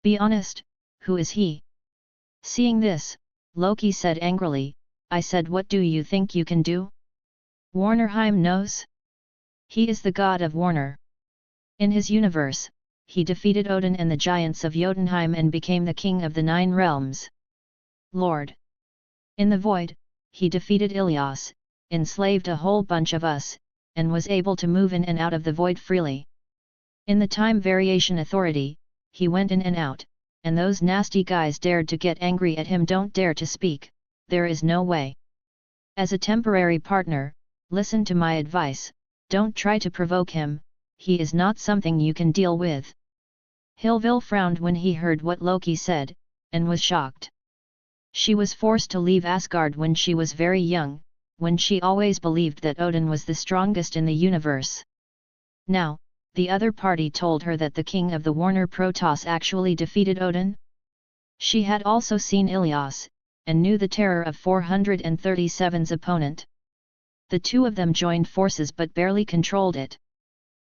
Be honest, who is he? Seeing this, Loki said angrily, I said, what do you think you can do? Warnerheim knows? He is the god of Warner. In his universe, he defeated Odin and the giants of Jotunheim and became the king of the 9 realms. Lord! In the void, he defeated Ilios, enslaved a whole bunch of us, and was able to move in and out of the void freely. In the Time Variation Authority, he went in and out, and those nasty guys dared to get angry at him. Don't dare to speak, there is no way. As a temporary partner, listen to my advice, don't try to provoke him, he is not something you can deal with. Hilvil frowned when he heard what Loki said, and was shocked. She was forced to leave Asgard when she was very young, when she always believed that Odin was the strongest in the universe. Now, the other party told her that the king of the Warner Protoss actually defeated Odin? She had also seen Ilios, and knew the terror of 437's opponent. The two of them joined forces but barely controlled it.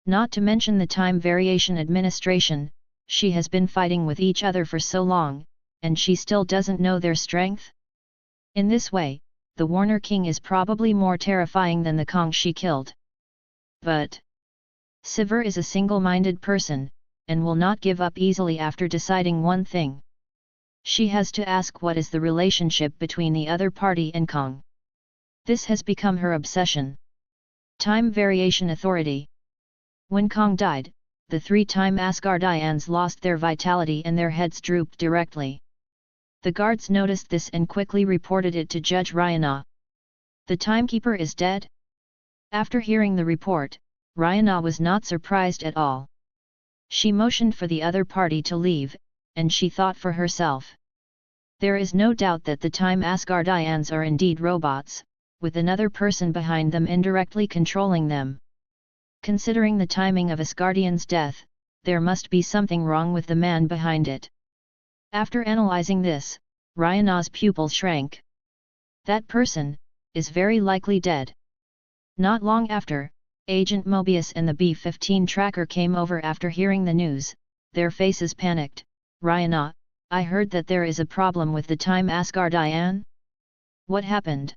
Not to mention the Time Variation Administration, she has been fighting with each other for so long, and she still doesn't know their strength? In this way, the Warner King is probably more terrifying than the Kong she killed. But Sivir is a single-minded person, and will not give up easily after deciding one thing. She has to ask what is the relationship between the other party and Kong. This has become her obsession. Time Variation Authority. When Kong died, the 3-time Asgardians lost their vitality and their heads drooped directly. The guards noticed this and quickly reported it to Judge Rayana. The timekeeper is dead? After hearing the report, Rayana was not surprised at all. She motioned for the other party to leave, and she thought for herself. There is no doubt that the Time Asgardians are indeed robots, with another person behind them indirectly controlling them. Considering the timing of Asgardian's death, there must be something wrong with the man behind it. After analyzing this, Rayana's pupil shrank. That person is very likely dead. Not long after, Agent Mobius and the B-15 tracker came over after hearing the news, their faces panicked. Rayana, I heard that there is a problem with the Time Asgardian? What happened?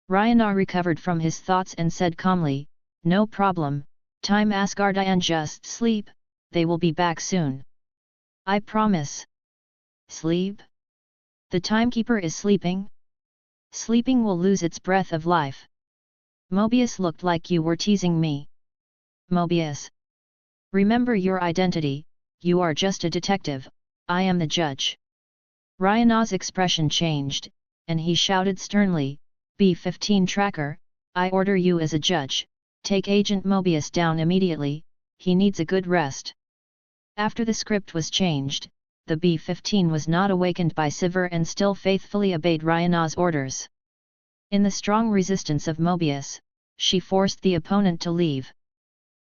Rayana recovered from his thoughts and said calmly, no problem, Time Asgardian just sleep, they will be back soon. I promise. Sleep? The timekeeper is sleeping? Sleeping will lose its breath of life. Mobius looked like you were teasing me. Mobius. Remember your identity, you are just a detective, I am the judge. Rayana's expression changed, and he shouted sternly, B-15 tracker, I order you as a judge, take Agent Mobius down immediately, he needs a good rest. After the script was changed, the B-15 was not awakened by Sivir and still faithfully obeyed Rayana's orders. In the strong resistance of Mobius, she forced the opponent to leave.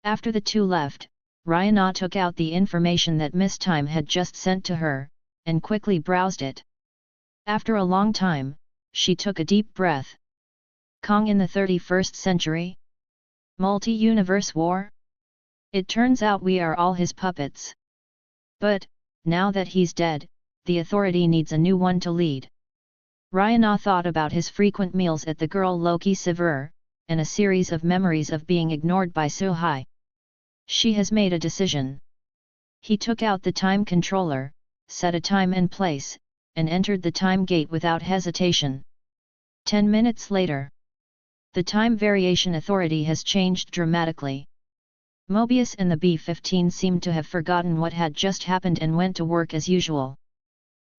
After the two left, Rayana took out the information that Miss Time had just sent to her, and quickly browsed it. After a long time, she took a deep breath. Kong in the 31st century? Multi-universe war? It turns out we are all his puppets. But, now that he's dead, the authority needs a new one to lead. Rayana thought about his frequent meals at the girl Loki Sivir, and a series of memories of being ignored by Suhai. She has made a decision. He took out the time controller, set a time and place, and entered the time gate without hesitation. 10 minutes later. The Time Variation Authority has changed dramatically. Mobius and the B-15 seemed to have forgotten what had just happened and went to work as usual.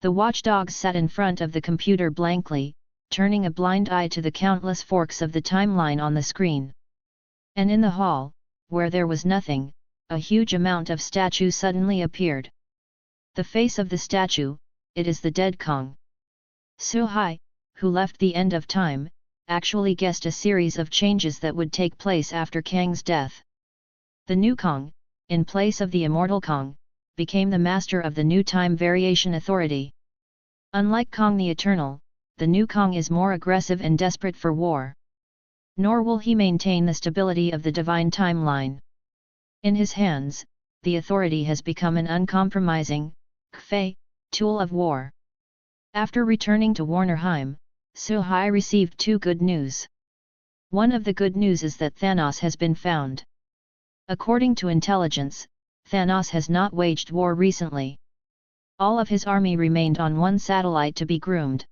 The watchdogs sat in front of the computer blankly, turning a blind eye to the countless forks of the timeline on the screen. And in the hall, where there was nothing, a huge amount of statue suddenly appeared. The face of the statue, it is the dead Kong. Suhai, who left the end of time, actually guessed a series of changes that would take place after Kang's death. The new Kong, in place of the immortal Kong, became the master of the new Time Variation Authority. Unlike Kong the Eternal, the new Kong is more aggressive and desperate for war. Nor will he maintain the stability of the divine timeline. In his hands, the authority has become an uncompromising, Kfei, tool of war. After returning to Warnerheim, Suhai received two good news. One of the good news is that Thanos has been found. According to intelligence, Thanos has not waged war recently. All of his army remained on one satellite to be groomed.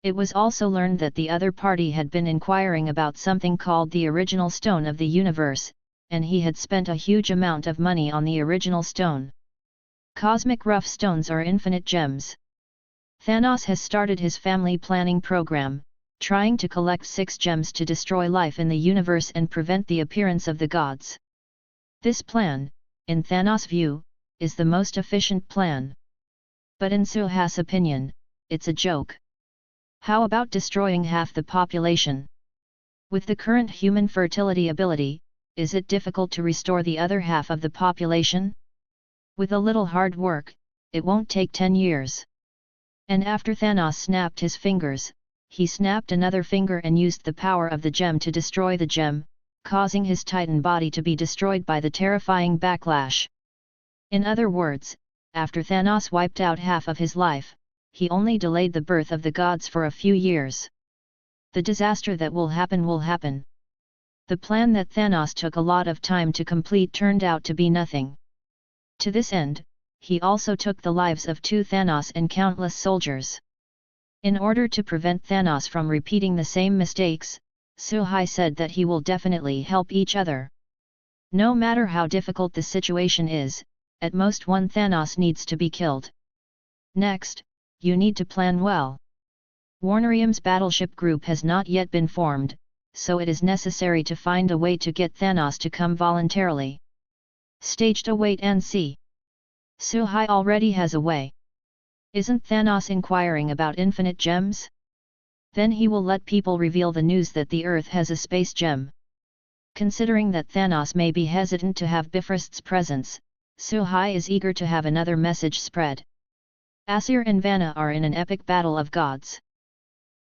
It was also learned that the other party had been inquiring about something called the original stone of the universe, and he had spent a huge amount of money on the original stone. Cosmic rough stones are infinite gems. Thanos has started his family planning program, trying to collect 6 gems to destroy life in the universe and prevent the appearance of the gods. This plan, in Thanos' view, is the most efficient plan. But in Suhai's opinion, it's a joke. How about destroying half the population? With the current human fertility ability, is it difficult to restore the other half of the population? With a little hard work, it won't take 10 years. And after Thanos snapped his fingers, he snapped another finger and used the power of the gem to destroy the gem, causing his Titan body to be destroyed by the terrifying backlash. In other words, after Thanos wiped out half of his life, he only delayed the birth of the gods for a few years. The disaster that will happen will happen. The plan that Thanos took a lot of time to complete turned out to be nothing. To this end, he also took the lives of 2 Thanos and countless soldiers. In order to prevent Thanos from repeating the same mistakes, Suhai said that he will definitely help each other. No matter how difficult the situation is, at most one Thanos needs to be killed. Next, you need to plan well. Warnerheim's battleship group has not yet been formed, so it is necessary to find a way to get Thanos to come voluntarily. Staged a wait and see. Suhai already has a way. Isn't Thanos inquiring about infinite gems? Then he will let people reveal the news that the Earth has a space gem. Considering that Thanos may be hesitant to have Bifrost's presence, Suhai is eager to have another message spread. Aesir and Vanna are in an epic battle of gods.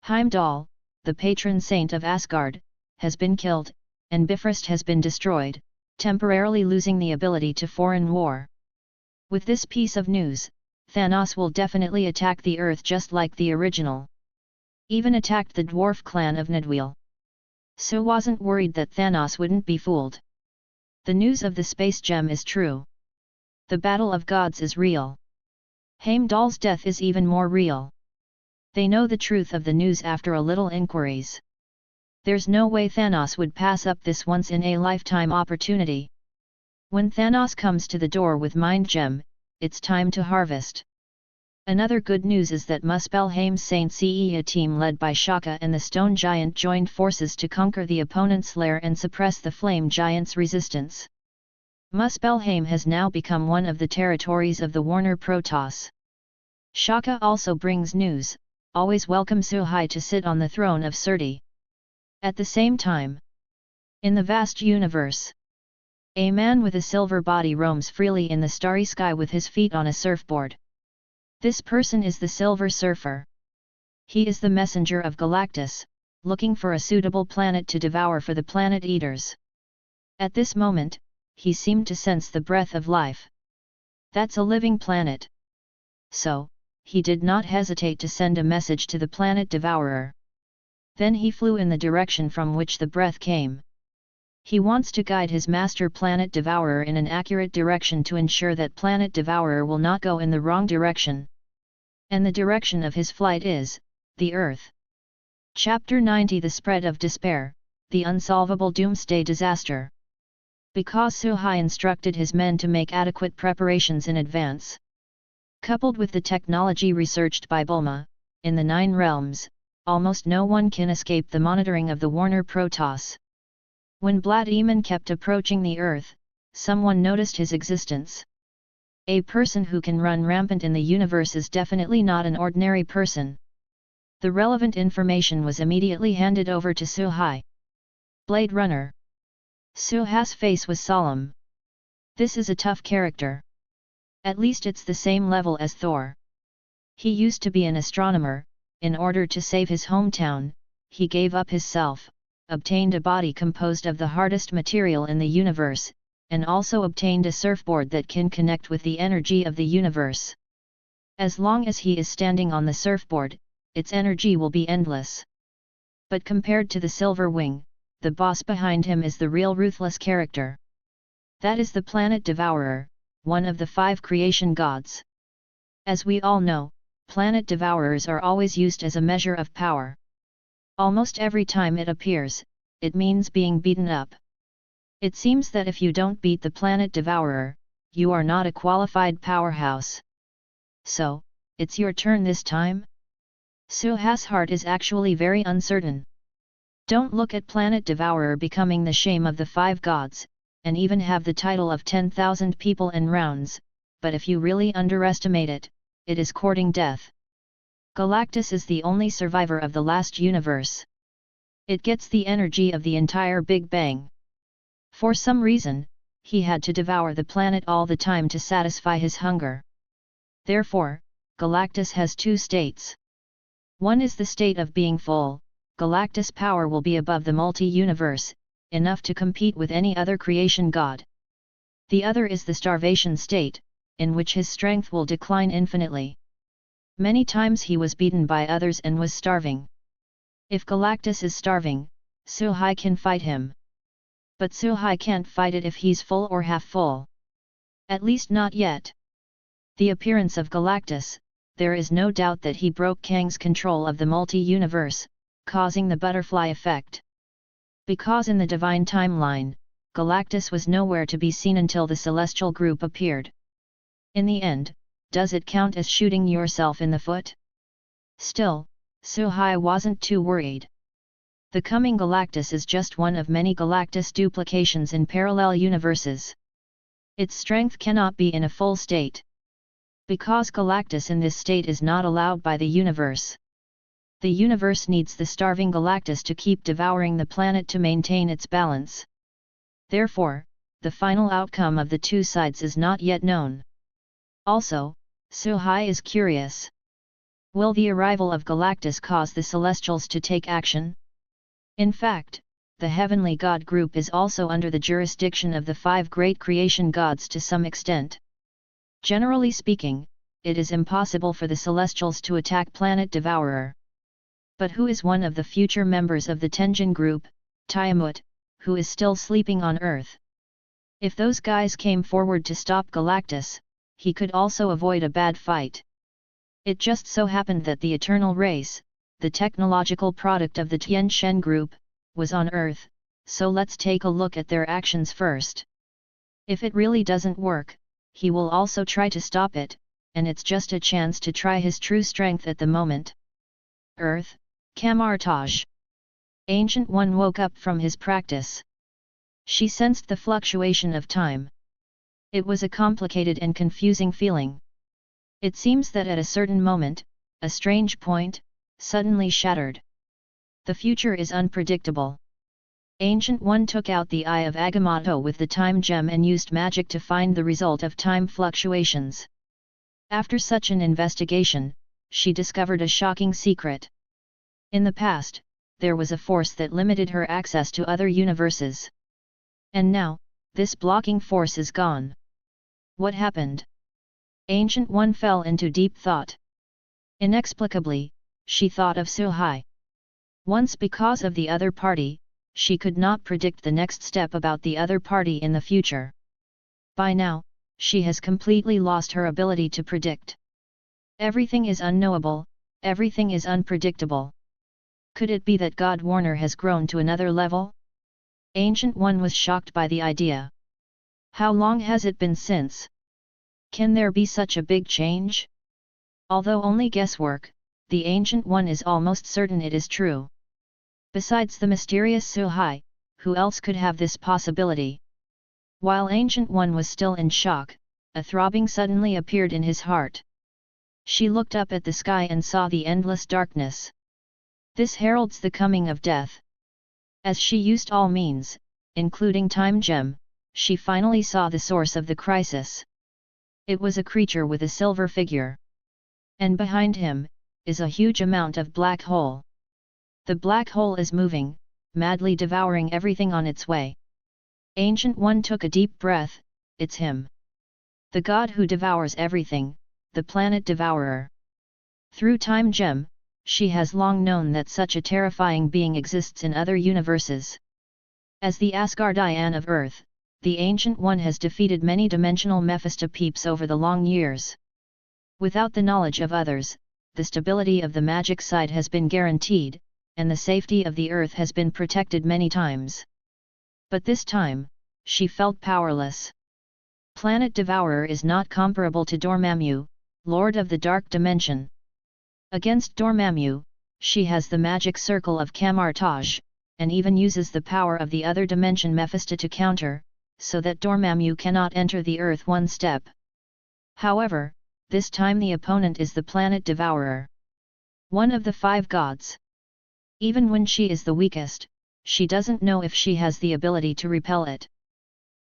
Heimdall, the patron saint of Asgard, has been killed, and Bifrost has been destroyed, temporarily losing the ability to foreign war. With this piece of news, Thanos will definitely attack the Earth just like the original. Even attacked the dwarf clan of Nidweel. So wasn't worried that Thanos wouldn't be fooled. The news of the space gem is true. The battle of gods is real. Heimdall's death is even more real. They know the truth of the news after a little inquiries. There's no way Thanos would pass up this once-in-a-lifetime opportunity. When Thanos comes to the door with Mind Gem, it's time to harvest. Another good news is that Muspelheim's Saint Seiya team led by Shaka and the Stone Giant joined forces to conquer the opponent's lair and suppress the Flame Giant's resistance. Muspelheim has now become one of the territories of the Warner Protoss. Shaka also brings news, always welcome Suhai to sit on the throne of Surti. At the same time, in the vast universe, a man with a silver body roams freely in the starry sky with his feet on a surfboard. This person is the Silver Surfer. He is the messenger of Galactus, looking for a suitable planet to devour for the planet eaters. At this moment, he seemed to sense the breath of life. That's a living planet. So, he did not hesitate to send a message to the planet devourer. Then he flew in the direction from which the breath came. He wants to guide his master Planet Devourer in an accurate direction to ensure that Planet Devourer will not go in the wrong direction. And the direction of his flight is, the Earth. Chapter 90 The Spread of Despair, the Unsolvable Doomsday Disaster. Because Suhai instructed his men to make adequate preparations in advance. Coupled with the technology researched by Bulma, in the 9 realms, almost no one can escape the monitoring of the Warner Protoss. When Vlad Eamon kept approaching the Earth, someone noticed his existence. A person who can run rampant in the universe is definitely not an ordinary person. The relevant information was immediately handed over to Suhai. Blade Runner. Suhai's face was solemn. This is a tough character. At least it's the same level as Thor. He used to be an astronomer, in order to save his hometown, he gave up his self, obtained a body composed of the hardest material in the universe, and also obtained a surfboard that can connect with the energy of the universe. As long as he is standing on the surfboard, its energy will be endless. But compared to the Silver Wing, the boss behind him is the real ruthless character. That is the Planet Devourer, one of the 5 creation gods. As we all know, planet devourers are always used as a measure of power. Almost every time it appears, it means being beaten up. It seems that if you don't beat the planet devourer, you are not a qualified powerhouse. So, it's your turn this time? Suha's heart is actually very uncertain. Don't look at planet devourer becoming the shame of the 5 gods, and even have the title of 10,000 people in rounds, but if you really underestimate it, it is courting death. Galactus is the only survivor of the last universe. It gets the energy of the entire Big Bang. For some reason, he had to devour the planet all the time to satisfy his hunger. Therefore, Galactus has 2 states. One is the state of being full. Galactus' power will be above the multi-universe, enough to compete with any other creation god. The other is the starvation state, in which his strength will decline infinitely. Many times he was beaten by others and was starving. If Galactus is starving, Suhai can fight him. But Suhai can't fight it if he's full or half full. At least not yet. The appearance of Galactus, there is no doubt that he broke Kang's control of the multi-universe, causing the butterfly effect. Because in the divine timeline, Galactus was nowhere to be seen until the celestial group appeared. In the end, does it count as shooting yourself in the foot? Still, Suhai wasn't too worried. The coming Galactus is just one of many Galactus duplications in parallel universes. Its strength cannot be in a full state. Because Galactus in this state is not allowed by the universe. The universe needs the starving Galactus to keep devouring the planet to maintain its balance. Therefore, the final outcome of the 2 sides is not yet known. Also, Suhai is curious. Will the arrival of Galactus cause the Celestials to take action? In fact, the Heavenly God group is also under the jurisdiction of the 5 great creation gods to some extent. Generally speaking, it is impossible for the Celestials to attack Planet Devourer. But who is one of the future members of the Tenjin group, Tiamut, who is still sleeping on Earth? If those guys came forward to stop Galactus, he could also avoid a bad fight. It just so happened that the Eternal Race, the technological product of the Tien Shen group, was on Earth, so let's take a look at their actions first. If it really doesn't work, he will also try to stop it, and it's just a chance to try his true strength at the moment. Earth, Kamartaj. Ancient One woke up from his practice. She sensed the fluctuation of time. It was a complicated and confusing feeling. It seems that at a certain moment, a strange point, suddenly shattered. The future is unpredictable. Ancient One took out the Eye of Agamotto with the time gem and used magic to find the result of time fluctuations. After such an investigation, she discovered a shocking secret. In the past, there was a force that limited her access to other universes. And now, this blocking force is gone. What happened? Ancient One fell into deep thought. Inexplicably, she thought of Suhai. Once because of the other party, she could not predict the next step about the other party in the future. By now, she has completely lost her ability to predict. Everything is unknowable, everything is unpredictable. Could it be that God Warner has grown to another level? Ancient One was shocked by the idea. How long has it been since? Can there be such a big change? Although only guesswork, the Ancient One is almost certain it is true. Besides the mysterious Suhai, who else could have this possibility? While Ancient One was still in shock, a throbbing suddenly appeared in his heart. She looked up at the sky and saw the endless darkness. This heralds the coming of death. As she used all means, including time gem, she finally saw the source of the crisis. It was a creature with a silver figure. And behind him, is a huge amount of black hole. The black hole is moving, madly devouring everything on its way. Ancient One took a deep breath. It's him. The god who devours everything, the planet devourer. Through Time Gem, she has long known that such a terrifying being exists in other universes. As the Asgardian of Earth, the Ancient One has defeated many dimensional Mephistopeeps over the long years. Without the knowledge of others, the stability of the magic side has been guaranteed, and the safety of the Earth has been protected many times. But this time, she felt powerless. Planet Devourer is not comparable to Dormammu, Lord of the Dark Dimension. Against Dormammu, she has the magic circle of Camartage, and even uses the power of the other dimension Mephisto to counter, so that Dormammu cannot enter the Earth one step. However, this time the opponent is the Planet Devourer, one of the 5 gods. Even when she is the weakest, she doesn't know if she has the ability to repel it.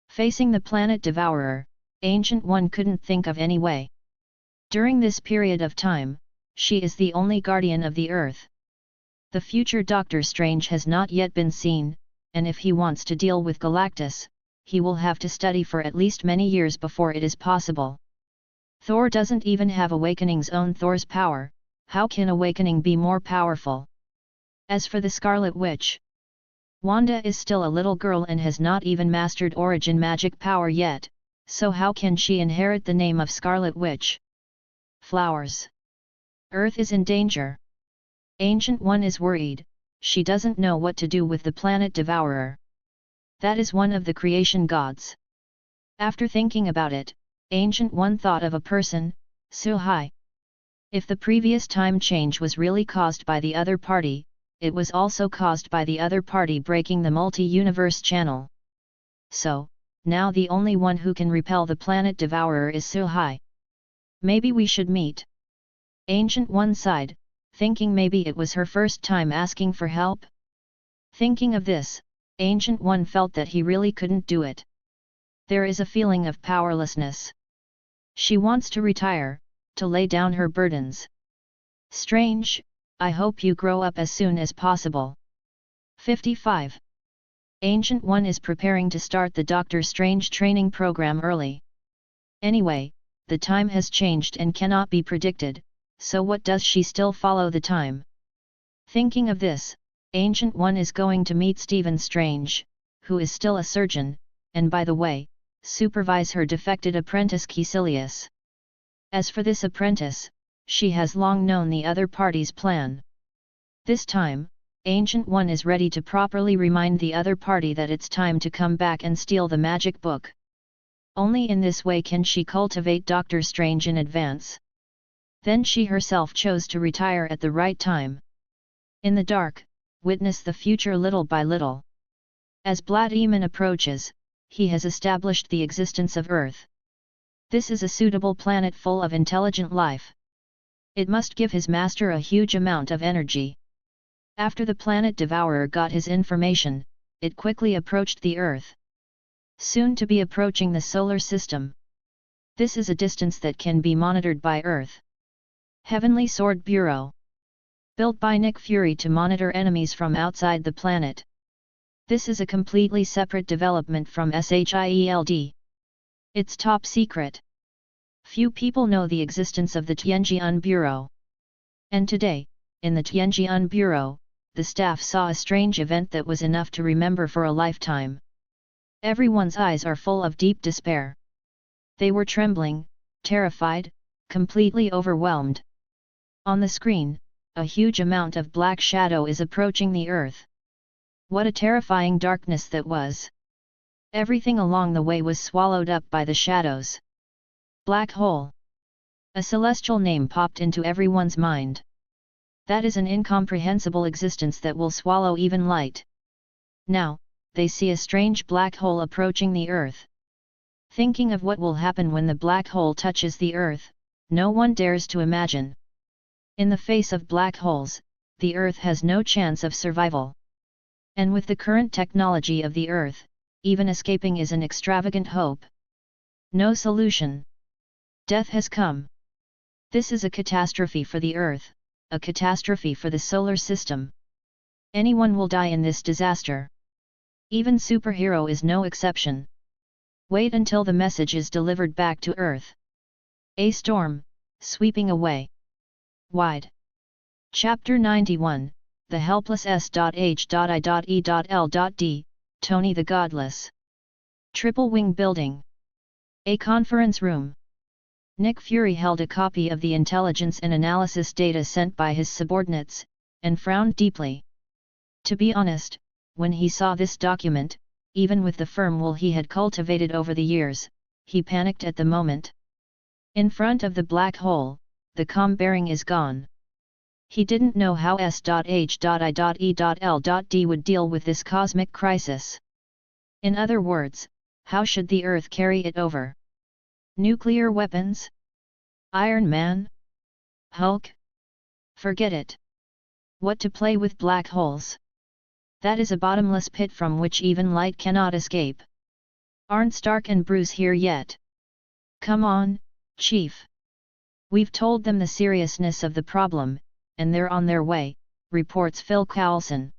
Facing the Planet Devourer, Ancient One couldn't think of any way. During this period of time, she is the only guardian of the Earth. The future Doctor Strange has not yet been seen, and if he wants to deal with Galactus, he will have to study for at least many years before it is possible. Thor doesn't even have Awakening's own Thor's power. How can Awakening be more powerful? As for the Scarlet Witch, Wanda is still a little girl and has not even mastered origin magic power yet, so how can she inherit the name of Scarlet Witch? Flowers. Earth is in danger. Ancient One is worried. She doesn't know what to do with the Planet Devourer. That is one of the creation gods. After thinking about it, Ancient One thought of a person, Suhai. If the previous time change was really caused by the other party, it was also caused by the other party breaking the multi-universe channel. So, now the only one who can repel the Planet Devourer is Suhai. Maybe we should meet. Ancient One sighed, thinking maybe it was her first time asking for help. Thinking of this, Ancient One felt that he really couldn't do it. There is a feeling of powerlessness. She wants to retire, to lay down her burdens. Strange, I hope you grow up as soon as possible. 55. Ancient One is preparing to start the Doctor Strange training program early. Anyway, the time has changed and cannot be predicted, so what does she still follow the time? Thinking of this, Ancient One is going to meet Stephen Strange, who is still a surgeon, and by the way, supervise her defected apprentice Caecilius. As for this apprentice, she has long known the other party's plan. This time, Ancient One is ready to properly remind the other party that it's time to come back and steal the magic book. Only in this way can she cultivate Doctor Strange in advance. Then she herself chose to retire at the right time. In the dark, witness the future little by little. As Vladimir approaches, he has established the existence of Earth. This is a suitable planet full of intelligent life. It must give his master a huge amount of energy. After the Planet Devourer got his information, it quickly approached the Earth. Soon to be approaching the solar system. This is a distance that can be monitored by Earth. Heavenly Sword Bureau. Built by Nick Fury to monitor enemies from outside the planet. This is a completely separate development from SHIELD. It's top secret. Few people know the existence of the Tianjian Bureau. And today, in the Tianjian Bureau, the staff saw a strange event that was enough to remember for a lifetime. Everyone's eyes are full of deep despair. They were trembling, terrified, completely overwhelmed. On the screen, a huge amount of black shadow is approaching the Earth. What a terrifying darkness that was! Everything along the way was swallowed up by the shadows. Black hole. A celestial name popped into everyone's mind. That is an incomprehensible existence that will swallow even light. Now, they see a strange black hole approaching the Earth. Thinking of what will happen when the black hole touches the Earth, no one dares to imagine. In the face of black holes, the Earth has no chance of survival. And with the current technology of the Earth, even escaping is an extravagant hope. No solution. Death has come. This is a catastrophe for the Earth. a catastrophe for the solar system. Anyone will die in this disaster. Even superhero is no exception. Wait until the message is delivered back to Earth. A storm, sweeping away. Wide. Chapter 91, The Helpless S.H.I.E.L.D, Tony the Godless. Triple Wing Building. A conference room. Nick Fury held a copy of the intelligence and analysis data sent by his subordinates, and frowned deeply. To be honest, when he saw this document, even with the firm will he had cultivated over the years, he panicked at the moment. In front of the black hole, the comm bearing is gone. He didn't know how S.H.I.E.L.D would deal with this cosmic crisis. In other words, how should the Earth carry it over? Nuclear weapons? Iron Man? Hulk? Forget it. What to play with black holes? That is a bottomless pit from which even light cannot escape. Aren't Stark and Bruce here yet? Come on, Chief. We've told them the seriousness of the problem, and they're on their way, reports Phil Coulson.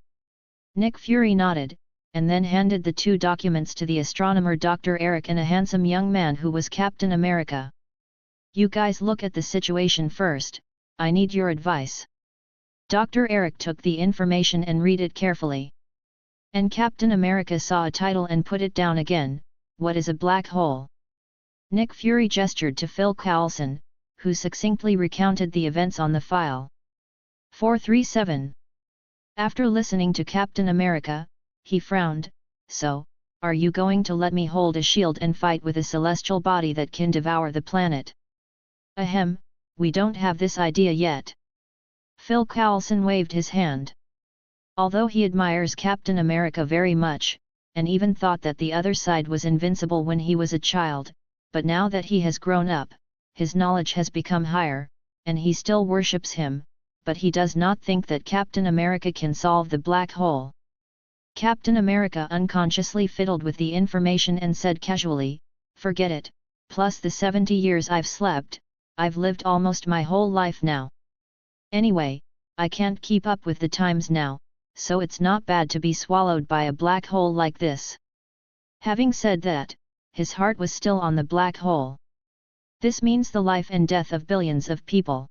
Nick Fury nodded, and then handed the two documents to the astronomer Dr. Eric and a handsome young man who was Captain America. You guys look at the situation first, I need your advice. Dr. Eric took the information and read it carefully. And Captain America saw a title and put it down again, What is a black hole? Nick Fury gestured to Phil Coulson, who succinctly recounted the events on the file. 437. After listening to Captain America, he frowned. So, are you going to let me hold a shield and fight with a celestial body that can devour the planet? Ahem, we don't have this idea yet. Phil Coulson waved his hand. Although he admires Captain America very much, and even thought that the other side was invincible when he was a child, but now that he has grown up, his knowledge has become higher, and he still worships him, but he does not think that Captain America can solve the black hole. Captain America unconsciously fiddled with the information and said casually, Forget it, plus the 70 years I've slept, I've lived almost my whole life now. Anyway, I can't keep up with the times now, so it's not bad to be swallowed by a black hole like this. Having said that, his heart was still on the black hole. This means the life and death of billions of people.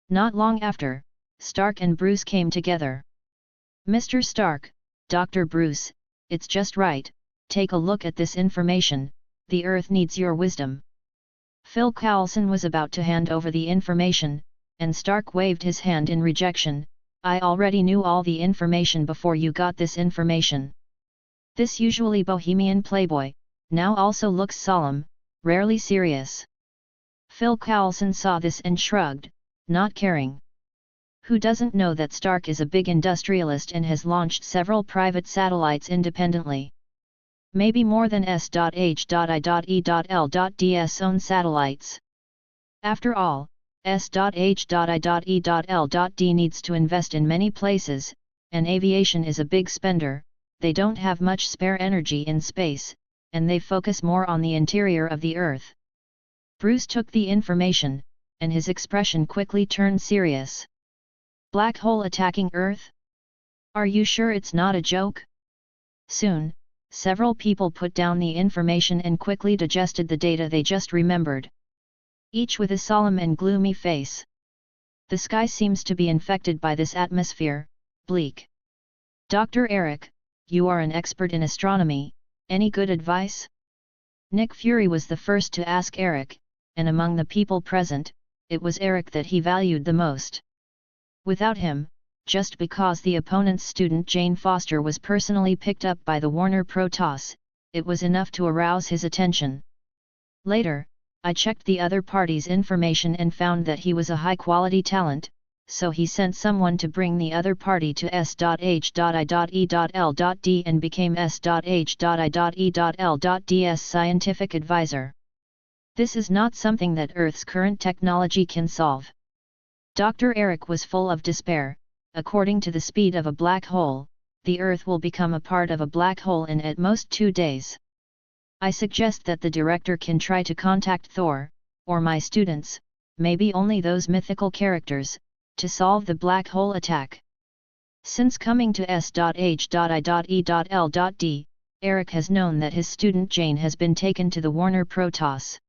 Not long after, Stark and Bruce came together. Mr. Stark, Dr. Bruce, it's just right, take a look at this information, the Earth needs your wisdom. Phil Coulson was about to hand over the information, and Stark waved his hand in rejection. I already knew all the information before you got this information. This usually bohemian playboy, now also looks solemn, rarely serious. Phil Coulson saw this and shrugged, not caring. Who doesn't know that Stark is a big industrialist and has launched several private satellites independently? Maybe more than S.H.I.E.L.D's own satellites. After all, S.H.I.E.L.D needs to invest in many places, and aviation is a big spender. They don't have much spare energy in space, and they focus more on the interior of the Earth. Bruce took the information, and his expression quickly turned serious. Black hole attacking Earth? Are you sure it's not a joke? Soon, several people put down the information and quickly digested the data they just remembered. Each with a solemn and gloomy face. The sky seems to be infected by this atmosphere, bleak. Dr. Eric, you are an expert in astronomy, any good advice? Nick Fury was the first to ask Eric, and among the people present, it was Eric that he valued the most. Without him, just because the opponent's student Jane Foster was personally picked up by the Warner Protoss, it was enough to arouse his attention. Later, I checked the other party's information and found that he was a high-quality talent, so he sent someone to bring the other party to S.H.I.E.L.D and became S.H.I.E.L.D's scientific advisor. This is not something that Earth's current technology can solve. Dr. Eric was full of despair. According to the speed of a black hole, the Earth will become a part of a black hole in at most 2 days. I suggest that the director can try to contact Thor, or my students, maybe only those mythical characters, to solve the black hole attack. Since coming to S.H.I.E.L.D, Eric has known that his student Jane has been taken to the Warner Protoss.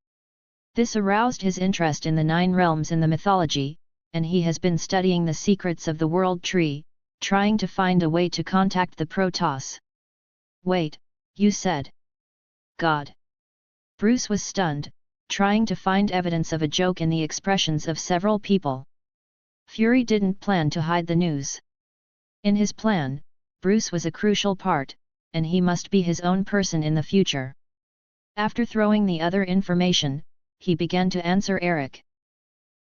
This aroused his interest in the 9 realms in the mythology, and he has been studying the secrets of the World Tree, trying to find a way to contact the Protoss. Wait, you said God. Bruce was stunned, trying to find evidence of a joke in the expressions of several people. Fury didn't plan to hide the news. In his plan, Bruce was a crucial part, and he must be his own person in the future. After throwing the other information, he began to answer Eric.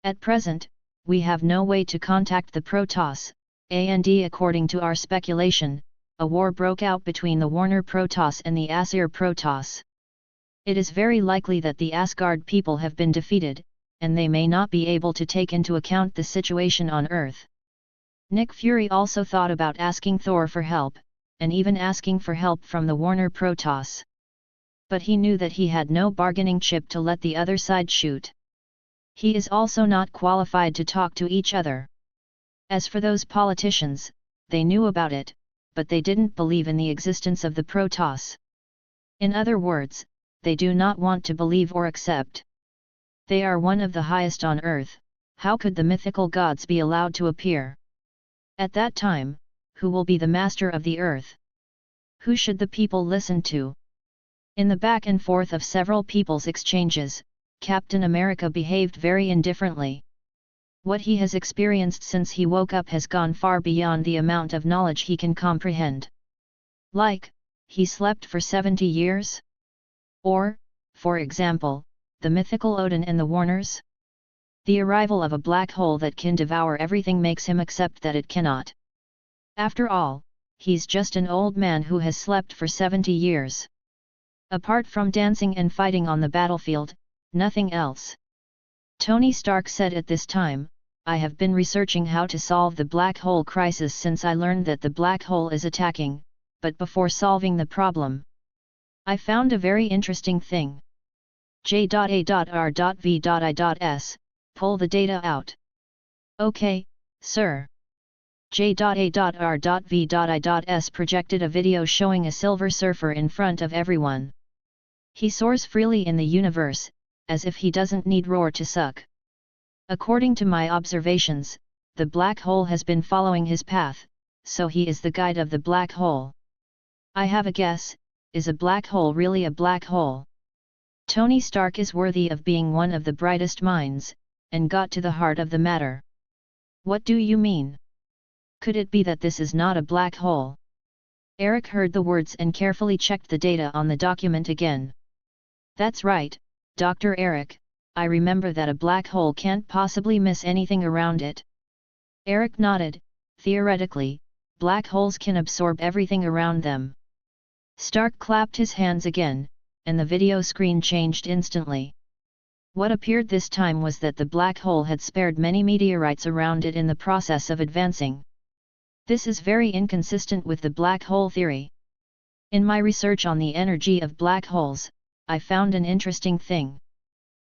At present, we have no way to contact the Protoss, and according to our speculation, a war broke out between the Warner Protoss and the Asir Protoss. It is very likely that the Asgard people have been defeated, and they may not be able to take into account the situation on Earth. Nick Fury also thought about asking Thor for help, and even asking for help from the Warner Protoss. But he knew that he had no bargaining chip to let the other side shoot. He is also not qualified to talk to each other. As for those politicians, they knew about it, but they didn't believe in the existence of the Protoss. In other words, they do not want to believe or accept. They are one of the highest on Earth. How could the mythical gods be allowed to appear? At that time, who will be the master of the Earth? Who should the people listen to? In the back and forth of several people's exchanges, Captain America behaved very indifferently. What he has experienced since he woke up has gone far beyond the amount of knowledge he can comprehend. Like, he slept for 70 years? Or, for example, the mythical Odin and the Warners? The arrival of a black hole that can devour everything makes him accept that it cannot. After all, he's just an old man who has slept for 70 years. Apart from dancing and fighting on the battlefield, nothing else. Tony Stark said at this time, I have been researching how to solve the black hole crisis since I learned that the black hole is attacking, but before solving the problem, I found a very interesting thing. J.A.R.V.I.S, pull the data out. Okay, sir. J.A.R.V.I.S projected a video showing a Silver Surfer in front of everyone. He soars freely in the universe, as if he doesn't need roar to suck. According to my observations, the black hole has been following his path, so he is the guide of the black hole. I have a guess, is a black hole really a black hole? Tony Stark is worthy of being one of the brightest minds, and got to the heart of the matter. What do you mean? Could it be that this is not a black hole? Eric heard the words and carefully checked the data on the document again. That's right, Dr. Eric, I remember that a black hole can't possibly miss anything around it. Eric nodded. Theoretically, black holes can absorb everything around them. Stark clapped his hands again, and the video screen changed instantly. What appeared this time was that the black hole had spared many meteorites around it in the process of advancing. This is very inconsistent with the black hole theory. In my research on the energy of black holes, I found an interesting thing.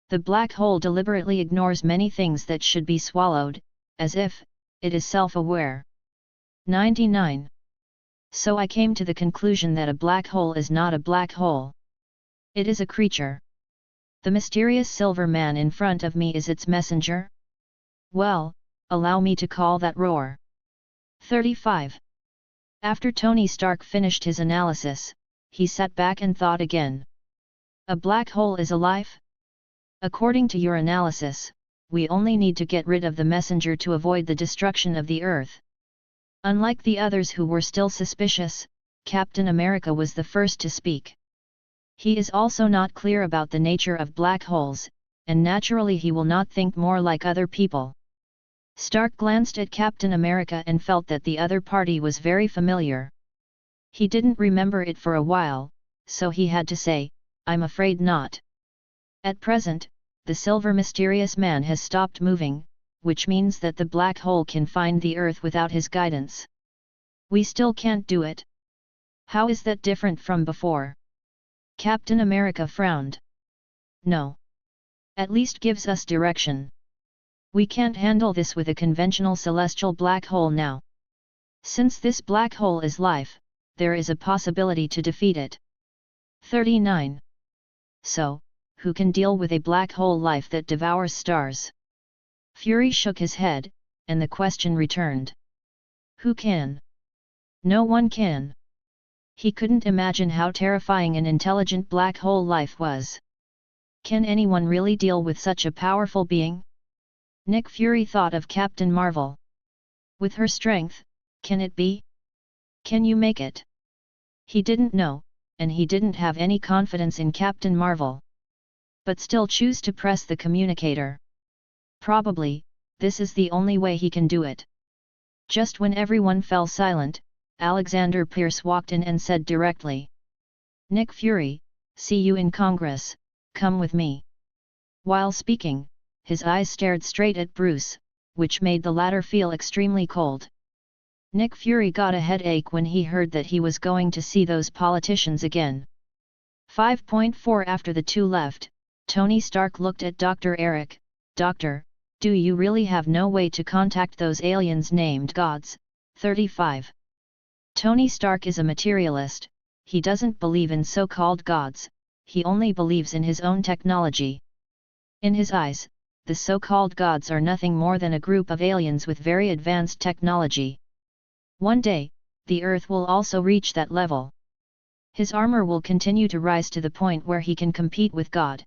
The black hole deliberately ignores many things that should be swallowed, as if it is self-aware. 99. So I came to the conclusion that a black hole is not a black hole. It is a creature. The mysterious silver man in front of me is its messenger? Well, allow me to call that roar. 35. After Tony Stark finished his analysis, he sat back and thought again. A black hole is alive? According to your analysis, we only need to get rid of the messenger to avoid the destruction of the Earth. Unlike the others who were still suspicious, Captain America was the first to speak. He is also not clear about the nature of black holes, and naturally he will not think more like other people. Stark glanced at Captain America and felt that the other party was very familiar. He didn't remember it for a while, so he had to say, I'm afraid not. At present, the silver mysterious man has stopped moving, which means that the black hole can find the Earth without his guidance. We still can't do it. How is that different from before? Captain America frowned. No. At least gives us direction. We can't handle this with a conventional celestial black hole now. Since this black hole is life, there is a possibility to defeat it. 39. So, who can deal with a black hole life that devours stars? Fury shook his head, and the question returned. Who can? No one can. He couldn't imagine how terrifying an intelligent black hole life was. Can anyone really deal with such a powerful being? Nick Fury thought of Captain Marvel. With her strength, can it be? Can you make it? He didn't know, and he didn't have any confidence in Captain Marvel. But still choose to press the communicator. Probably, this is the only way he can do it. Just when everyone fell silent, Alexander Pierce walked in and said directly. Nick Fury, see you in Congress, come with me. While speaking, his eyes stared straight at Bruce, which made the latter feel extremely cold. Nick Fury got a headache when he heard that he was going to see those politicians again. 5.4 After the two left, Tony Stark looked at Dr. Eric. Doctor, do you really have no way to contact those aliens named gods? 35. Tony Stark is a materialist. He doesn't believe in so-called gods, he only believes in his own technology. In his eyes, the so-called gods are nothing more than a group of aliens with very advanced technology. One day, the Earth will also reach that level. His armor will continue to rise to the point where he can compete with God.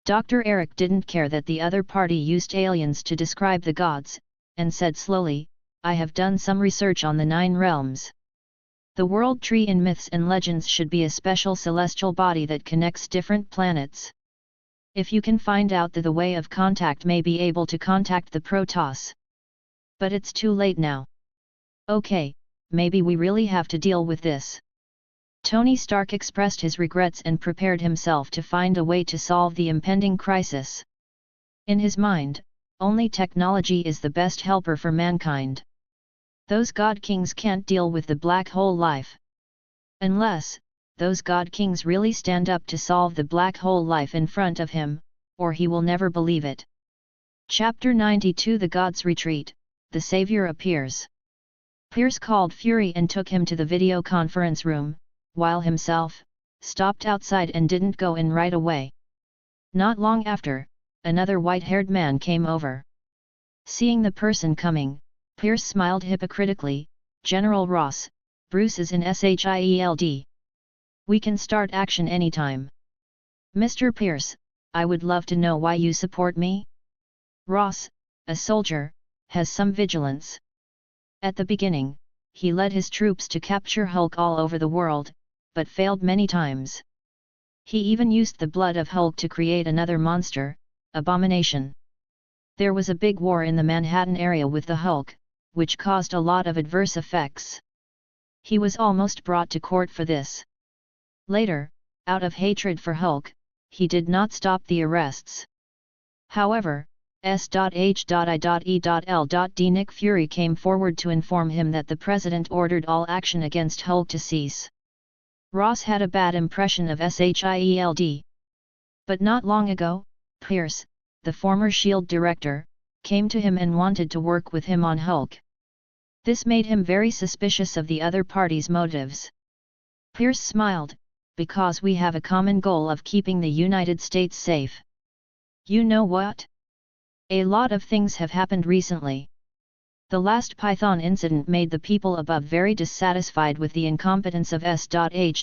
Dr. Eric didn't care that the other party used aliens to describe the gods, and said slowly, I have done some research on the 9 realms. The world tree in myths and legends should be a special celestial body that connects different planets. If you can find out the way of contact, may be able to contact the Protoss. But it's too late now. Okay, maybe we really have to deal with this. Tony Stark expressed his regrets and prepared himself to find a way to solve the impending crisis. In his mind, only technology is the best helper for mankind. Those God Kings can't deal with the black hole life. Unless, those God Kings really stand up to solve the black hole life in front of him, or he will never believe it. Chapter 92 The Gods Retreat, the Savior appears. Pierce called Fury and took him to the video conference room, while himself, stopped outside and didn't go in right away. Not long after, another white-haired man came over. Seeing the person coming, Pierce smiled hypocritically. General Ross, Bruce is in SHIELD. We can start action anytime. Mr. Pierce, I would love to know why you support me? Ross, a soldier, has some vigilance. At the beginning, he led his troops to capture Hulk all over the world, but failed many times. He even used the blood of Hulk to create another monster, Abomination. There was a big war in the Manhattan area with the Hulk, which caused a lot of adverse effects. He was almost brought to court for this. Later, out of hatred for Hulk, he did not stop the arrests. However, S.H.I.E.L.D. Nick Fury came forward to inform him that the president ordered all action against Hulk to cease. Ross had a bad impression of SHIELD. But not long ago, Pierce, the former SHIELD director, came to him and wanted to work with him on Hulk. This made him very suspicious of the other party's motives. Pierce smiled, because we have a common goal of keeping the United States safe. You know what? A lot of things have happened recently. The last Python incident made the people above very dissatisfied with the incompetence of S.H.I.E.L.D.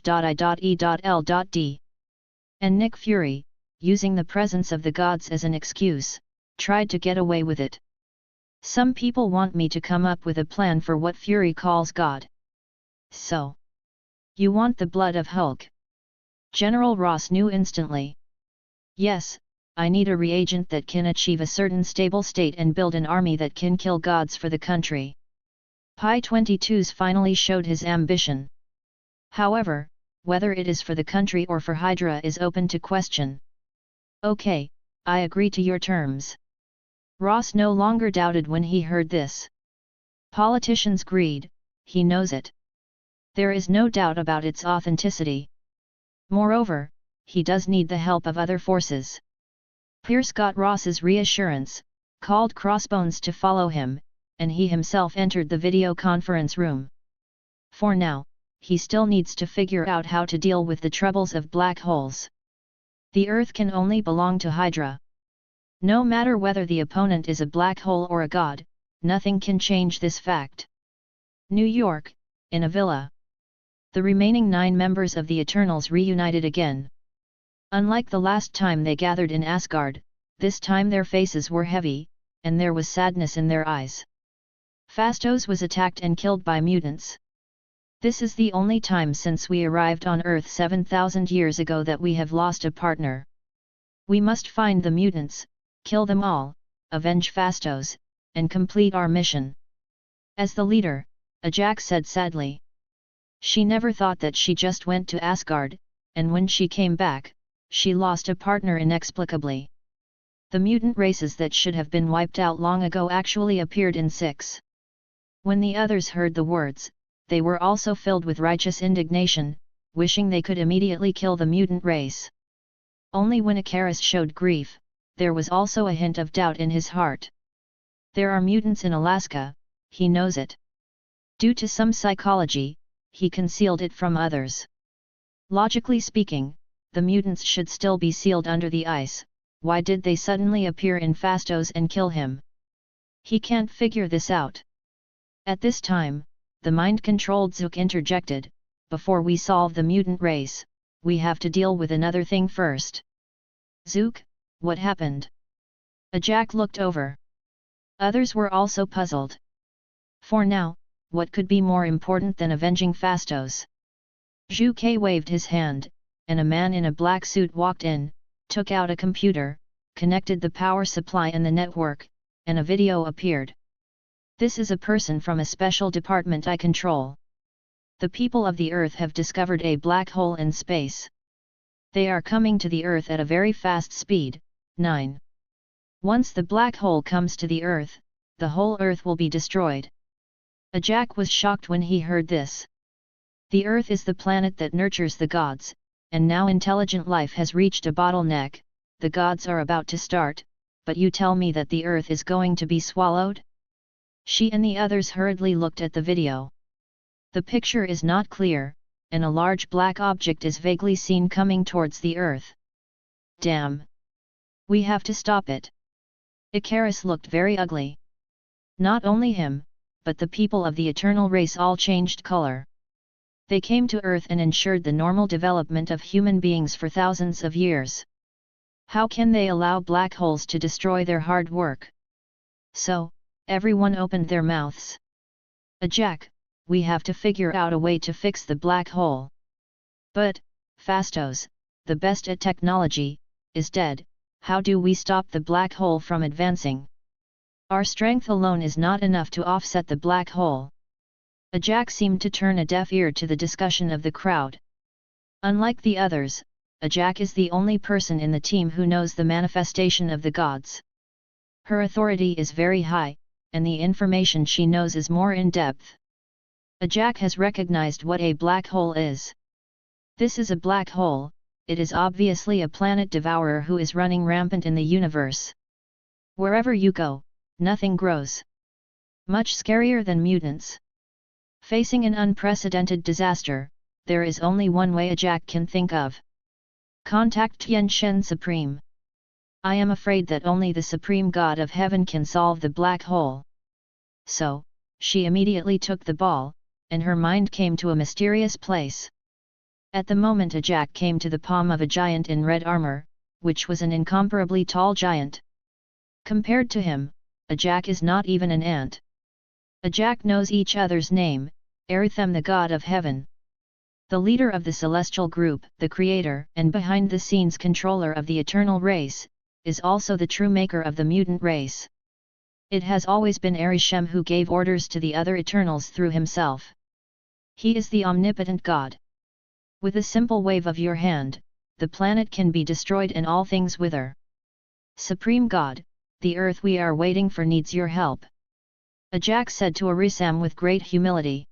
And Nick Fury, using the presence of the gods as an excuse, tried to get away with it. Some people want me to come up with a plan for what Fury calls God. So, you want the blood of Hulk? General Ross knew instantly. Yes, I need a reagent that can achieve a certain stable state and build an army that can kill gods for the country. Pi 22's finally showed his ambition. However, whether it is for the country or for Hydra is open to question. Okay, I agree to your terms. Ross no longer doubted when he heard this. Politicians' greed, he knows it. There is no doubt about its authenticity. Moreover, he does need the help of other forces. Pierce got Ross's reassurance, called Crossbones to follow him, and he himself entered the video conference room. For now, he still needs to figure out how to deal with the troubles of black holes. The Earth can only belong to Hydra. No matter whether the opponent is a black hole or a god, nothing can change this fact. New York, in a villa. The remaining 9 members of the Eternals reunited again. Unlike the last time they gathered in Asgard, this time their faces were heavy, and there was sadness in their eyes. Phastos was attacked and killed by mutants. This is the only time since we arrived on Earth 7,000 years ago that we have lost a partner. We must find the mutants, kill them all, avenge Phastos, and complete our mission. As the leader, Ajax said sadly. She never thought that she just went to Asgard, and when she came back, she lost a partner inexplicably. The mutant races that should have been wiped out long ago actually appeared in 6. When the others heard the words, they were also filled with righteous indignation, wishing they could immediately kill the mutant race. Only when Icarus showed grief, there was also a hint of doubt in his heart. There are mutants in Alaska, he knows it. Due to some psychology, he concealed it from others. Logically speaking, the mutants should still be sealed under the ice. Why did they suddenly appear in Phastos and kill him? He can't figure this out. At this time, the mind-controlled Zook interjected, "Before we solve the mutant race, we have to deal with another thing first." "Zook, what happened?" Ajax looked over. Others were also puzzled. For now, what could be more important than avenging Phastos? Zhu Ke waved his hand, and a man in a black suit walked in, took out a computer, connected the power supply and the network, and a video appeared. "This is a person from a special department I control. The people of the Earth have discovered a black hole in space. They are coming to the Earth at a very fast speed, 9. Once the black hole comes to the Earth, the whole Earth will be destroyed." Ajax was shocked when he heard this. The Earth is the planet that nurtures the gods, and now intelligent life has reached a bottleneck. The gods are about to start, but you tell me that the Earth is going to be swallowed? She and the others hurriedly looked at the video. The picture is not clear, and a large black object is vaguely seen coming towards the Earth. "Damn! We have to stop it." Icarus looked very ugly. Not only him, but the people of the eternal race all changed color. They came to Earth and ensured the normal development of human beings for thousands of years. How can they allow black holes to destroy their hard work? So, everyone opened their mouths. "Ajax, we have to figure out a way to fix the black hole." "But, Phastos, the best at technology, is dead. How do we stop the black hole from advancing? Our strength alone is not enough to offset the black hole." Ajax seemed to turn a deaf ear to the discussion of the crowd. Unlike the others, Ajax is the only person in the team who knows the manifestation of the gods. Her authority is very high, and the information she knows is more in-depth. Ajax has recognized what a black hole is. This is a black hole. It is obviously a planet devourer who is running rampant in the universe. Wherever you go, nothing grows. Much scarier than mutants. Facing an unprecedented disaster, there is only one way Ajax can think of. Contact Tian Shen Supreme. "I am afraid that only the Supreme God of Heaven can solve the black hole." So, she immediately took the ball, and her mind came to a mysterious place. At the moment Ajax came to the palm of a giant in red armor, which was an incomparably tall giant. Compared to him, Ajax is not even an ant. Ajax knows each other's name, Arithem the God of Heaven. The leader of the celestial group, the creator and behind-the-scenes controller of the eternal race, is also the true maker of the mutant race. It has always been Arishem who gave orders to the other Eternals through himself. He is the omnipotent God. With a simple wave of your hand, the planet can be destroyed and all things wither. Supreme God, the earth we are waiting for needs your help." Ajax said to Arishem with great humility.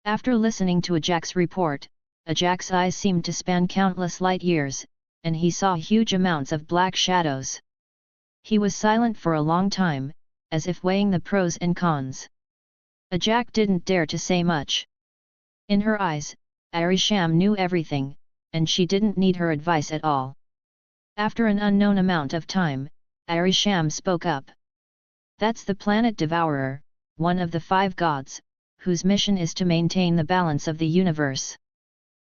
After listening to Ajax's report, Ajax's eyes seemed to span countless light years, and he saw huge amounts of black shadows. He was silent for a long time, as if weighing the pros and cons. Ajak didn't dare to say much. In her eyes, Arisham knew everything, and she didn't need her advice at all. After an unknown amount of time, Arisham spoke up. That's the planet devourer, one of the 5 gods, whose mission is to maintain the balance of the universe.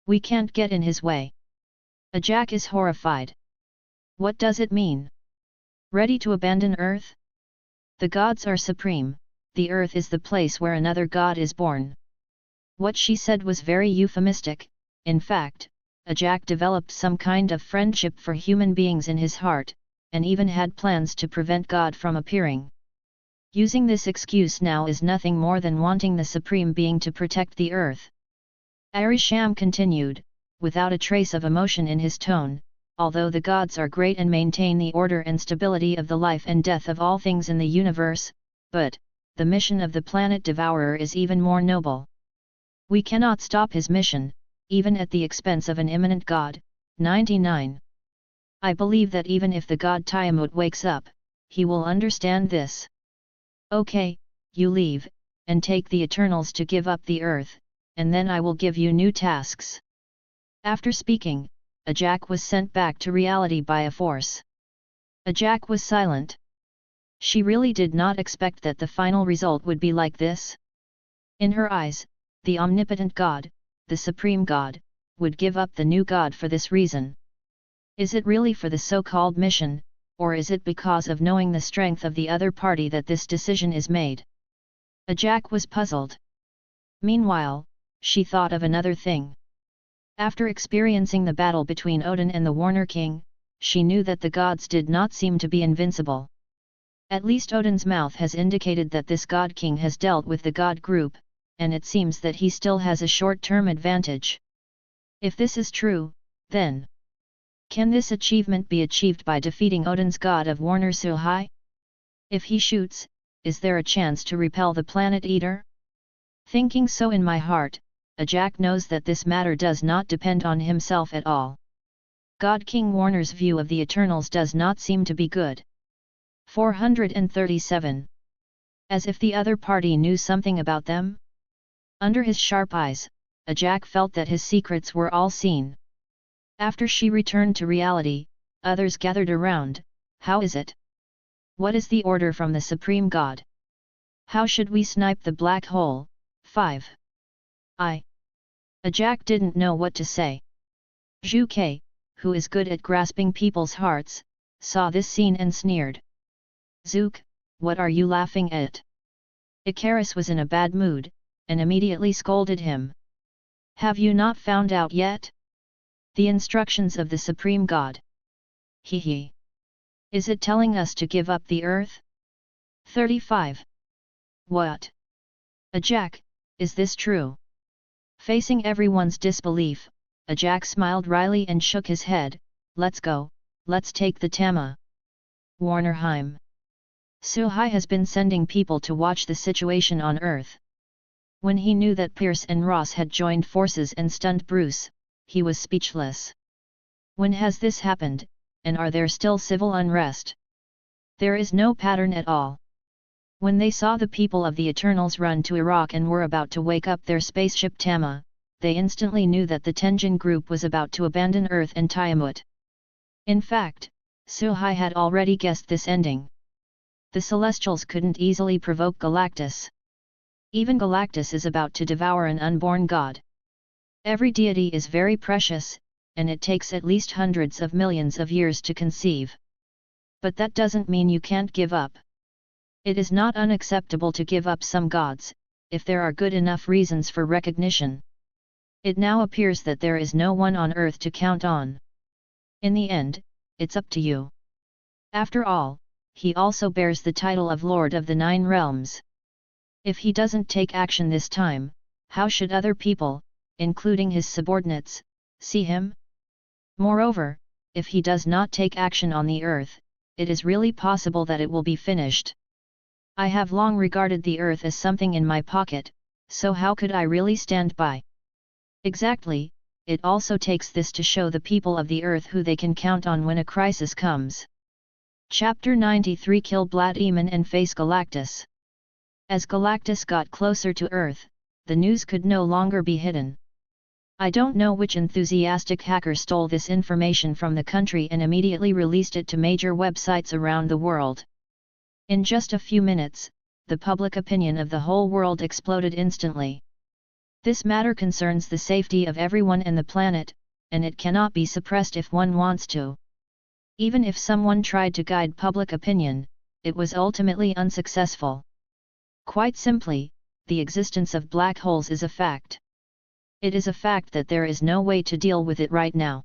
We can't get in his way. Ajak is horrified. What does it mean? Ready to abandon Earth? The gods are supreme, the Earth is the place where another god is born. What she said was very euphemistic. In fact, Ajak developed some kind of friendship for human beings in his heart, and even had plans to prevent God from appearing. Using this excuse now is nothing more than wanting the Supreme Being to protect the Earth. Arisham continued, without a trace of emotion in his tone, although the gods are great and maintain the order and stability of the life and death of all things in the universe, but, the mission of the planet devourer is even more noble. We cannot stop his mission, even at the expense of an imminent god. 99. I believe that even if the god Tiamat wakes up, he will understand this. Okay, you leave, and take the Eternals to give up the Earth, and then I will give you new tasks. After speaking, Ajak was sent back to reality by a force. Ajak was silent. She really did not expect that the final result would be like this. In her eyes, the omnipotent God, the supreme God, would give up the new God for this reason. Is it really for the so-called mission, or is it because of knowing the strength of the other party that this decision is made? Ajak was puzzled. Meanwhile, she thought of another thing. After experiencing the battle between Odin and the Warner King, she knew that the gods did not seem to be invincible. At least Odin's mouth has indicated that this God King has dealt with the God group, and it seems that he still has a short-term advantage. If this is true, then can this achievement be achieved by defeating Odin's god of Warner Sulhai? If he shoots, is there a chance to repel the Planet Eater? Thinking so in my heart, Ajak knows that this matter does not depend on himself at all. God King Warner's view of the Eternals does not seem to be good. 437. As if the other party knew something about them? Under his sharp eyes, Ajak felt that his secrets were all seen. After she returned to reality, others gathered around. How is it? What is the order from the Supreme God? How should we snipe the black hole? 5. Ajak didn't know what to say. Zhu Ke, who is good at grasping people's hearts, saw this scene and sneered. Zook, what are you laughing at? Icarus was in a bad mood, and immediately scolded him. Have you not found out yet? The instructions of the Supreme God. He. Is it telling us to give up the Earth? 35. What? Ajak, is this true? Facing everyone's disbelief, Ajak smiled wryly and shook his head. Let's go, let's take the Tama. Warnerheim. Sulhai has been sending people to watch the situation on Earth. When he knew that Pierce and Ross had joined forces and stunned Bruce, he was speechless. When has this happened, and are there still civil unrest? There is no pattern at all. When they saw the people of the Eternals run to Iraq and were about to wake up their spaceship Tama, they instantly knew that the Tenjin group was about to abandon Earth and Tiamat. In fact, Sulhai had already guessed this ending. The Celestials couldn't easily provoke Galactus. Even Galactus is about to devour an unborn god. Every deity is very precious, and it takes at least hundreds of millions of years to conceive. But that doesn't mean you can't give up. It is not unacceptable to give up some gods, if there are good enough reasons for recognition. It now appears that there is no one on Earth to count on. In the end, it's up to you. After all, he also bears the title of Lord of the Nine Realms. If he doesn't take action this time, how should other people, including his subordinates, see him? Moreover, if he does not take action on the Earth, it is really possible that it will be finished. I have long regarded the Earth as something in my pocket, so how could I really stand by? Exactly, it also takes this to show the people of the Earth who they can count on when a crisis comes. Chapter 93 Kill Blood-Demon and Face Galactus. As Galactus got closer to Earth, the news could no longer be hidden. I don't know which enthusiastic hacker stole this information from the country and immediately released it to major websites around the world. In just a few minutes, the public opinion of the whole world exploded instantly. This matter concerns the safety of everyone and the planet, and it cannot be suppressed if one wants to. Even if someone tried to guide public opinion, it was ultimately unsuccessful. Quite simply, the existence of black holes is a fact. It is a fact that there is no way to deal with it right now.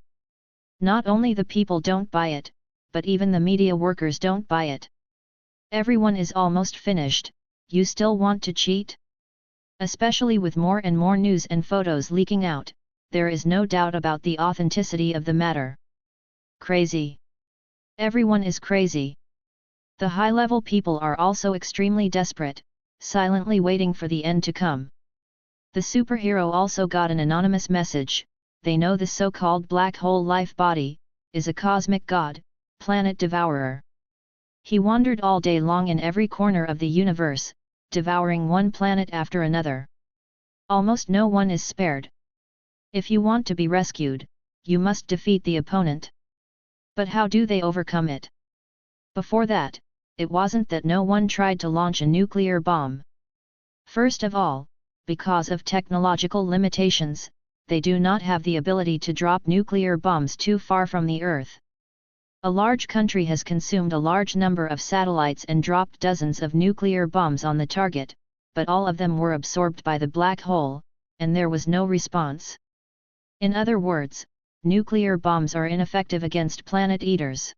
Not only the people don't buy it, but even the media workers don't buy it. Everyone is almost finished, you still want to cheat? Especially with more and more news and photos leaking out, there is no doubt about the authenticity of the matter. Crazy. Everyone is crazy. The high-level people are also extremely desperate, silently waiting for the end to come. The superhero also got an anonymous message. They know the so-called black hole life body is a cosmic god, planet devourer. He wandered all day long in every corner of the universe, devouring one planet after another. Almost no one is spared. If you want to be rescued, you must defeat the opponent. But how do they overcome it? Before that, it wasn't that no one tried to launch a nuclear bomb. First of all, because of technological limitations, they do not have the ability to drop nuclear bombs too far from the Earth. A large country has consumed a large number of satellites and dropped dozens of nuclear bombs on the target, but all of them were absorbed by the black hole, and there was no response. In other words, nuclear bombs are ineffective against planet eaters.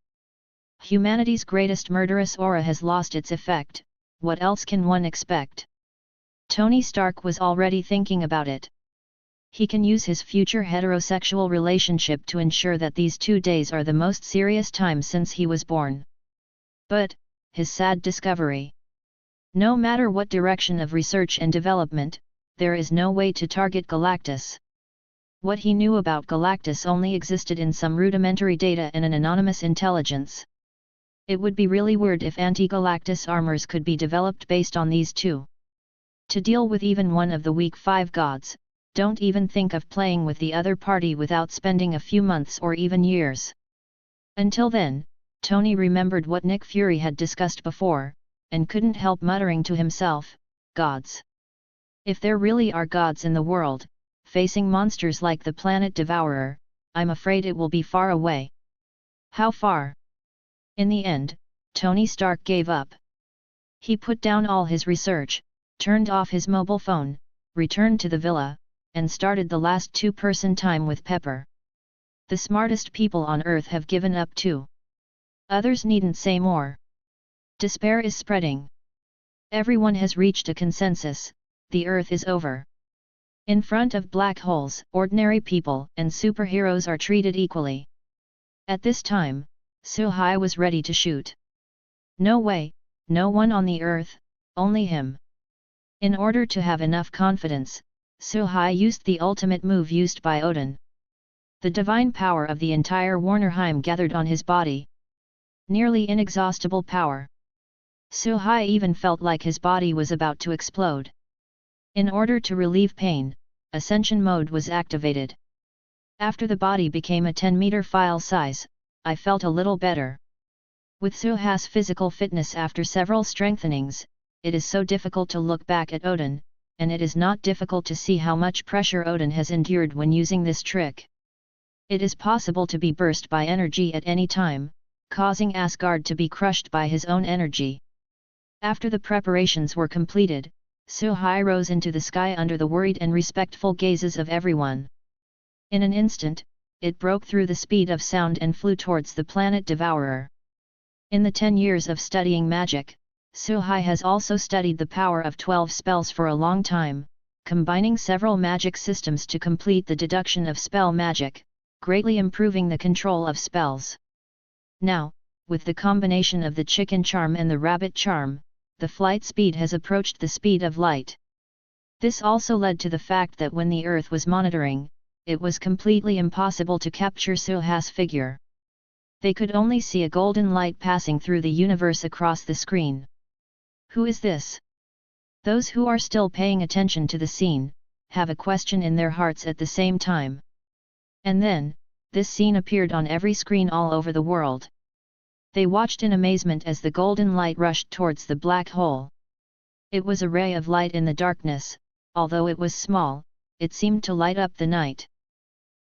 Humanity's greatest murderous aura has lost its effect. What else can one expect? Tony Stark was already thinking about it. He can use his future heterosexual relationship to ensure that these 2 days are the most serious time since he was born. But, his sad discovery. No matter what direction of research and development, there is no way to target Galactus. What he knew about Galactus only existed in some rudimentary data and an anonymous intelligence. It would be really weird if anti-Galactus armors could be developed based on these two. To deal with even one of the weak 5 gods, don't even think of playing with the other party without spending a few months or even years. Until then, Tony remembered what Nick Fury had discussed before, and couldn't help muttering to himself, gods. If there really are gods in the world, facing monsters like the planet devourer, I'm afraid it will be far away. How far? In the end, Tony Stark gave up. He put down all his research, turned off his mobile phone, returned to the villa, and started the last 2-person time with Pepper. The smartest people on Earth have given up too. Others needn't say more. Despair is spreading. Everyone has reached a consensus, the Earth is over. In front of black holes, ordinary people and superheroes are treated equally. At this time, Suhai was ready to shoot. No way, no one on the Earth, only him. In order to have enough confidence, Suhai used the ultimate move used by Odin. The divine power of the entire Warnerheim gathered on his body. Nearly inexhaustible power. Suhai even felt like his body was about to explode. In order to relieve pain, Ascension mode was activated. After the body became a 10-meter file size, I felt a little better. With Suhai's physical fitness after several strengthenings, it is so difficult to look back at Odin, and it is not difficult to see how much pressure Odin has endured when using this trick. It is possible to be burst by energy at any time, causing Asgard to be crushed by his own energy. After the preparations were completed, Suhai rose into the sky under the worried and respectful gazes of everyone. In an instant, it broke through the speed of sound and flew towards the planet devourer. In the 10 years of studying magic, Suhai has also studied the power of 12 spells for a long time, combining several magic systems to complete the deduction of spell magic, greatly improving the control of spells. Now, with the combination of the chicken charm and the rabbit charm, the flight speed has approached the speed of light. This also led to the fact that when the Earth was monitoring, it was completely impossible to capture Suhai's figure. They could only see a golden light passing through the universe across the screen. Who is this? Those who are still paying attention to the scene, have a question in their hearts at the same time. And then, this scene appeared on every screen all over the world. They watched in amazement as the golden light rushed towards the black hole. It was a ray of light in the darkness, although it was small, it seemed to light up the night.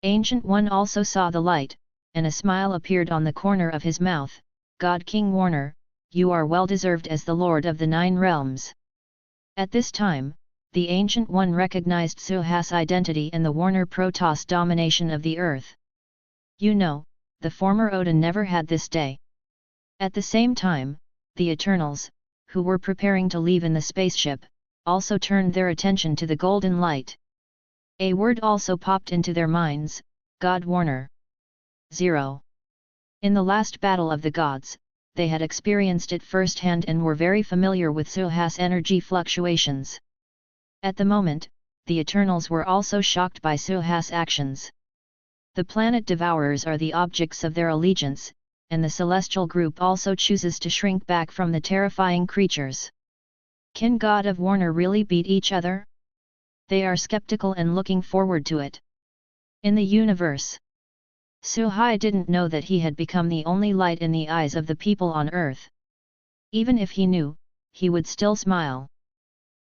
Ancient One also saw the light, and a smile appeared on the corner of his mouth. God King Warner, you are well deserved as the Lord of the Nine Realms. At this time, the Ancient One recognized Suhas' identity and the Warner Protoss domination of the Earth. You know, the former Odin never had this day. At the same time, the Eternals, who were preparing to leave in the spaceship, also turned their attention to the golden light. A word also popped into their minds: God Warner. 0. In the last battle of the gods, they had experienced it firsthand and were very familiar with Suhas' energy fluctuations. At the moment, the Eternals were also shocked by Suhas' actions. The planet devourers are the objects of their allegiance, and the celestial group also chooses to shrink back from the terrifying creatures. Can God of Warner really beat each other? They are skeptical and looking forward to it. In the universe, Suhai didn't know that he had become the only light in the eyes of the people on Earth. Even if he knew, he would still smile.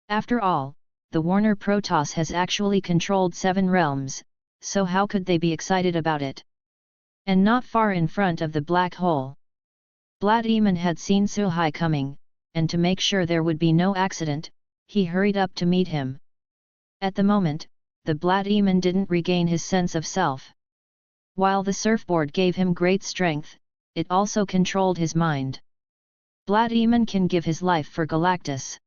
After all, the Warner Protoss has actually controlled 7 realms, so how could they be excited about it? And not far in front of the black hole, Vladimir had seen Suhai coming, and to make sure there would be no accident, he hurried up to meet him. At the moment, the Vladimir didn't regain his sense of self. While the surfboard gave him great strength, it also controlled his mind. Vladimir can give his life for Galactus.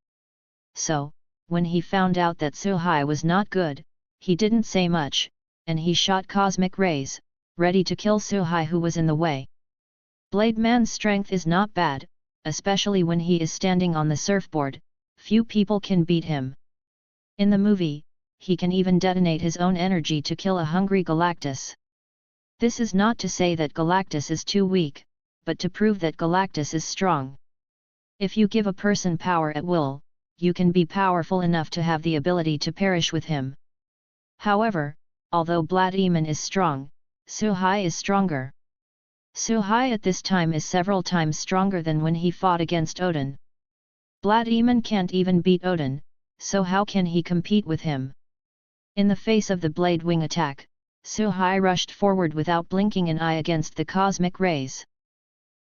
So, when he found out that Suhai was not good, he didn't say much, and he shot cosmic rays, ready to kill Suhai who was in the way. Blade Man's strength is not bad, especially when he is standing on the surfboard, few people can beat him. In the movie, he can even detonate his own energy to kill a hungry Galactus. This is not to say that Galactus is too weak, but to prove that Galactus is strong. If you give a person power at will, you can be powerful enough to have the ability to perish with him. However, although Vladimir is strong, Suhai is stronger. Suhai at this time is several times stronger than when he fought against Odin. Vladimir can't even beat Odin, so how can he compete with him? In the face of the blade wing attack, Suhai rushed forward without blinking an eye against the cosmic rays.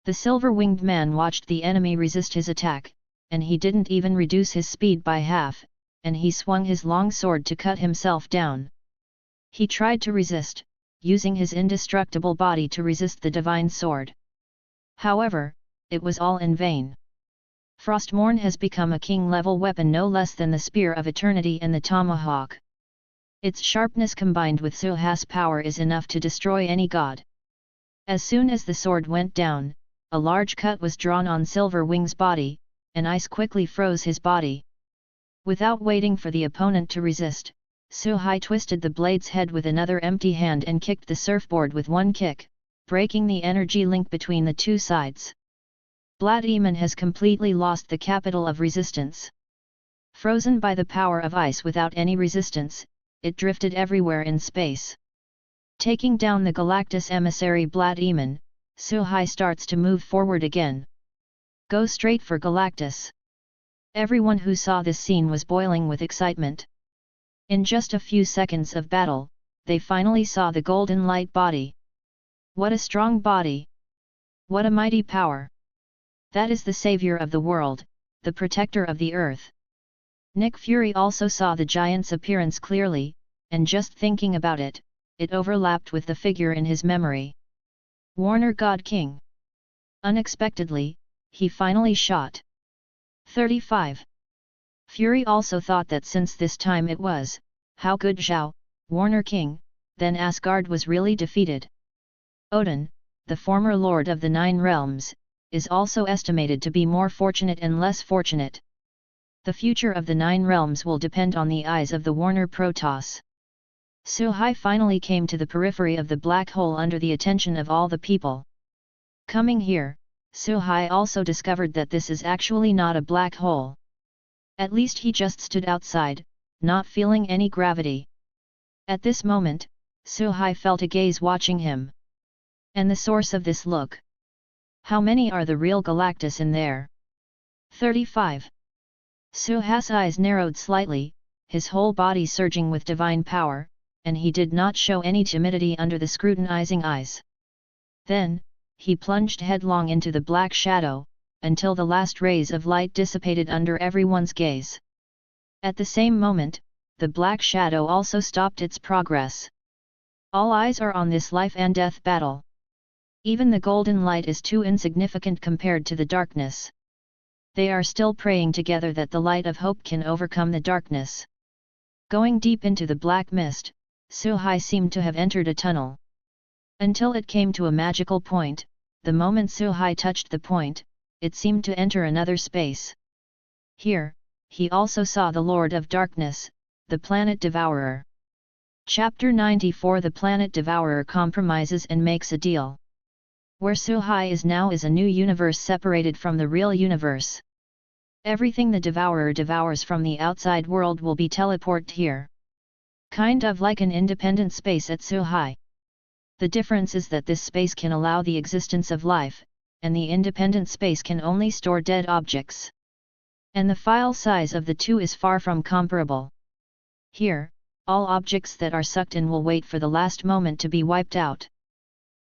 The silver-winged man watched the enemy resist his attack, and he didn't even reduce his speed by half, and he swung his long sword to cut himself down. He tried to resist, using his indestructible body to resist the divine sword. However, it was all in vain. Frostmourne has become a king-level weapon no less than the Spear of Eternity and the Tomahawk. Its sharpness combined with Suhas' power is enough to destroy any god. As soon as the sword went down, a large cut was drawn on Silverwing's body, and ice quickly froze his body. Without waiting for the opponent to resist, Suhai twisted the blade's head with another empty hand and kicked the surfboard with one kick, breaking the energy link between the two sides. Vladimir has completely lost the capital of resistance. Frozen by the power of ice without any resistance, it drifted everywhere in space. Taking down the Galactus emissary Vladimir, Suhai starts to move forward again. Go straight for Galactus. Everyone who saw this scene was boiling with excitement. In just a few seconds of battle, they finally saw the golden light body. What a strong body! What a mighty power! That is the savior of the world, the protector of the earth. Nick Fury also saw the giant's appearance clearly, and just thinking about it, it overlapped with the figure in his memory. Warner God King. Unexpectedly, he finally shot. 35. Fury also thought that since this time it was, how good Zhao, Warner King, then Asgard was really defeated. Odin, the former lord of the Nine Realms, is also estimated to be more fortunate and less fortunate. The future of the Nine Realms will depend on the eyes of the Warner Protoss. Suhai finally came to the periphery of the black hole under the attention of all the people. Coming here, Suhai also discovered that this is actually not a black hole. At least he just stood outside, not feeling any gravity. At this moment, Suhai felt a gaze watching him. And the source of this look? How many are the real Galactus in there? 35. Suhai's eyes narrowed slightly, his whole body surging with divine power, and he did not show any timidity under the scrutinizing eyes. Then, he plunged headlong into the black shadow, until the last rays of light dissipated under everyone's gaze. At the same moment, the black shadow also stopped its progress. All eyes are on this life and death battle. Even the golden light is too insignificant compared to the darkness. They are still praying together that the light of hope can overcome the darkness. Going deep into the black mist, Suhai seemed to have entered a tunnel. Until it came to a magical point, the moment Suhai touched the point, it seemed to enter another space. Here, he also saw the Lord of Darkness, the Planet Devourer. Chapter 94 The Planet Devourer compromises and makes a deal. Where Suhai is now is a new universe separated from the real universe. Everything the Devourer devours from the outside world will be teleported here. Kind of like an independent space at Suhai. The difference is that this space can allow the existence of life, and the independent space can only store dead objects. And the file size of the two is far from comparable. Here, all objects that are sucked in will wait for the last moment to be wiped out.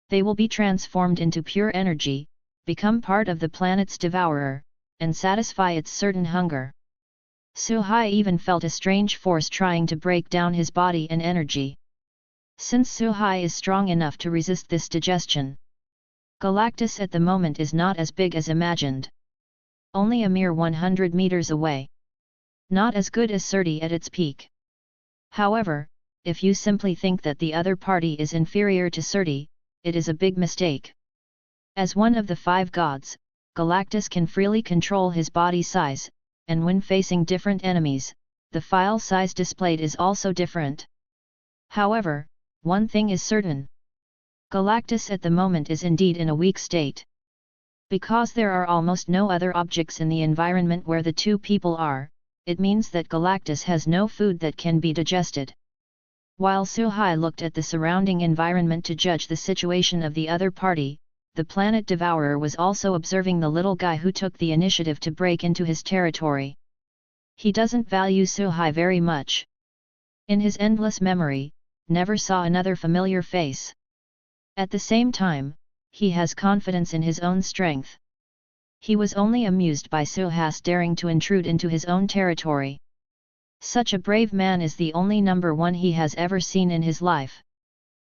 They will be transformed into pure energy, become part of the planet's devourer, and satisfy its certain hunger. Suhai even felt a strange force trying to break down his body and energy. Since Suhai is strong enough to resist this digestion. Galactus at the moment is not as big as imagined. Only a mere 100 meters away. Not as good as Surti at its peak. However, if you simply think that the other party is inferior to Surti, it is a big mistake. As one of the 5 gods, Galactus can freely control his body size, and when facing different enemies, the file size displayed is also different. However, one thing is certain. Galactus at the moment is indeed in a weak state. Because there are almost no other objects in the environment where the two people are, it means that Galactus has no food that can be digested. While Suhai looked at the surrounding environment to judge the situation of the other party, the Planet Devourer was also observing the little guy who took the initiative to break into his territory. He doesn't value Suhai very much. In his endless memory, never saw another familiar face. At the same time, he has confidence in his own strength. He was only amused by Suhai's daring to intrude into his own territory. Such a brave man is the only number one he has ever seen in his life.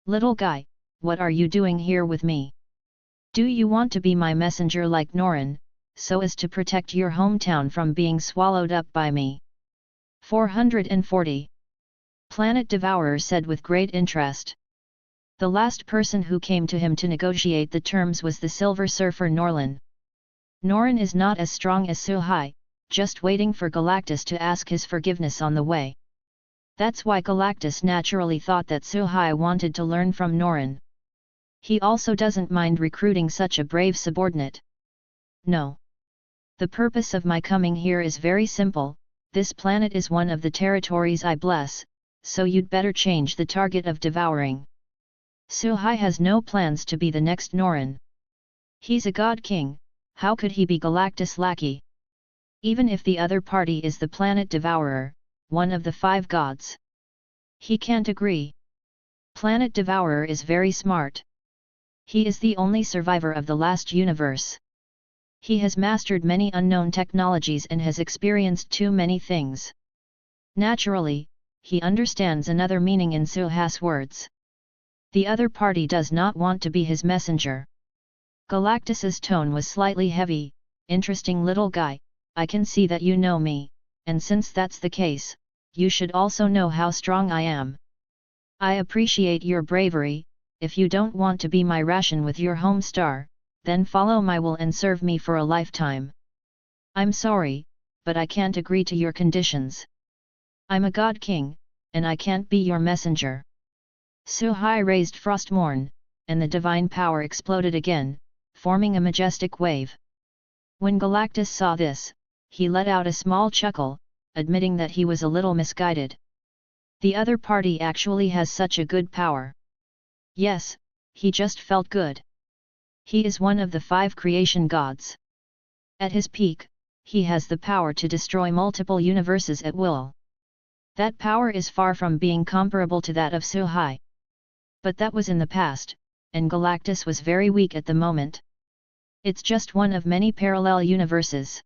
Little guy, what are you doing here with me? Do you want to be my messenger like Norin, so as to protect your hometown from being swallowed up by me? 440. Planet Devourer said with great interest. The last person who came to him to negotiate the terms was the Silver Surfer Norlin. Norin is not as strong as Suhai, just waiting for Galactus to ask his forgiveness on the way. That's why Galactus naturally thought that Suhai wanted to learn from Norin. He also doesn't mind recruiting such a brave subordinate. No. The purpose of my coming here is very simple. This planet is one of the territories I bless, so you'd better change the target of devouring. Suhai has no plans to be the next Norin. He's a god king, how could he be Galactus' lackey? Even if the other party is the Planet Devourer, one of the 5 gods. He can't agree. Planet Devourer is very smart. He is the only survivor of the last universe. He has mastered many unknown technologies and has experienced too many things. Naturally, he understands another meaning in Suhai's words. The other party does not want to be his messenger. Galactus's tone was slightly heavy. Interesting little guy, I can see that you know me, and since that's the case, you should also know how strong I am. I appreciate your bravery. If you don't want to be my ration with your home star, then follow my will and serve me for a lifetime. I'm sorry, but I can't agree to your conditions. I'm a god king, and I can't be your messenger. Suhai raised Frostmourne, and the divine power exploded again, forming a majestic wave. When Galactus saw this, he let out a small chuckle, admitting that he was a little misguided. The other party actually has such a good power. Yes, he just felt good. He is one of the 5 creation gods. At his peak, he has the power to destroy multiple universes at will. That power is far from being comparable to that of Suhai. But that was in the past, and Galactus was very weak at the moment. It's just one of many parallel universes.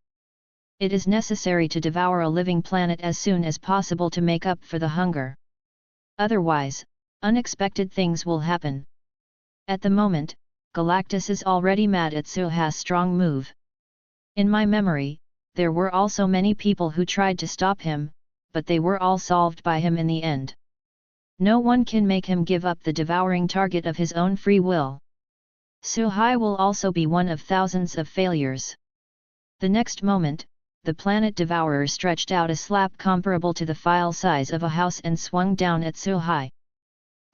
It is necessary to devour a living planet as soon as possible to make up for the hunger. Otherwise, unexpected things will happen. At the moment, Galactus is already mad at Suhai's strong move. In my memory, there were also many people who tried to stop him, but they were all solved by him in the end. No one can make him give up the devouring target of his own free will. Suhai will also be one of thousands of failures. The next moment, the planet devourer stretched out a slap comparable to the file size of a house and swung down at Suhai.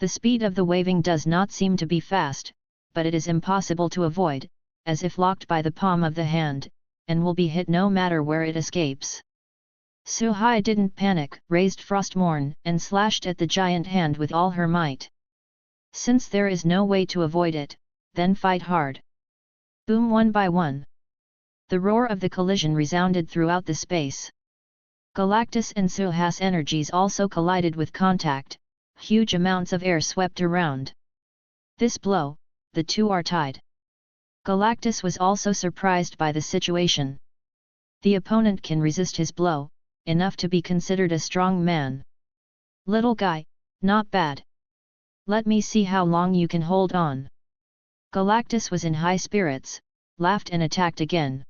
The speed of the waving does not seem to be fast, but it is impossible to avoid, as if locked by the palm of the hand, and will be hit no matter where it escapes. Suhai didn't panic, raised Frostmourne and slashed at the giant hand with all her might. Since there is no way to avoid it, then fight hard. Boom, one by one. The roar of the collision resounded throughout the space. Galactus and Suhai's energies also collided with contact, huge amounts of air swept around. This blow, the two are tied. Galactus was also surprised by the situation. The opponent can resist his blow, enough to be considered a strong man. Little guy, not bad. Let me see how long you can hold on. Galactus was in high spirits, laughed and attacked again.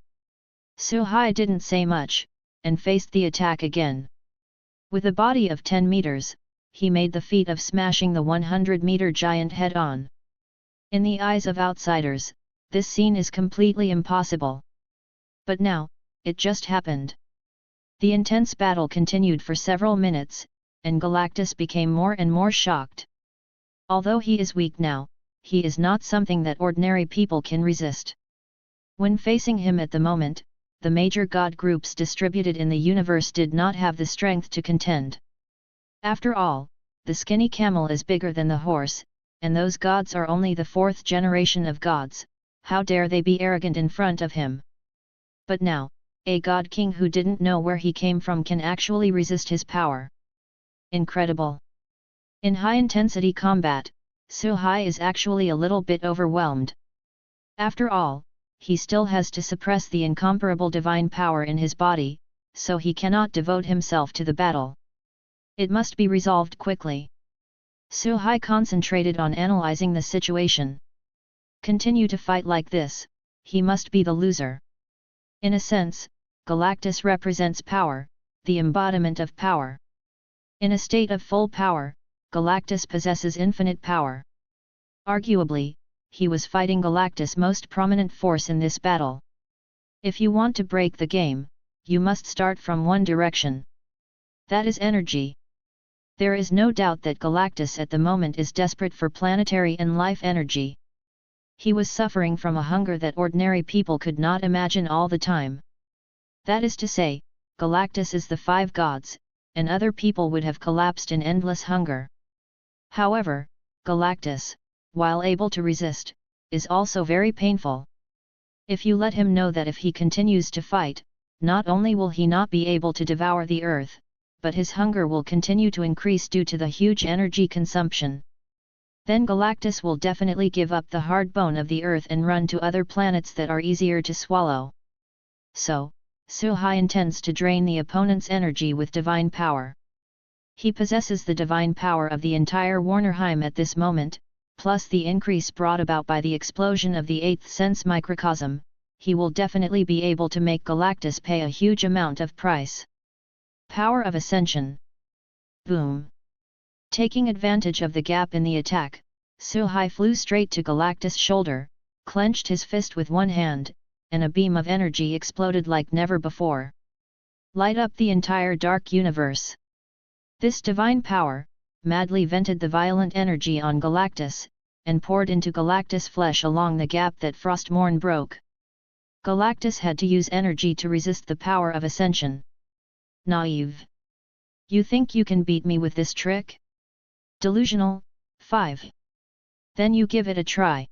Suhai didn't say much, and faced the attack again. With a body of 10 meters, he made the feat of smashing the 100-meter giant head-on. In the eyes of outsiders, this scene is completely impossible. But now, it just happened. The intense battle continued for several minutes, and Galactus became more and more shocked. Although he is weak now, he is not something that ordinary people can resist. When facing him at the moment, the major god groups distributed in the universe did not have the strength to contend. After all, the skinny camel is bigger than the horse, and those gods are only the 4th generation of gods. How dare they be arrogant in front of him? But now, a god king who didn't know where he came from can actually resist his power. Incredible! In high-intensity combat, Suhai is actually a little bit overwhelmed. After all, he still has to suppress the incomparable divine power in his body, so he cannot devote himself to the battle. It must be resolved quickly. Suhai concentrated on analyzing the situation. Continue to fight like this, he must be the loser. In a sense, Galactus represents power, the embodiment of power. In a state of full power, Galactus possesses infinite power. Arguably, he was fighting Galactus' most prominent force in this battle. If you want to break the game, you must start from one direction. That is energy. There is no doubt that Galactus at the moment is desperate for planetary and life energy. He was suffering from a hunger that ordinary people could not imagine all the time. That is to say, Galactus is the 5 gods, and other people would have collapsed in endless hunger. However, Galactus, while able to resist, is also very painful. If you let him know that if he continues to fight, not only will he not be able to devour the earth, but his hunger will continue to increase due to the huge energy consumption. Then Galactus will definitely give up the hard bone of the earth and run to other planets that are easier to swallow. So, Suhai intends to drain the opponent's energy with divine power. He possesses the divine power of the entire Warnerheim at this moment, plus the increase brought about by the explosion of the 8th sense microcosm. He will definitely be able to make Galactus pay a huge amount of price. Power of Ascension. Boom! Taking advantage of the gap in the attack, Suhai flew straight to Galactus' shoulder, clenched his fist with one hand, and a beam of energy exploded like never before. Light up the entire dark universe. This divine power, madly vented the violent energy on Galactus, and poured into Galactus' flesh along the gap that Frostmourne broke. Galactus had to use energy to resist the power of ascension. Naive. You think you can beat me with this trick? Delusional. 5. Then you give it a try.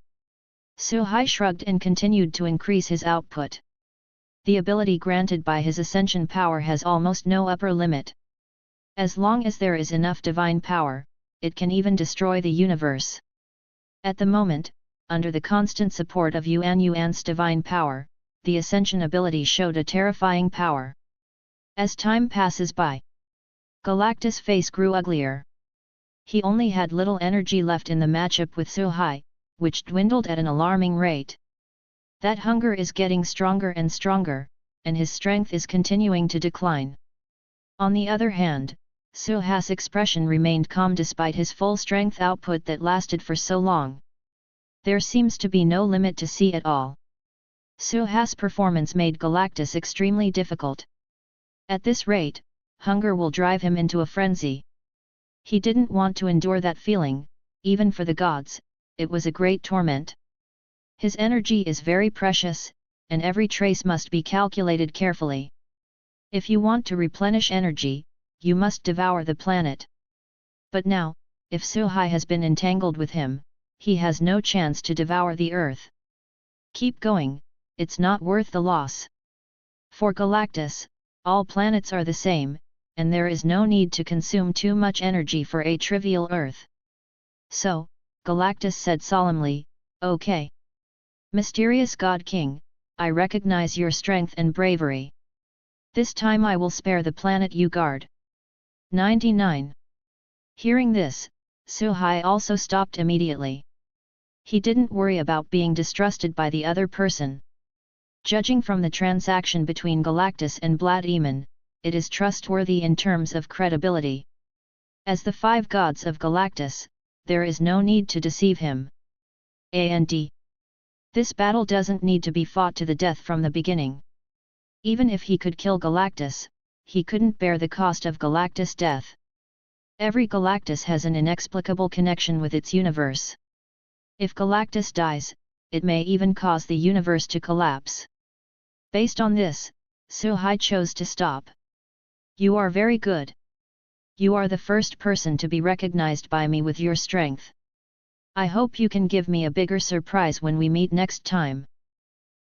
Suhai shrugged and continued to increase his output. The ability granted by his ascension power has almost no upper limit. As long as there is enough divine power, it can even destroy the universe. At the moment, under the constant support of Yuan's divine power, the ascension ability showed a terrifying power. As time passes by, Galactus' face grew uglier. He only had little energy left in the matchup with Suhai, which dwindled at an alarming rate. That hunger is getting stronger and stronger, and his strength is continuing to decline. On the other hand, Suhai's expression remained calm despite his full strength output that lasted for so long. There seems to be no limit to see at all. Suhai's performance made Galactus extremely difficult. At this rate, hunger will drive him into a frenzy. He didn't want to endure that feeling, even for the gods, it was a great torment. His energy is very precious, and every trace must be calculated carefully. If you want to replenish energy, you must devour the planet. But now, if Suhai has been entangled with him, he has no chance to devour the Earth. Keep going, it's not worth the loss. For Galactus, all planets are the same, and there is no need to consume too much energy for a trivial Earth. So, Galactus said solemnly, "Okay. Mysterious God King, I recognize your strength and bravery. This time I will spare the planet you guard." 99. Hearing this, Suhai also stopped immediately. He didn't worry about being distrusted by the other person. Judging from the transaction between Galactus and Vladimir, it is trustworthy in terms of credibility. As the 5 gods of Galactus, there is no need to deceive him. And this battle doesn't need to be fought to the death from the beginning. Even if he could kill Galactus, he couldn't bear the cost of Galactus' death. Every Galactus has an inexplicable connection with its universe. If Galactus dies, it may even cause the universe to collapse. Based on this, Suhai chose to stop. "You are very good. You are the first person to be recognized by me with your strength. I hope you can give me a bigger surprise when we meet next time."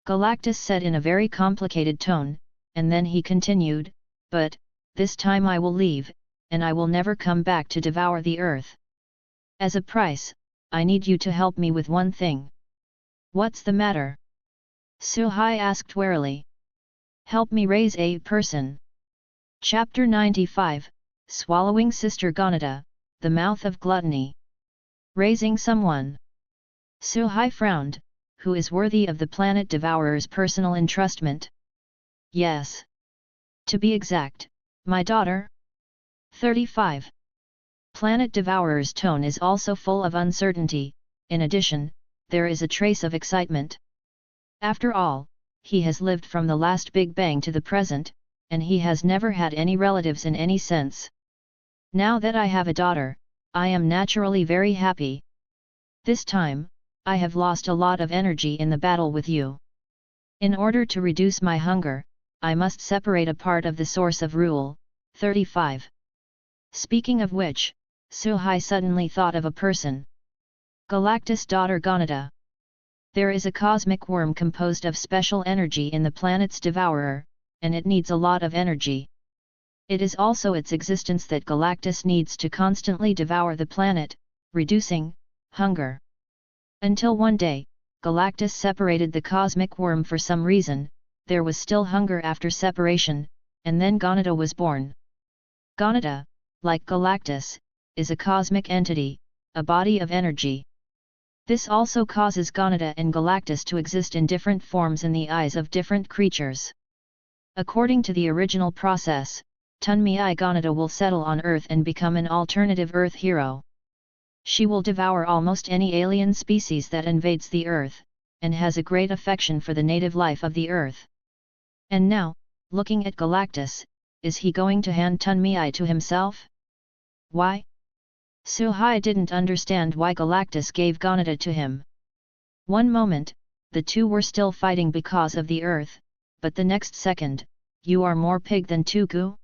Galactus said in a very complicated tone, and then he continued, "But, this time I will leave, and I will never come back to devour the Earth. As a price, I need you to help me with one thing." "What's the matter?" Suhai asked warily. "Help me raise a person." Chapter 95, Swallowing Sister Gonada, the Mouth of Gluttony. Raising someone. Suhai frowned. Who is worthy of the planet devourer's personal entrustment? Yes. To be exact, my daughter. 35. Planet devourer's tone is also full of uncertainty. In addition, there is a trace of excitement. After all, he has lived from the last Big Bang to the present, and he has never had any relatives in any sense. Now that I have a daughter, I am naturally very happy. This time, I have lost a lot of energy in the battle with you. In order to reduce my hunger, I must separate a part of the source of rule. 35. Speaking of which, Suhai suddenly thought of a person. Galactus' daughter Gonada. There is a cosmic worm composed of special energy in the planet's devourer, and it needs a lot of energy. It is also its existence that Galactus needs to constantly devour the planet, reducing hunger. Until one day, Galactus separated the cosmic worm for some reason. There was still hunger after separation, and then Gonada was born. Gonada, like Galactus, is a cosmic entity, a body of energy. This also causes Gonada and Galactus to exist in different forms in the eyes of different creatures. According to the original process, Tunmi Gonada will settle on Earth and become an alternative Earth hero. She will devour almost any alien species that invades the Earth, and has a great affection for the native life of the Earth. And now, looking at Galactus, is he going to hand Tunmi to himself? Why? Suhai didn't understand why Galactus gave Ganata to him. One moment, the two were still fighting because of the earth, but the next second, you are more pig than Tugu?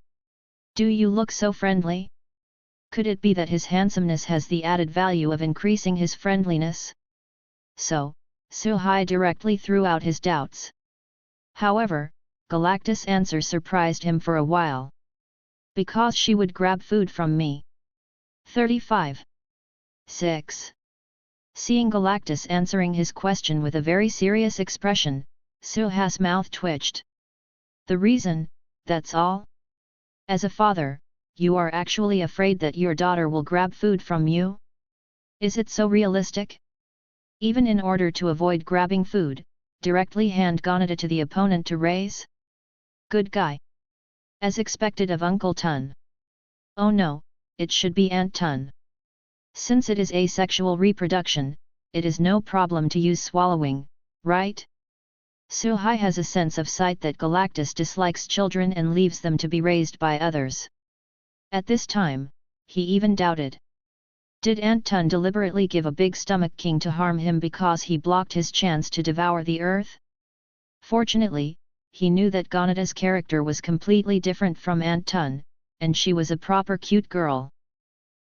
Do you look so friendly? Could it be that his handsomeness has the added value of increasing his friendliness? So, Suhai directly threw out his doubts. However, Galactus' answer surprised him for a while. Because she would grab food from me. 35. 6. Seeing Galactus answering his question with a very serious expression, Suhai's mouth twitched. The reason, that's all? As a father, you are actually afraid that your daughter will grab food from you? Is it so realistic? Even in order to avoid grabbing food, directly hand Ganata to the opponent to raise? Good guy. As expected of Uncle Tun. Oh no, it should be Aunt Tun. Since it is asexual reproduction, it is no problem to use swallowing, right? Suhai has a sense of sight that Galactus dislikes children and leaves them to be raised by others. At this time, he even doubted. Did Aunt Tun deliberately give a big stomach king to harm him because he blocked his chance to devour the earth? Fortunately, he knew that Ganata's character was completely different from Aunt Tun, and she was a proper cute girl.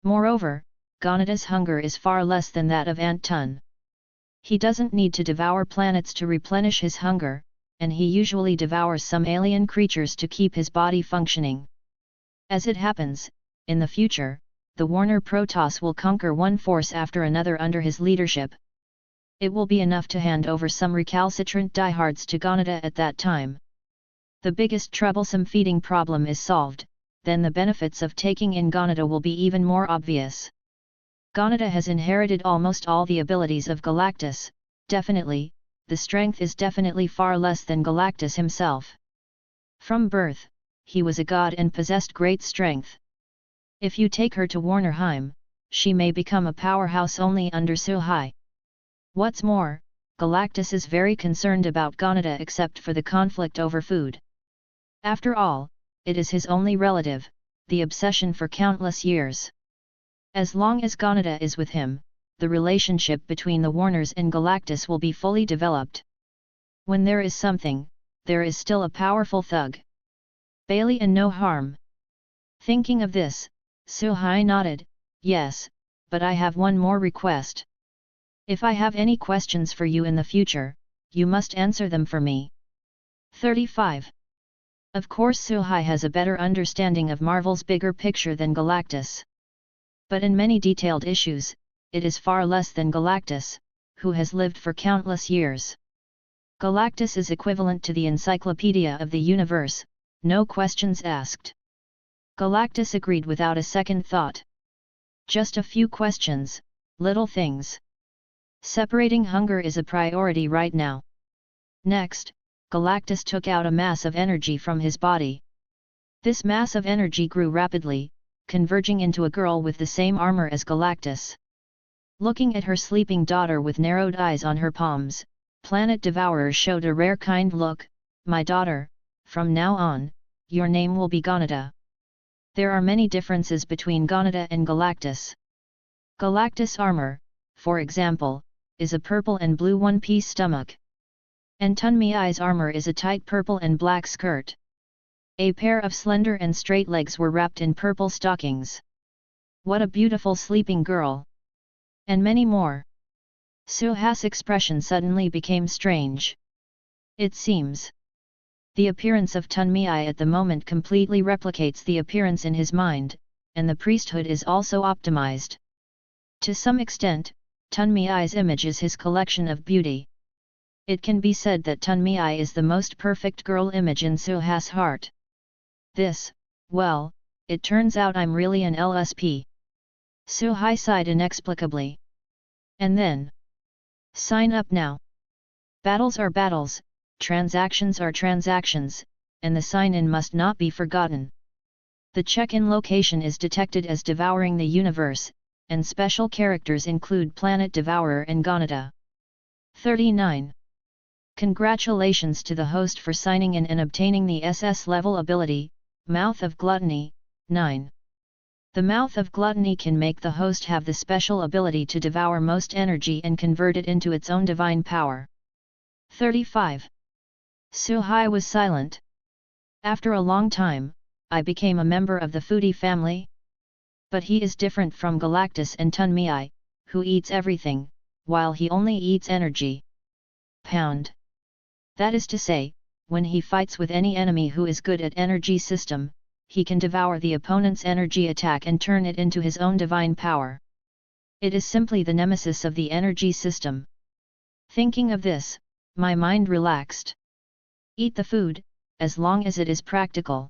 Moreover, Ganata's hunger is far less than that of Aunt Tun. He doesn't need to devour planets to replenish his hunger, and he usually devours some alien creatures to keep his body functioning. As it happens, in the future, the Warner Protoss will conquer one force after another under his leadership. It will be enough to hand over some recalcitrant diehards to Ganata at that time. The biggest troublesome feeding problem is solved, then the benefits of taking in Ganata will be even more obvious. Ganata has inherited almost all the abilities of Galactus, definitely, the strength is definitely far less than Galactus himself. From birth, he was a god and possessed great strength. If you take her to Warnerheim, she may become a powerhouse only under Suhai. What's more, Galactus is very concerned about Ganata except for the conflict over food. After all, it is his only relative, the obsession for countless years. As long as Ganata is with him, the relationship between the Warners and Galactus will be fully developed. When there is something, there is still a powerful thug. Bailey and no harm. Thinking of this, Suhai nodded, yes, but I have one more request. If I have any questions for you in the future, you must answer them for me. 35. Of course Suhai has a better understanding of Marvel's bigger picture than Galactus. But in many detailed issues, it is far less than Galactus, who has lived for countless years. Galactus is equivalent to the encyclopedia of the universe, no questions asked. Galactus agreed without a second thought. Just a few questions, little things. Separating hunger is a priority right now. Next, Galactus took out a mass of energy from his body. This mass of energy grew rapidly, converging into a girl with the same armor as Galactus. Looking at her sleeping daughter with narrowed eyes on her palms, Planet Devourer showed a rare kind look. My daughter, from now on, your name will be Ganata. There are many differences between Ganata and Galactus. Galactus armor, for example, is a purple and blue one-piece stomach. And Tunmiai's armor is a tight purple and black skirt. A pair of slender and straight legs were wrapped in purple stockings. What a beautiful sleeping girl! And many more. Suhai's expression suddenly became strange. It seems. The appearance of Tunmiai at the moment completely replicates the appearance in his mind, and the priesthood is also optimized. To some extent, Tunmiai's image is his collection of beauty. It can be said that Tunmiai is the most perfect girl image in Suhai's heart. This, well, it turns out I'm really an LSP. Suhai sighed inexplicably. And then? Sign up now. Battles are battles, transactions are transactions, and the sign-in must not be forgotten. The check-in location is detected as Devouring the Universe, and special characters include Planet Devourer and Ganata. 39. Congratulations to the host for signing in and obtaining the SS level ability, Mouth of Gluttony, 9. The mouth of gluttony can make the host have the special ability to devour most energy and convert it into its own divine power. 35. Suhai was silent. After a long time, I became a member of the foodie family. But he is different from Galactus and Tunmei, who eats everything, while he only eats energy. Pound. That is to say, when he fights with any enemy who is good at energy system, he can devour the opponent's energy attack and turn it into his own divine power. It is simply the nemesis of the energy system. Thinking of this, my mind relaxed. Eat the food, as long as it is practical.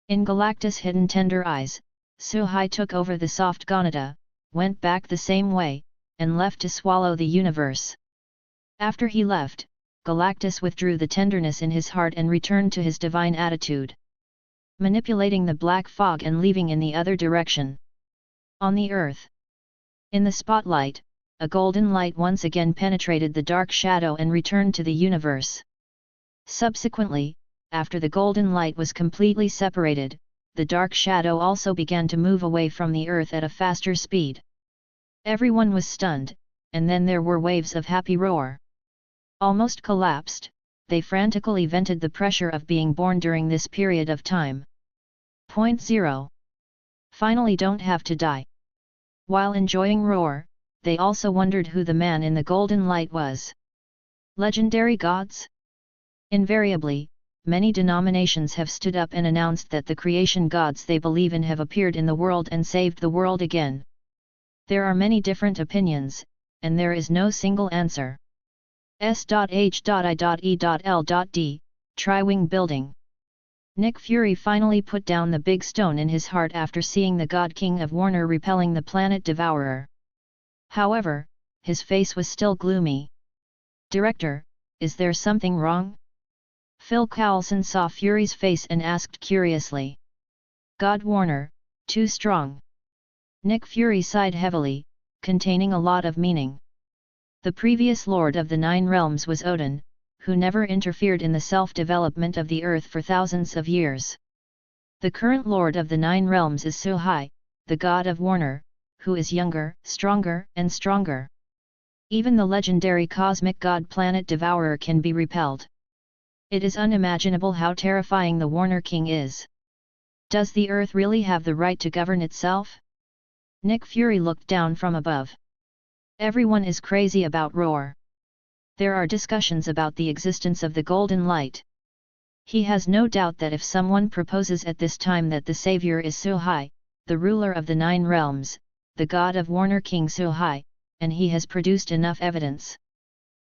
In Galactus' hidden tender eyes, Suhai took over the soft gonada, went back the same way, and left to swallow the universe. After he left, Galactus withdrew the tenderness in his heart and returned to his divine attitude, manipulating the black fog and leaving in the other direction. On the earth. In the spotlight, a golden light once again penetrated the dark shadow and returned to the universe. Subsequently, after the golden light was completely separated, the dark shadow also began to move away from the earth at a faster speed. Everyone was stunned, and then there were waves of happy roar. Almost collapsed, they frantically vented the pressure of being born during this period of time. 0. Finally don't have to die. While enjoying roar, they also wondered who the man in the golden light was. Legendary gods? Invariably, many denominations have stood up and announced that the creation gods they believe in have appeared in the world and saved the world again. There are many different opinions, and there is no single answer. S.H.I.E.L.D. Tri-Wing Building. Nick Fury finally put down the big stone in his heart after seeing the God King of Warner repelling the planet Devourer. However, his face was still gloomy. Director, is there something wrong? Phil Coulson saw Fury's face and asked curiously. God Warner, too strong. Nick Fury sighed heavily, containing a lot of meaning. The previous Lord of the Nine Realms was Odin, who never interfered in the self-development of the earth for thousands of years. The current Lord of the Nine Realms is Suhai, the god of Warner, who is younger, stronger and stronger. Even the legendary cosmic god planet Devourer can be repelled. It is unimaginable how terrifying the Warner King is. Does the earth really have the right to govern itself? Nick Fury looked down from above. Everyone is crazy about roar. There are discussions about the existence of the golden light. He has no doubt that if someone proposes at this time that the savior is Suhai, the ruler of the Nine Realms, the god of Warner King Suhai, and he has produced enough evidence,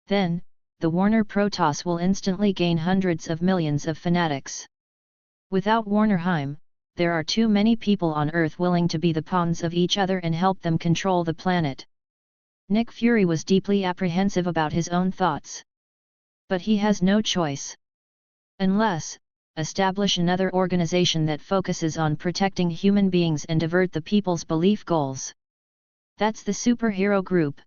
then, the Warner Protoss will instantly gain hundreds of millions of fanatics. Without Warnerheim, there are too many people on Earth willing to be the pawns of each other and help them control the planet. Nick Fury was deeply apprehensive about his own thoughts. But he has no choice. Unless, establish another organization that focuses on protecting human beings and divert the people's belief goals. That's the superhero group.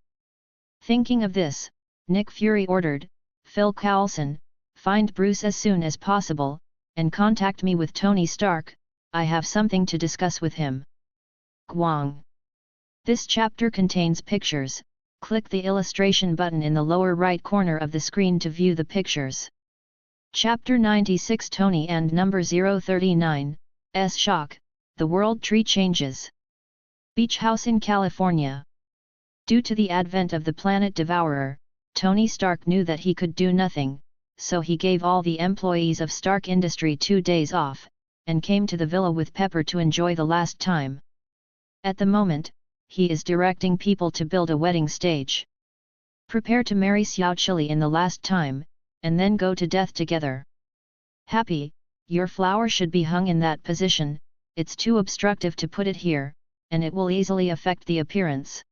Thinking of this, Nick Fury ordered, Phil Coulson, find Bruce as soon as possible, and contact me with Tony Stark, I have something to discuss with him. Guang. This chapter contains pictures. Click the illustration button in the lower right corner of the screen to view the pictures. Chapter 96 Tony and number 039, S. Shock, the world tree changes. Beach house in California. Due to the advent of the planet Devourer, Tony Stark knew that he could do nothing, so he gave all the employees of Stark Industry 2 days off, and came to the villa with Pepper to enjoy the last time. At the moment, he is directing people to build a wedding stage. Prepare to marry Xiao Chili in the last time, and then go to death together. Happy, your flower should be hung in that position, it's too obstructive to put it here, and it will easily affect the appearance.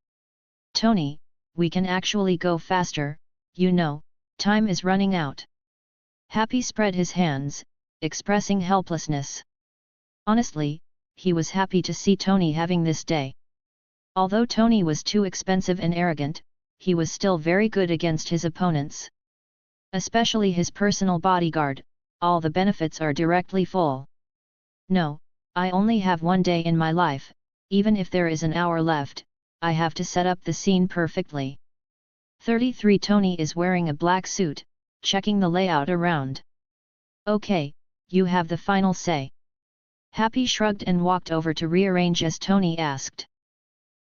Tony, we can actually go faster, you know, time is running out. Happy spread his hands, expressing helplessness. Honestly, he was happy to see Tony having this day. Although Tony was too expensive and arrogant, he was still very good against his opponents. Especially his personal bodyguard, all the benefits are directly full. No, I only have 1 day in my life, even if there is an hour left, I have to set up the scene perfectly. 33 Tony is wearing a black suit, checking the layout around. Okay, you have the final say. Happy shrugged and walked over to rearrange as Tony asked.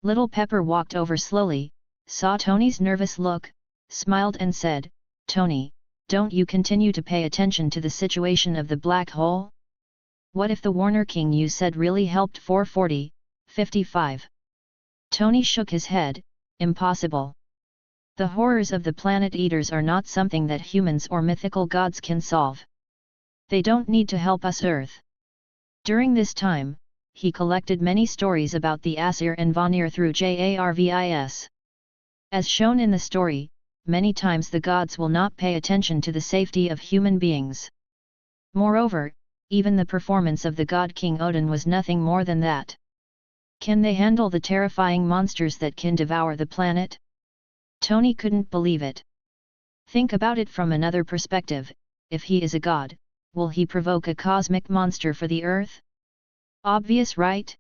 Little Pepper walked over slowly, saw Tony's nervous look, smiled and said, Tony, don't you continue to pay attention to the situation of the black hole? What if the Warner King you said really helped 440-55? Tony shook his head, impossible. The horrors of the planet eaters are not something that humans or mythical gods can solve. They don't need to help us Earth. During this time, he collected many stories about the Aesir and Vanir through Jarvis. As shown in the story, many times the gods will not pay attention to the safety of human beings. Moreover, even the performance of the god King Odin was nothing more than that. Can they handle the terrifying monsters that can devour the planet? Tony couldn't believe it. Think about it from another perspective, if he is a god, will he provoke a cosmic monster for the Earth? Obvious, right?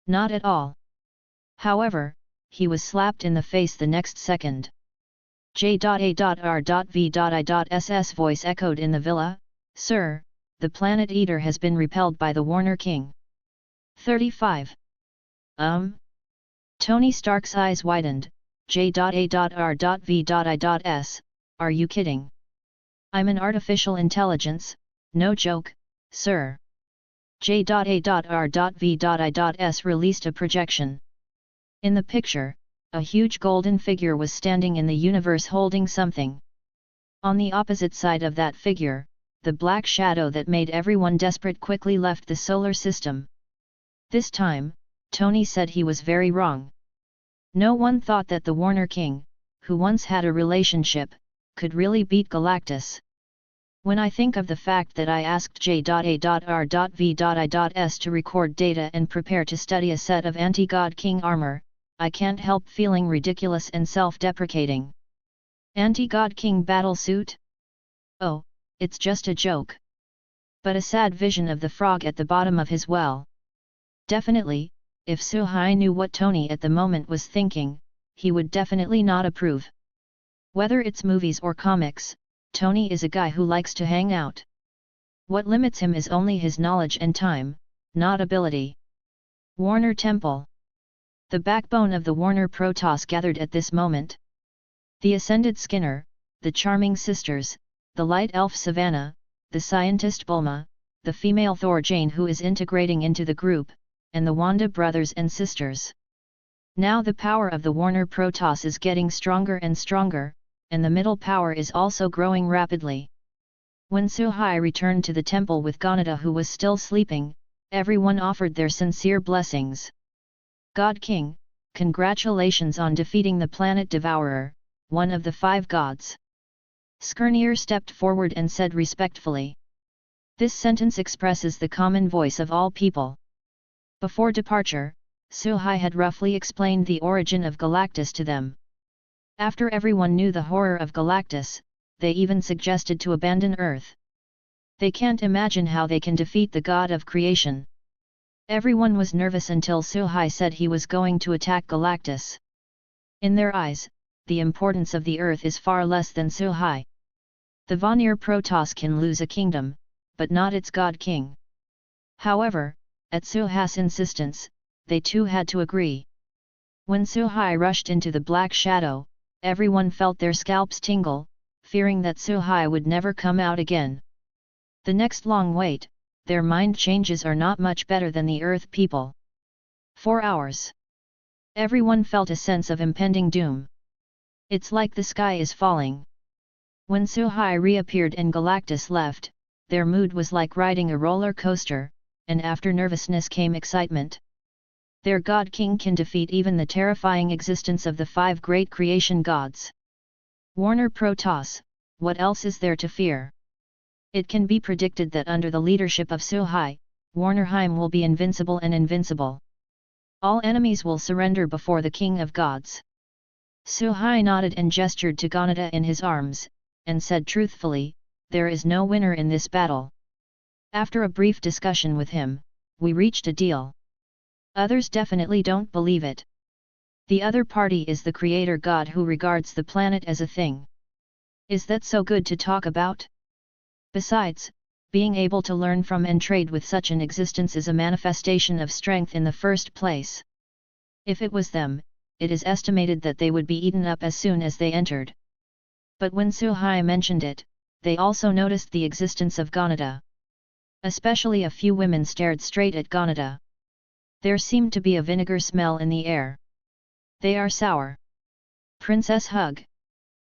Not at all. However, he was slapped in the face the next second. J.A.R.V.I.S.S. voice echoed in the villa, Sir, the planet eater has been repelled by the Warner King. 35. Tony Stark's eyes widened, J.A.R.V.I.S., are you kidding? I'm an artificial intelligence, no joke, sir. J.A.R.V.I.S. released a projection. In the picture, a huge golden figure was standing in the universe holding something. On the opposite side of that figure, the black shadow that made everyone desperate quickly left the solar system. This time, Tony said he was very wrong. No one thought that the Warner King, who once had a relationship, could really beat Galactus. When I think of the fact that I asked J.A.R.V.I.S. to record data and prepare to study a set of anti-God King armor, I can't help feeling ridiculous and self-deprecating. Anti-God King battle suit? Oh, it's just a joke. But a sad vision of the frog at the bottom of his well. Definitely, if Suhai knew what Tony at the moment was thinking, he would definitely not approve. Whether it's movies or comics, Tony is a guy who likes to hang out. What limits him is only his knowledge and time, not ability. Warner Temple. The backbone of the Warner Protoss gathered at this moment. The Ascended Skinner, the Charming Sisters, the Light Elf Savannah, the Scientist Bulma, the female Thor Jane who is integrating into the group, and the Wanda brothers and sisters. Now the power of the Warner Protoss is getting stronger and stronger, and the middle power is also growing rapidly. When Suhai returned to the temple with Ganada who was still sleeping, everyone offered their sincere blessings. God King, congratulations on defeating the planet devourer, one of the 5 gods. Skirnir stepped forward and said respectfully. This sentence expresses the common voice of all people. Before departure, Suhai had roughly explained the origin of Galactus to them. After everyone knew the horror of Galactus, they even suggested to abandon Earth. They can't imagine how they can defeat the god of creation. Everyone was nervous until Suhai said he was going to attack Galactus. In their eyes, the importance of the Earth is far less than Suhai. The Vanir Protoss can lose a kingdom, but not its god king. However, at Suhai's insistence, they too had to agree. When Suhai rushed into the black shadow, everyone felt their scalps tingle, fearing that Suhai would never come out again. The next long wait, their mind changes are not much better than the Earth people. 4 hours. Everyone felt a sense of impending doom. It's like the sky is falling. When Suhai reappeared and Galactus left, their mood was like riding a roller coaster, and after nervousness came excitement. Their God King can defeat even the terrifying existence of the 5 great creation gods. Warner Protoss, what else is there to fear? It can be predicted that under the leadership of Suhai, Warnerheim will be invincible and invincible. All enemies will surrender before the King of Gods. Suhai nodded and gestured to Ganada in his arms, and said truthfully, there is no winner in this battle. After a brief discussion with him, we reached a deal. Others definitely don't believe it. The other party is the creator god who regards the planet as a thing. Is that so good to talk about? Besides, being able to learn from and trade with such an existence is a manifestation of strength in the first place. If it was them, it is estimated that they would be eaten up as soon as they entered. But when Suhai mentioned it, they also noticed the existence of Ganada. Especially a few women stared straight at Ganada. There seemed to be a vinegar smell in the air. They are sour. Princess Hug.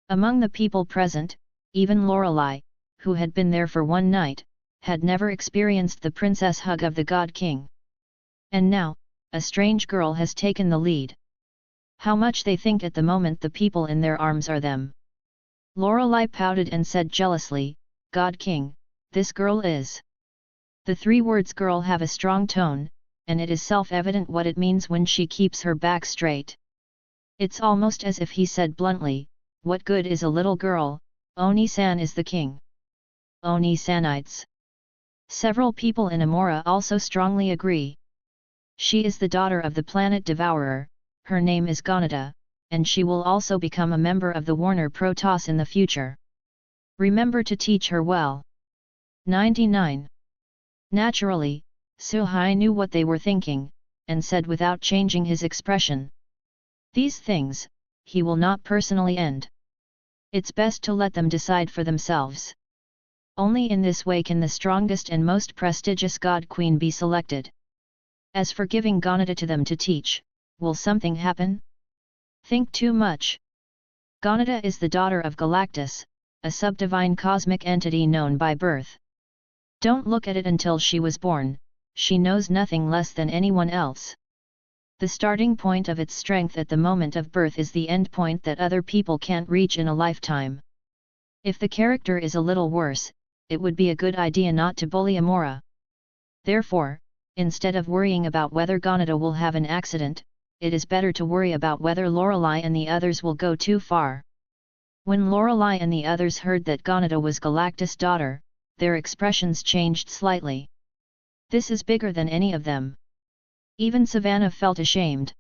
Among the people present, even Lorelei, who had been there for one night, had never experienced the princess hug of the God King. And now, a strange girl has taken the lead. How much they think at the moment the people in their arms are them. Lorelei pouted and said jealously, God King, this girl is. The three words girl have a strong tone, and it is self-evident what it means when she keeps her back straight. It's almost as if he said bluntly, what good is a little girl, Oni-san is the king. Oni-sanites. Several people in Amora also strongly agree. She is the daughter of the planet devourer, her name is Ganada, and she will also become a member of the Warner Protoss in the future. Remember to teach her well. 99. Naturally, Suhai knew what they were thinking, and said without changing his expression. These things, he will not personally end. It's best to let them decide for themselves. Only in this way can the strongest and most prestigious God Queen be selected. As for giving Ganada to them to teach, will something happen? Think too much. Ganada is the daughter of Galactus, a subdivine cosmic entity known by birth. Don't look at it until she was born, she knows nothing less than anyone else. The starting point of its strength at the moment of birth is the end point that other people can't reach in a lifetime. If the character is a little worse, it would be a good idea not to bully Amora. Therefore, instead of worrying about whether Ganada will have an accident, it is better to worry about whether Lorelei and the others will go too far. When Lorelei and the others heard that Ganada was Galactus' daughter, their expressions changed slightly. This is bigger than any of them. Even Savannah felt ashamed.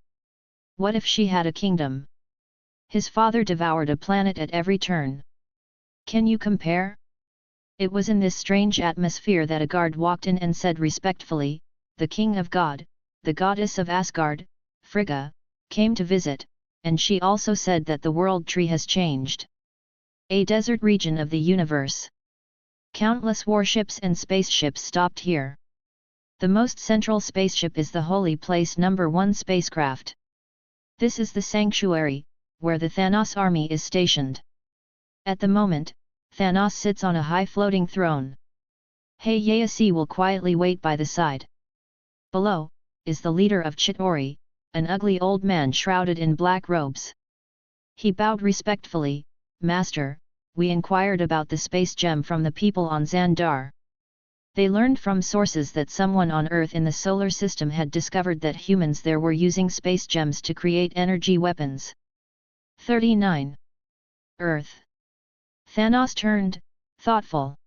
What if she had a kingdom? His father devoured a planet at every turn. Can you compare? It was in this strange atmosphere that a guard walked in and said respectfully, the king of God, the goddess of Asgard, Frigga, came to visit, and she also said that the world tree has changed. A desert region of the universe. Countless warships and spaceships stopped here. The most central spaceship is the Holy Place No. 1 spacecraft. This is the sanctuary, where the Thanos army is stationed. At the moment, Thanos sits on a high floating throne. Hayase will quietly wait by the side. Below, is the leader of Chitauri, an ugly old man shrouded in black robes. He bowed respectfully, Master, we inquired about the space gem from the people on Xandar. They learned from sources that someone on Earth in the solar system had discovered that humans there were using space gems to create energy weapons. 39. Earth. Thanos turned, thoughtful.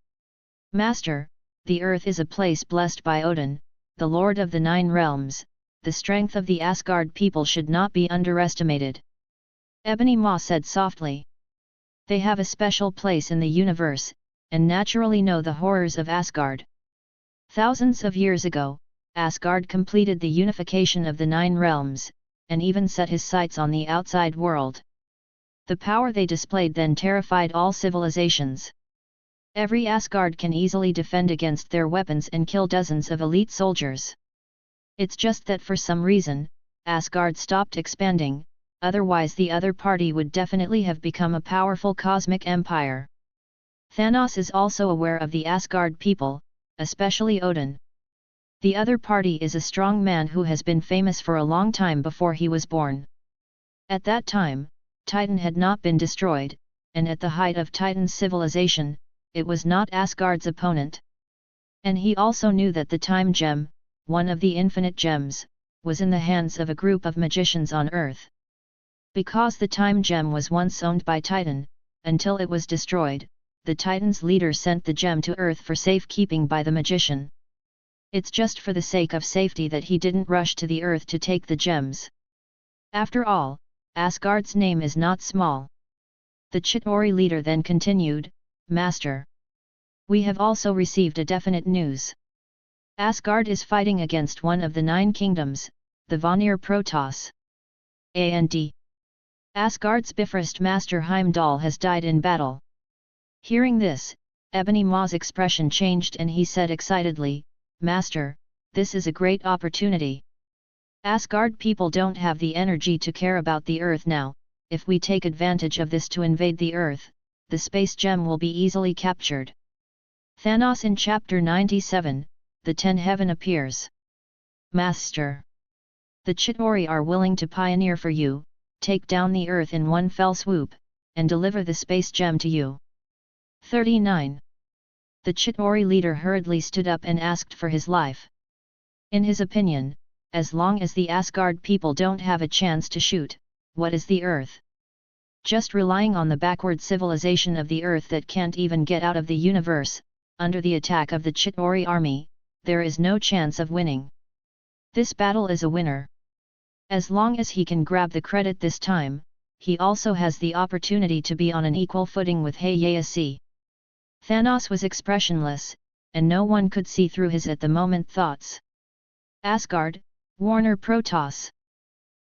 Master, the Earth is a place blessed by Odin, the Lord of the Nine Realms. The strength of the Asgard people should not be underestimated. Ebony Maw said softly. They have a special place in the universe, and naturally know the horrors of Asgard. Thousands of years ago, Asgard completed the unification of the Nine Realms, and even set his sights on the outside world. The power they displayed then terrified all civilizations. Every Asgard can easily defend against their weapons and kill dozens of elite soldiers. It's just that for some reason, Asgard stopped expanding, otherwise the other party would definitely have become a powerful cosmic empire. Thanos is also aware of the Asgard people, especially Odin. The other party is a strong man who has been famous for a long time before he was born. At that time, Titan had not been destroyed, and at the height of Titan's civilization, it was not Asgard's opponent. And he also knew that the Time Gem, one of the infinite gems, was in the hands of a group of magicians on Earth. Because the Time Gem was once owned by Titan, until it was destroyed, the Titan's leader sent the gem to Earth for safekeeping by the magician. It's just for the sake of safety that he didn't rush to the earth to take the gems. After all, Asgard's name is not small. The Chitauri leader then continued, Master. We have also received a definite news. Asgard is fighting against one of the 9 kingdoms, the Warner Protoss. And Asgard's Bifrost master Heimdall has died in battle. Hearing this, Ebony Maw's expression changed and he said excitedly, Master, this is a great opportunity. Asgard people don't have the energy to care about the Earth now. If we take advantage of this to invade the Earth, the space gem will be easily captured. Thanos in Chapter 97, the 10 Heaven appears. Master. The Chitauri are willing to pioneer for you, take down the Earth in one fell swoop, and deliver the space gem to you. 39. The Chitauri leader hurriedly stood up and asked for his life. In his opinion, as long as the Asgard people don't have a chance to shoot, what is the Earth? Just relying on the backward civilization of the Earth that can't even get out of the universe, under the attack of the Chitauri army, there is no chance of winning. This battle is a winner. As long as he can grab the credit this time, he also has the opportunity to be on an equal footing with Hayase. Thanos was expressionless, and no one could see through his at the moment thoughts. Asgard, Warner Protoss.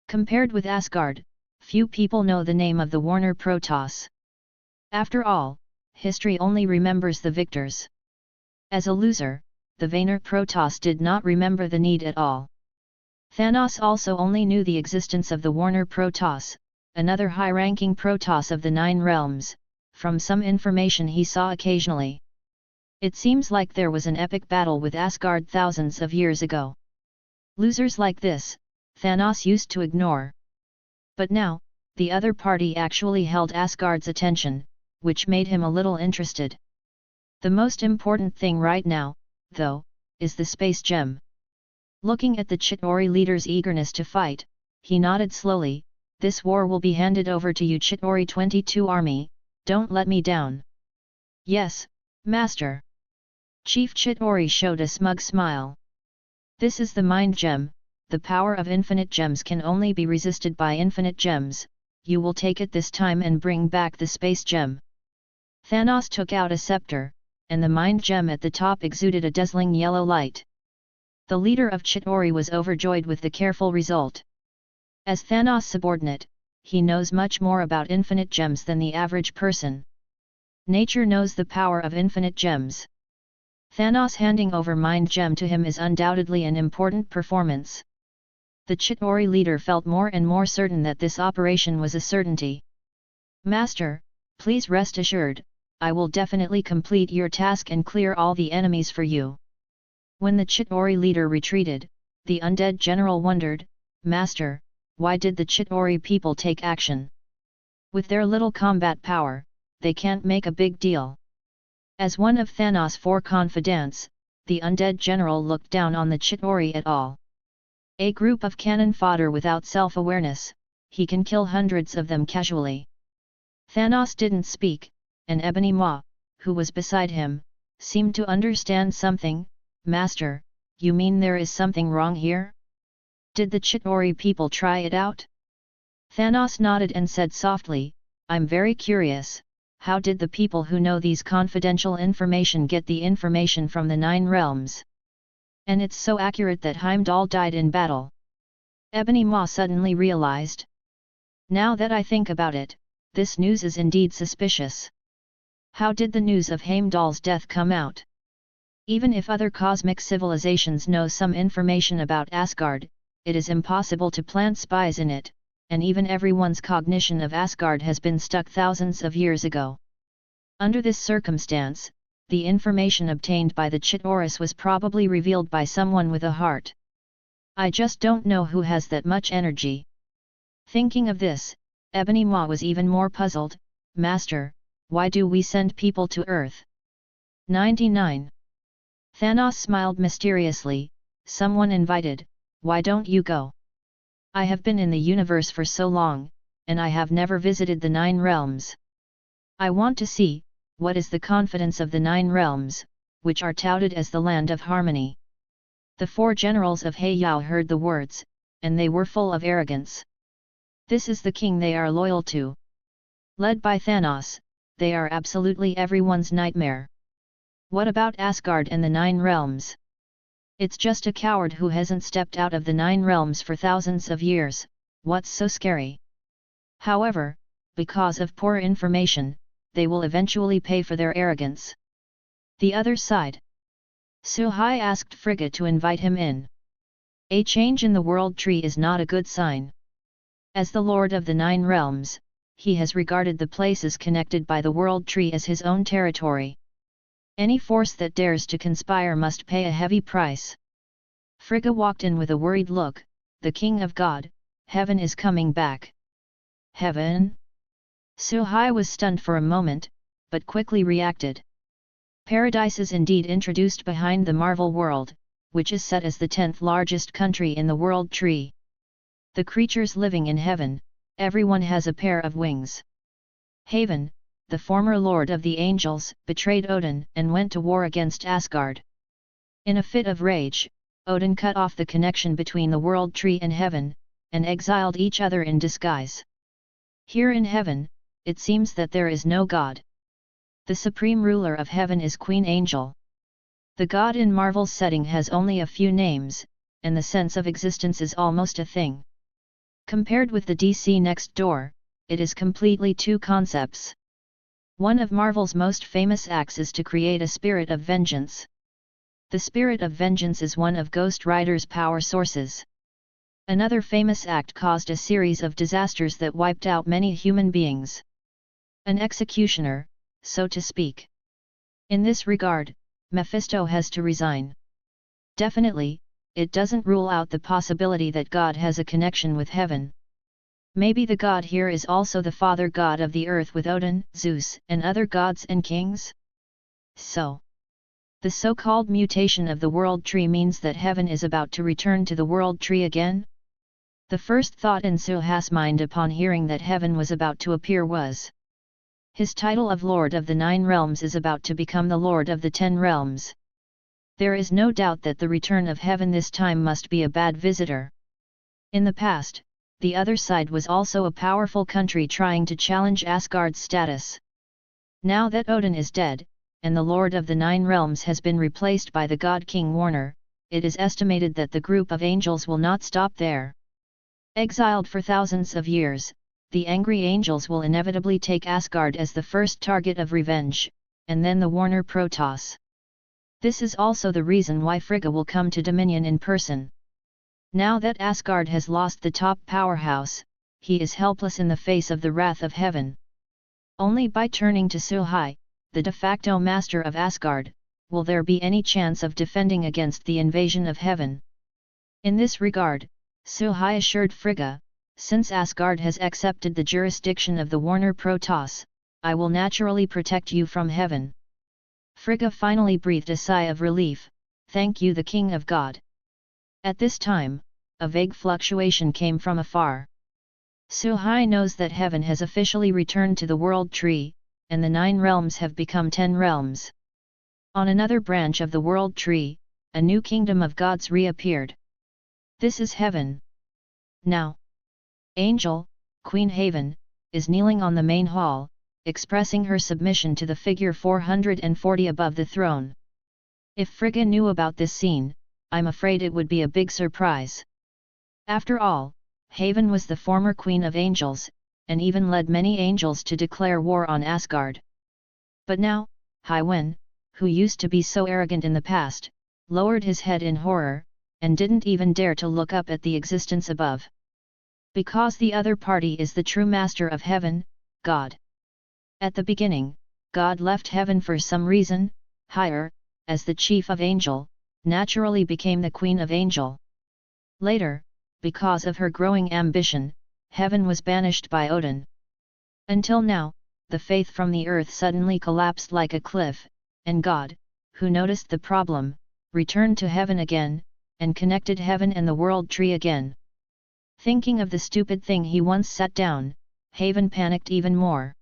Compared with Asgard, few people know the name of the Warner Protoss. After all, history only remembers the victors. As a loser, the Warner Protoss did not remember the need at all. Thanos also only knew the existence of the Warner Protoss, another high-ranking Protoss of the 9 realms, from some information he saw occasionally. It seems like there was an epic battle with Asgard thousands of years ago. Losers like this, Thanos used to ignore. But now, the other party actually held Asgard's attention, which made him a little interested. The most important thing right now, though, is the space gem. Looking at the Chitauri leader's eagerness to fight, he nodded slowly, This war will be handed over to you Chitauri 22 army, don't let me down. Yes, Master. Chief Chitauri showed a smug smile. This is the mind gem, the power of infinite gems can only be resisted by infinite gems, you will take it this time and bring back the space gem. Thanos took out a scepter, and the mind gem at the top exuded a dazzling yellow light. The leader of Chitauri was overjoyed with the careful result. As Thanos' subordinate, he knows much more about infinite gems than the average person. Nature knows the power of infinite gems. Thanos handing over mind gem to him is undoubtedly an important performance. The Chitauri leader felt more and more certain that this operation was a certainty. Master, please rest assured, I will definitely complete your task and clear all the enemies for you. When the Chitauri leader retreated, the undead general wondered, Master, why did the Chitauri people take action? With their little combat power, they can't make a big deal. As one of Thanos' 4 confidants, the undead general looked down on the Chitauri at all. A group of cannon fodder without self-awareness, he can kill hundreds of them casually. Thanos didn't speak, and Ebony Maw, who was beside him, seemed to understand something. Master, you mean there is something wrong here? Did the Chitauri people try it out? Thanos nodded and said softly, I'm very curious, how did the people who know these confidential information get the information from the 9 realms? And it's so accurate that Heimdall died in battle. Ebony Maw suddenly realized. Now that I think about it, this news is indeed suspicious. How did the news of Heimdall's death come out? Even if other cosmic civilizations know some information about Asgard, it is impossible to plant spies in it, and even everyone's cognition of Asgard has been stuck thousands of years ago. Under this circumstance, the information obtained by the Chitauris was probably revealed by someone with a heart. I just don't know who has that much energy. Thinking of this, Ebony Maw was even more puzzled. Master, why do we send people to Earth? 99. Thanos smiled mysteriously. Someone invited, why don't you go? I have been in the universe for so long, and I have never visited the 9 realms. I want to see, what is the confidence of the 9 realms, which are touted as the land of harmony. The 4 generals of Heiyao heard the words, and they were full of arrogance. This is the king they are loyal to. Led by Thanos, they are absolutely everyone's nightmare. What about Asgard and the 9 realms? It's just a coward who hasn't stepped out of the 9 realms for thousands of years, what's so scary? However, because of poor information, they will eventually pay for their arrogance. The other side. Suhai asked Frigga to invite him in. A change in the world tree is not a good sign. As the Lord of the 9 realms, he has regarded the places connected by the world tree as his own territory. Any force that dares to conspire must pay a heavy price. Frigga walked in with a worried look. The king of God, heaven is coming back. Heaven? Suhai was stunned for a moment, but quickly reacted. Paradise is indeed introduced behind the Marvel world, which is set as the 10th largest country in the world tree. The creatures living in heaven, everyone has a pair of wings. Haven, the former lord of the angels, betrayed Odin and went to war against Asgard. In a fit of rage, Odin cut off the connection between the world tree and heaven, and exiled each other in disguise. Here in heaven, it seems that there is no god. The supreme ruler of heaven is Queen Angel. The god in Marvel's setting has only a few names, and the sense of existence is almost a thing. Compared with the DC next door, it is completely 2 concepts. One of Marvel's most famous acts is to create a spirit of vengeance. The spirit of vengeance is one of Ghost Rider's power sources. Another famous act caused a series of disasters that wiped out many human beings. An executioner, so to speak. In this regard, Mephisto has to resign. Definitely, it doesn't rule out the possibility that God has a connection with heaven. Maybe the god here is also the father god of the earth with Odin, Zeus, and other gods and kings? So, the so-called mutation of the world tree means that heaven is about to return to the world tree again? The first thought in Suhai's mind upon hearing that heaven was about to appear was, his title of Lord of the 9 realms is about to become the Lord of the 10 realms. There is no doubt that the return of heaven this time must be a bad visitor. In the past, the other side was also a powerful country trying to challenge Asgard's status. Now that Odin is dead, and the Lord of the 9 realms has been replaced by the god King Warner, it is estimated that the group of angels will not stop there. Exiled for thousands of years, the angry angels will inevitably take Asgard as the first target of revenge, and then the Warner Protoss. This is also the reason why Frigga will come to Dominion in person. Now that Asgard has lost the top powerhouse, he is helpless in the face of the wrath of heaven. Only by turning to Suhai, the de facto master of Asgard, will there be any chance of defending against the invasion of heaven. In this regard, Suhai assured Frigga, since Asgard has accepted the jurisdiction of the Warner Protoss, I will naturally protect you from heaven. Frigga finally breathed a sigh of relief, thank you the King of God. At this time, a vague fluctuation came from afar. Suhai knows that heaven has officially returned to the world tree, and the 9 realms have become 10 realms. On another branch of the world tree, a new kingdom of gods reappeared. This is heaven. Now, Angel, Queen Haven, is kneeling on the main hall, expressing her submission to the figure 440 above the throne. If Frigga knew about this scene, I'm afraid it would be a big surprise. After all, Haven was the former Queen of Angels, and even led many angels to declare war on Asgard. But now, Haiwen, who used to be so arrogant in the past, lowered his head in horror, and didn't even dare to look up at the existence above. Because the other party is the true master of heaven, God. At the beginning, God left heaven for some reason. Higher, as the chief of angel, naturally became the queen of angel. Later, because of her growing ambition, heaven was banished by Odin. Until now, the faith from the earth suddenly collapsed like a cliff, and God, who noticed the problem, returned to heaven again, and connected heaven and the world tree again. Thinking of the stupid thing he once set down, Haven panicked even more.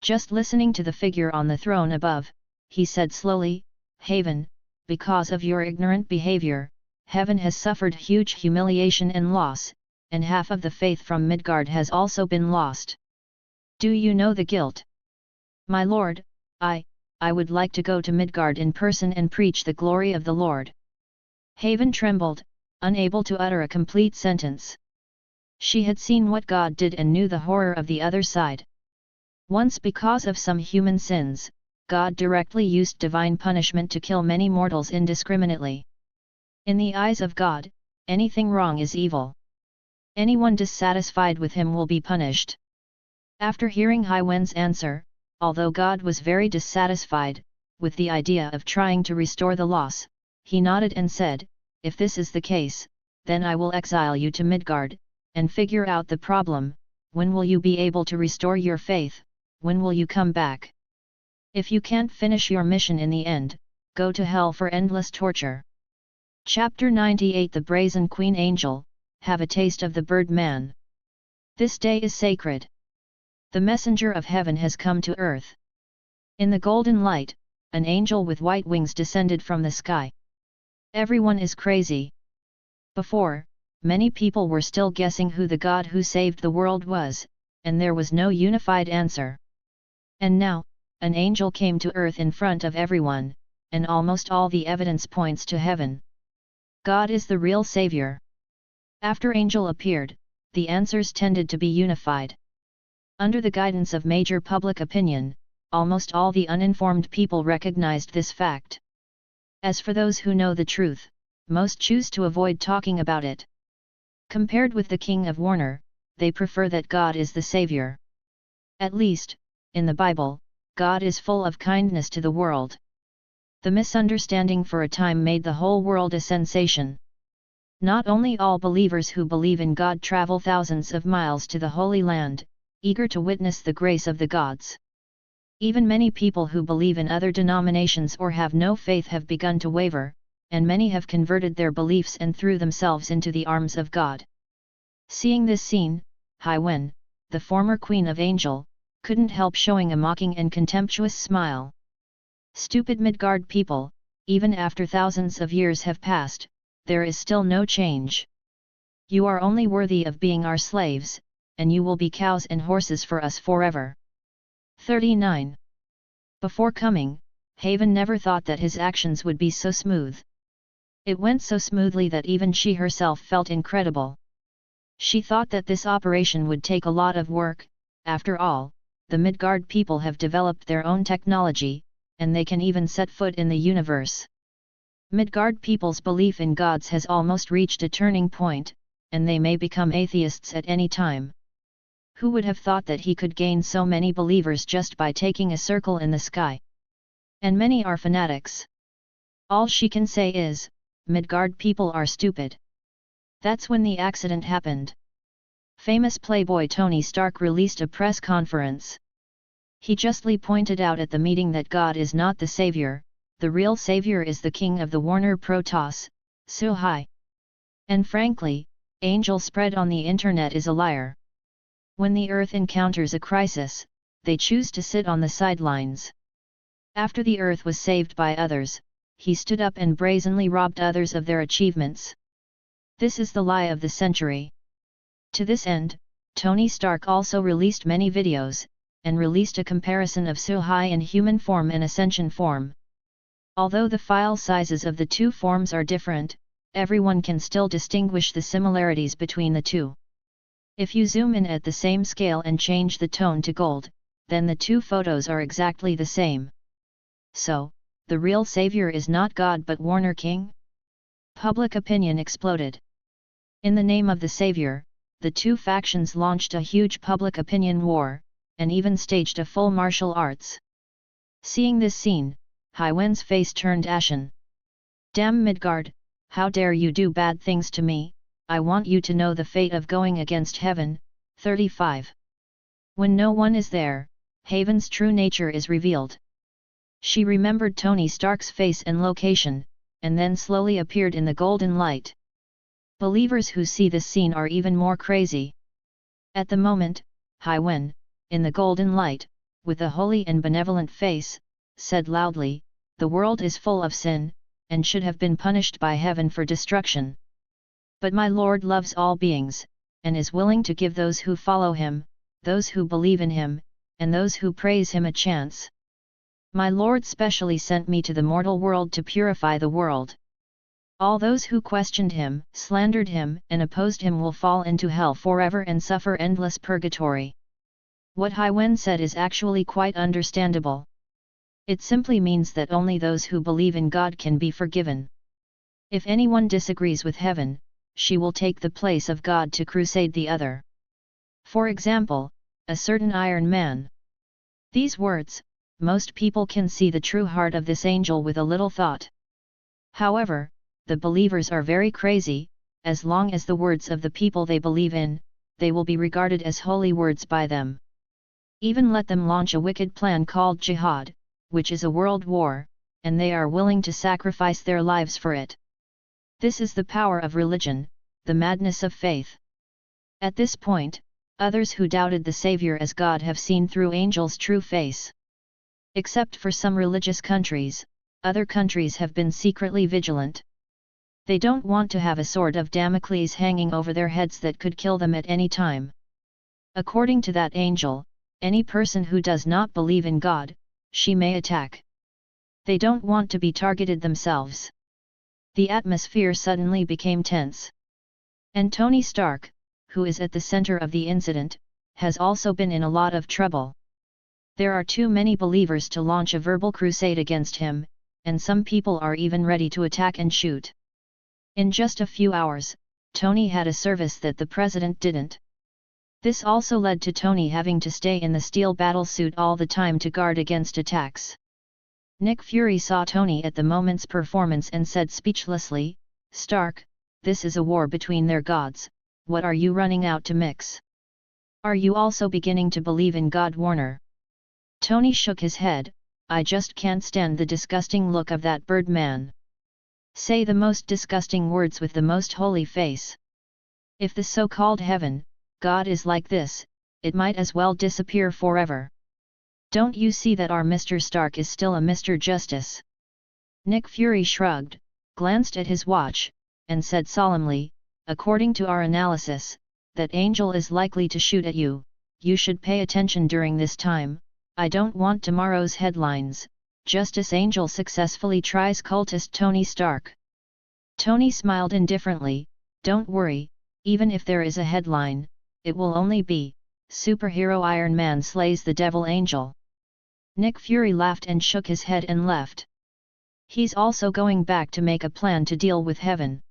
Just listening to the figure on the throne above, he said slowly, Haven, because of your ignorant behavior, heaven has suffered huge humiliation and loss, and half of the faith from Midgard has also been lost. Do you know the guilt? My lord, I would like to go to Midgard in person and preach the glory of the Lord. Haven trembled, unable to utter a complete sentence. She had seen what God did and knew the horror of the other side. Once, because of some human sins, God directly used divine punishment to kill many mortals indiscriminately. In the eyes of God, anything wrong is evil. Anyone dissatisfied with him will be punished. After hearing Haiwen's answer, although God was very dissatisfied with the idea of trying to restore the loss, he nodded and said, "If this is the case, then I will exile you to Midgard, and figure out the problem. When will you be able to restore your faith? When will you come back? If you can't finish your mission in the end, go to hell for endless torture." Chapter 98 The Brazen Queen Angel, have a taste of the Bird Man. This day is sacred. The messenger of heaven has come to earth. In the golden light, an angel with white wings descended from the sky. Everyone is crazy. Before, many people were still guessing who the God who saved the world was, and there was no unified answer. And now, an angel came to earth in front of everyone, and almost all the evidence points to heaven. God is the real savior. After angel appeared, the answers tended to be unified. Under the guidance of major public opinion, almost all the uninformed people recognized this fact. As for those who know the truth, most choose to avoid talking about it. Compared with the King of Warner, they prefer that God is the Savior. At least, in the Bible, God is full of kindness to the world. The misunderstanding for a time made the whole world a sensation. Not only all believers who believe in God travel thousands of miles to the Holy Land, eager to witness the grace of the gods. Even many people who believe in other denominations or have no faith have begun to waver, and many have converted their beliefs and threw themselves into the arms of God. Seeing this scene, Haiwen, the former Queen of Angel, couldn't help showing a mocking and contemptuous smile. Stupid Midgard people, even after thousands of years have passed, there is still no change. You are only worthy of being our slaves, and you will be cows and horses for us forever. 39. Before coming, Haven never thought that his actions would be so smooth. It went so smoothly that even she herself felt incredible. She thought that this operation would take a lot of work. After all, the Midgard people have developed their own technology, and they can even set foot in the universe. Midgard people's belief in gods has almost reached a turning point, and they may become atheists at any time. Who would have thought that he could gain so many believers just by taking a circle in the sky? And many are fanatics. All she can say is, Midgard people are stupid. That's when the accident happened. Famous playboy Tony Stark released a press conference. He justly pointed out at the meeting that God is not the savior, the real savior is the king of the Warner Protoss, Suhai. And frankly, Angel spread on the internet is a liar. When the Earth encounters a crisis, they choose to sit on the sidelines. After the Earth was saved by others, he stood up and brazenly robbed others of their achievements. This is the lie of the century. To this end, Tony Stark also released many videos, and released a comparison of Suhai in human form and ascension form. Although the file sizes of the two forms are different, everyone can still distinguish the similarities between the two. If you zoom in at the same scale and change the tone to gold, then the two photos are exactly the same. So, the real savior is not God but Warner King? Public opinion exploded. In the name of the savior, the two factions launched a huge public opinion war, and even staged a full martial arts. Seeing this scene, Haiwen's face turned ashen. Damn Midgard, how dare you do bad things to me, I want you to know the fate of going against heaven. 35. When no one is there, Haven's true nature is revealed. She remembered Tony Stark's face and location, and then slowly appeared in the golden light. Believers who see this scene are even more crazy. At the moment, Haiwen, in the golden light, with a holy and benevolent face, said loudly, "The world is full of sin, and should have been punished by heaven for destruction. But my Lord loves all beings, and is willing to give those who follow him, those who believe in him, and those who praise him a chance. My Lord specially sent me to the mortal world to purify the world. All those who questioned him, slandered him, and opposed him will fall into hell forever and suffer endless purgatory. What Hai Wen said is actually quite understandable. It simply means that only those who believe in God can be forgiven. If anyone disagrees with heaven, she will take the place of God to crusade the other. For example, a certain Iron Man. These words, most people can see the true heart of this angel with a little thought. However, the believers are very crazy. As long as the words of the people they believe in, they will be regarded as holy words by them. Even let them launch a wicked plan called jihad, which is a world war, and they are willing to sacrifice their lives for it. This is the power of religion, the madness of faith. At this point, others who doubted the Savior as God have seen through angels' true face. Except for some religious countries, other countries have been secretly vigilant. They don't want to have a sword of Damocles hanging over their heads that could kill them at any time. According to that angel, any person who does not believe in God, she may attack. They don't want to be targeted themselves. The atmosphere suddenly became tense. And Tony Stark, who is at the center of the incident, has also been in a lot of trouble. There are too many believers to launch a verbal crusade against him, and some people are even ready to attack and shoot. In just a few hours, Tony had a service that the president didn't. This also led to Tony having to stay in the steel battlesuit all the time to guard against attacks. Nick Fury saw Tony at the moment's performance and said speechlessly, "Stark, this is a war between their gods, what are you running out to mix? Are you also beginning to believe in God, Warner?" Tony shook his head, "I just can't stand the disgusting look of that bird man. Say the most disgusting words with the most holy face. If the so-called heaven, God is like this, it might as well disappear forever. Don't you see that our Mr. Stark is still a Mr. Justice?" Nick Fury shrugged, glanced at his watch, and said solemnly, "According to our analysis, that angel is likely to shoot at you. You should pay attention during this time. I don't want tomorrow's headlines, Justice Angel successfully tries cultist Tony Stark." Tony smiled indifferently, "Don't worry, even if there is a headline, it will only be, Superhero Iron Man slays the Devil Angel." Nick Fury laughed and shook his head and left. He's also going back to make a plan to deal with heaven.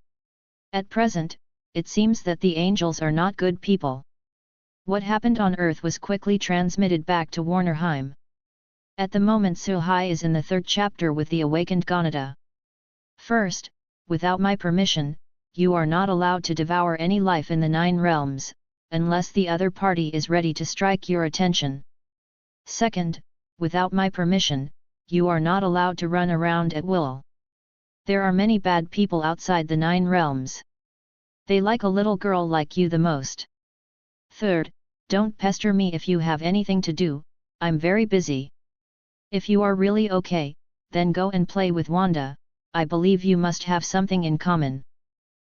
At present, it seems that the angels are not good people. What happened on Earth was quickly transmitted back to Warnerheim. At the moment Suhai is in the 3rd chapter with the awakened Ganada. "First, without my permission, you are not allowed to devour any life in the 9 realms, unless the other party is ready to strike your attention. Second, without my permission, you are not allowed to run around at will. There are many bad people outside the 9 realms. They like a little girl like you the most. Third, don't pester me if you have anything to do, I'm very busy. If you are really okay, then go and play with Wanda, I believe you must have something in common."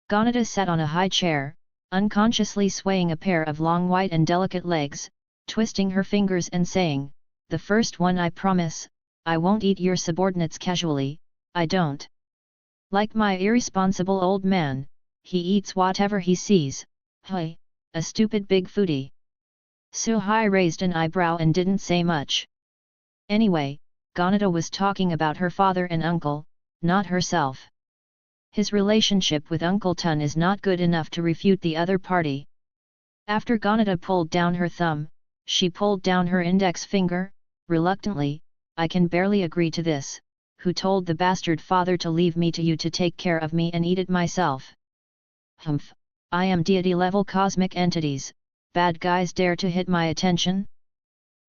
Ganada sat on a high chair, unconsciously swaying a pair of long white and delicate legs, twisting her fingers and saying, "The first one I promise, I won't eat your subordinates casually, I don't. Like my irresponsible old man, he eats whatever he sees, hey, a stupid big foodie." Suhai raised an eyebrow and didn't say much. Anyway, Ganada was talking about her father and uncle, not herself. His relationship with Uncle Tun is not good enough to refute the other party. After Ganada pulled down her thumb, she pulled down her index finger, reluctantly, "I can barely agree to this. Who told the bastard father to leave me to you to take care of me and eat it myself? Humph, I am deity-level cosmic entities, bad guys dare to hit my attention?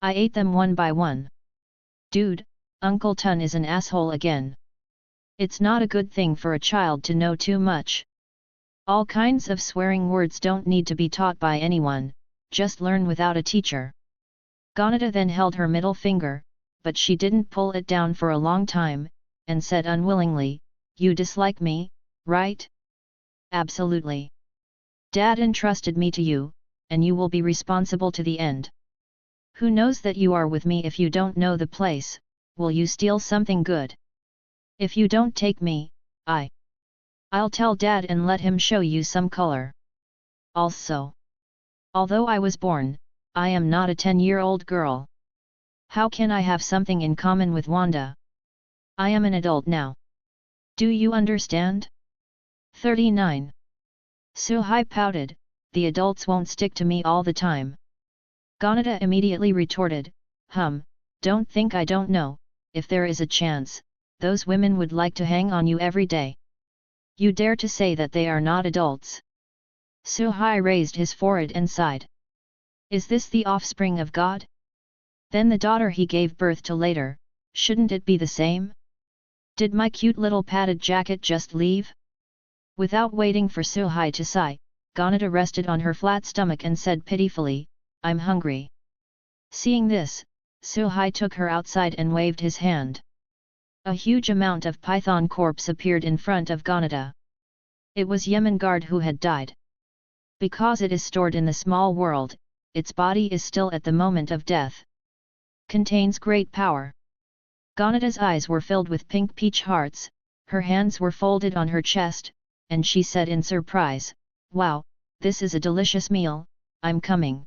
I ate them one by one. Dude, Uncle Tun is an asshole again. It's not a good thing for a child to know too much. All kinds of swearing words don't need to be taught by anyone, just learn without a teacher." Ganada then held her middle finger, but she didn't pull it down for a long time, and said unwillingly, You dislike me, right? Absolutely. Dad entrusted me to you, and you will be responsible to the end. Who knows that you are with me if you don't know the place, will you steal something good? If you don't take me, I'll tell Dad and let him show you some color. Also, although I was born, I am not a 10-year-old girl. How can I have something in common with Wanda? I am an adult now. Do you understand? 39. Suhai pouted, the adults won't stick to me all the time. Ganada immediately retorted, don't think I don't know, if there is a chance, those women would like to hang on you every day. You dare to say that they are not adults? Suhai raised his forehead and sighed. Is this the offspring of God? Then the daughter he gave birth to later, shouldn't it be the same? Did my cute little padded jacket just leave? Without waiting for Suhai to sigh, Ganada rested on her flat stomach and said pitifully, I'm hungry. Seeing this, Suhai took her outside and waved his hand. A huge amount of python corpse appeared in front of Ganada. It was Yemengard who had died. Because it is stored in the small world, its body is still at the moment of death. Contains great power. Ganada's eyes were filled with pink peach hearts, her hands were folded on her chest, and she said in surprise, Wow, this is a delicious meal, I'm coming.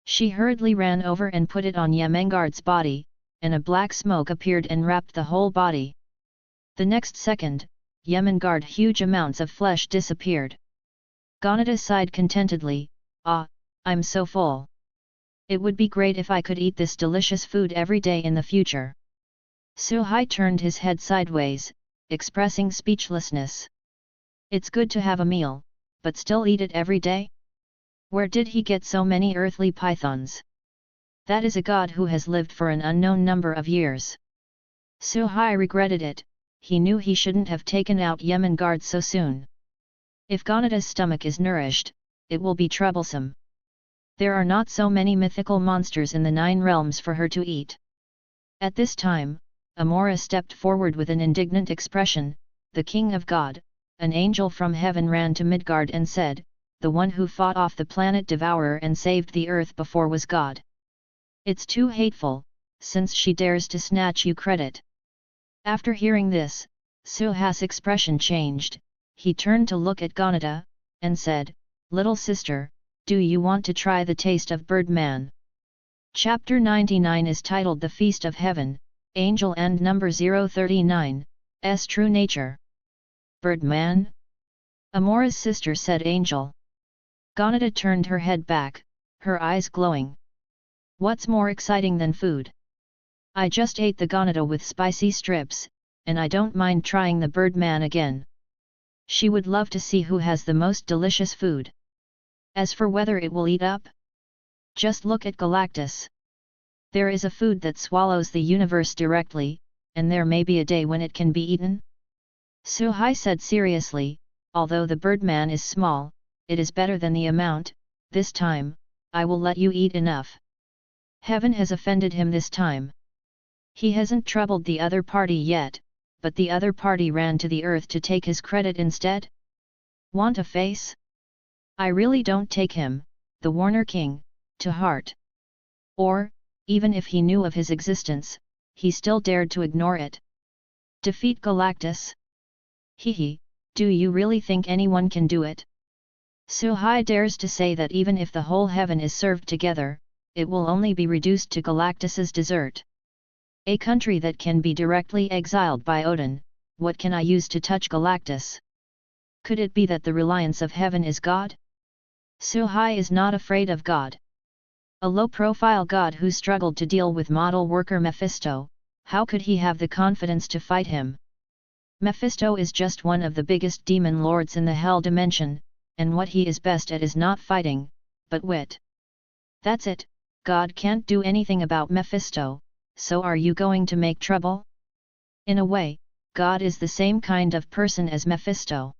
She hurriedly ran over and put it on Yemengard's body, and a black smoke appeared and wrapped the whole body. The next second, Yemengard's huge amounts of flesh disappeared. Ganada sighed contentedly, I'm so full. It would be great if I could eat this delicious food every day in the future. Suhai turned his head sideways, expressing speechlessness. It's good to have a meal, but still eat it every day? Where did he get so many earthly pythons? That is a god who has lived for an unknown number of years. Suhai regretted it, he knew he shouldn't have taken out Yemengard so soon. If Ganada's stomach is nourished, it will be troublesome. There are not so many mythical monsters in the 9 realms for her to eat. At this time, Amora stepped forward with an indignant expression, the king of God, an angel from heaven ran to Midgard and said, the one who fought off the planet devourer and saved the earth before was God. It's too hateful, since she dares to snatch you credit. After hearing this, Suhai's expression changed, he turned to look at Ganada, and said, Little sister, do you want to try the taste of Birdman? Chapter 99 is titled The Feast of Heaven, Angel and number 039, S True Nature. Birdman? Amora's sister said Angel. Ganada turned her head back, her eyes glowing. What's more exciting than food? I just ate the Ganada with spicy strips, and I don't mind trying the Birdman again. She would love to see who has the most delicious food. As for whether it will eat up, just look at Galactus. There is a food that swallows the universe directly, and there may be a day when it can be eaten. Suhai said seriously, although the Birdman is small, it is better than the amount, this time, I will let you eat enough. Heaven has offended him this time. He hasn't troubled the other party yet, but the other party ran to the earth to take his credit instead? Want a face? I really don't take him, the Warner King, to heart. Or, even if he knew of his existence, he still dared to ignore it. Defeat Galactus? Hehe, do you really think anyone can do it? Suhai dares to say that even if the whole heaven is served together, it will only be reduced to Galactus's dessert. A country that can be directly exiled by Odin, what can I use to touch Galactus? Could it be that the reliance of heaven is God? Suhai is not afraid of God. A low-profile god who struggled to deal with model worker Mephisto, how could he have the confidence to fight him? Mephisto is just one of the biggest demon lords in the hell dimension, and what he is best at is not fighting, but wit. That's it, God can't do anything about Mephisto, so are you going to make trouble? In a way, God is the same kind of person as Mephisto.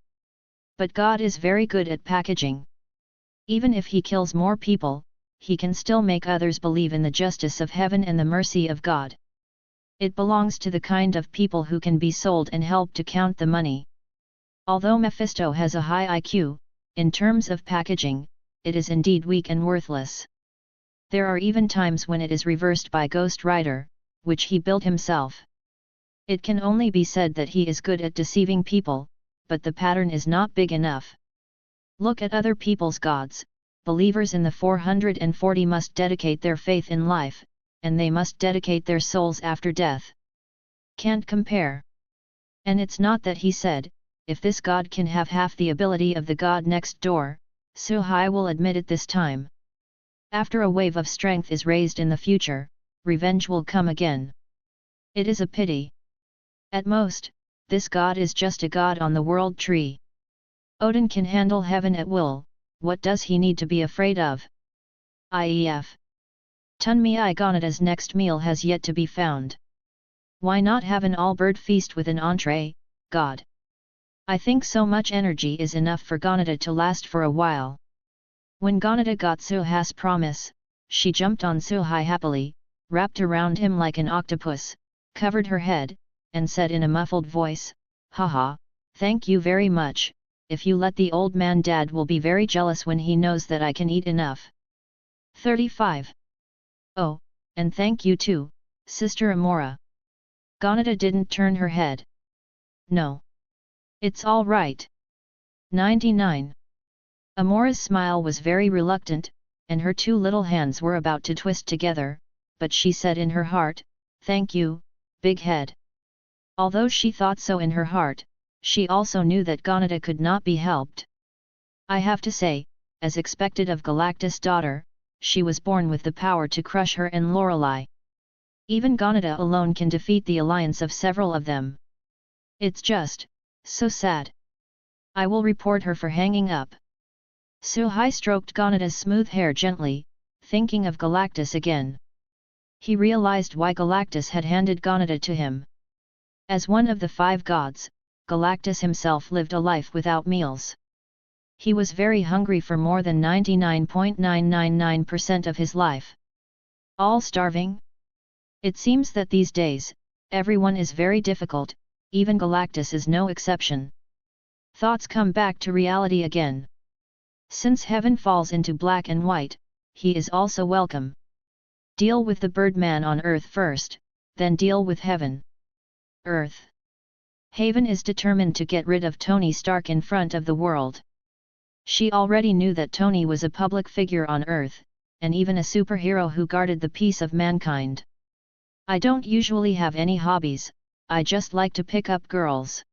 But God is very good at packaging. Even if he kills more people, he can still make others believe in the justice of heaven and the mercy of God. It belongs to the kind of people who can be sold and help to count the money. Although Mephisto has a high IQ, in terms of packaging, it is indeed weak and worthless. There are even times when it is reversed by Ghost Rider, which he built himself. It can only be said that he is good at deceiving people, but the pattern is not big enough. Look at other people's gods. Believers in the 440 must dedicate their faith in life, and they must dedicate their souls after death. Can't compare. And it's not that he said, if this god can have half the ability of the god next door, Suhai will admit it this time. After a wave of strength is raised in the future, revenge will come again. It is a pity. At most, this god is just a god on the world tree. Odin can handle heaven at will, what does he need to be afraid of? IEF. Tunmi Igonada's next meal has yet to be found. Why not have an all-bird feast with an entree, god? I think so much energy is enough for Gonada to last for a while. When Gonada got Suhai's promise, she jumped on Suhai happily, wrapped around him like an octopus, covered her head, and said in a muffled voice, "Haha, thank you very much, if you let the old man dad will be very jealous when he knows that I can eat enough." 35. Oh, and thank you too, Sister Amora. Gonada didn't turn her head. No. It's all right. 99. Amora's smile was very reluctant, and her two little hands were about to twist together, but she said in her heart, "Thank you, big head." Although she thought so in her heart, she also knew that Gonada could not be helped. I have to say, as expected of Galactus' daughter, she was born with the power to crush her and Lorelei. Even Gonada alone can defeat the alliance of several of them. It's just so sad. I will report her for hanging up. Suhai stroked Gonada's smooth hair gently, thinking of Galactus again. He realized why Galactus had handed Gonada to him. As one of the 5 gods, Galactus himself lived a life without meals. He was very hungry for more than 99.999% of his life. All starving? It seems that these days, everyone is very difficult, even Galactus is no exception. Thoughts come back to reality again. Since heaven falls into black and white, he is also welcome. Deal with the Birdman on Earth first, then deal with heaven. Earth. Haven is determined to get rid of Tony Stark in front of the world. She already knew that Tony was a public figure on Earth, and even a superhero who guarded the peace of mankind. "I don't usually have any hobbies, I just like to pick up girls."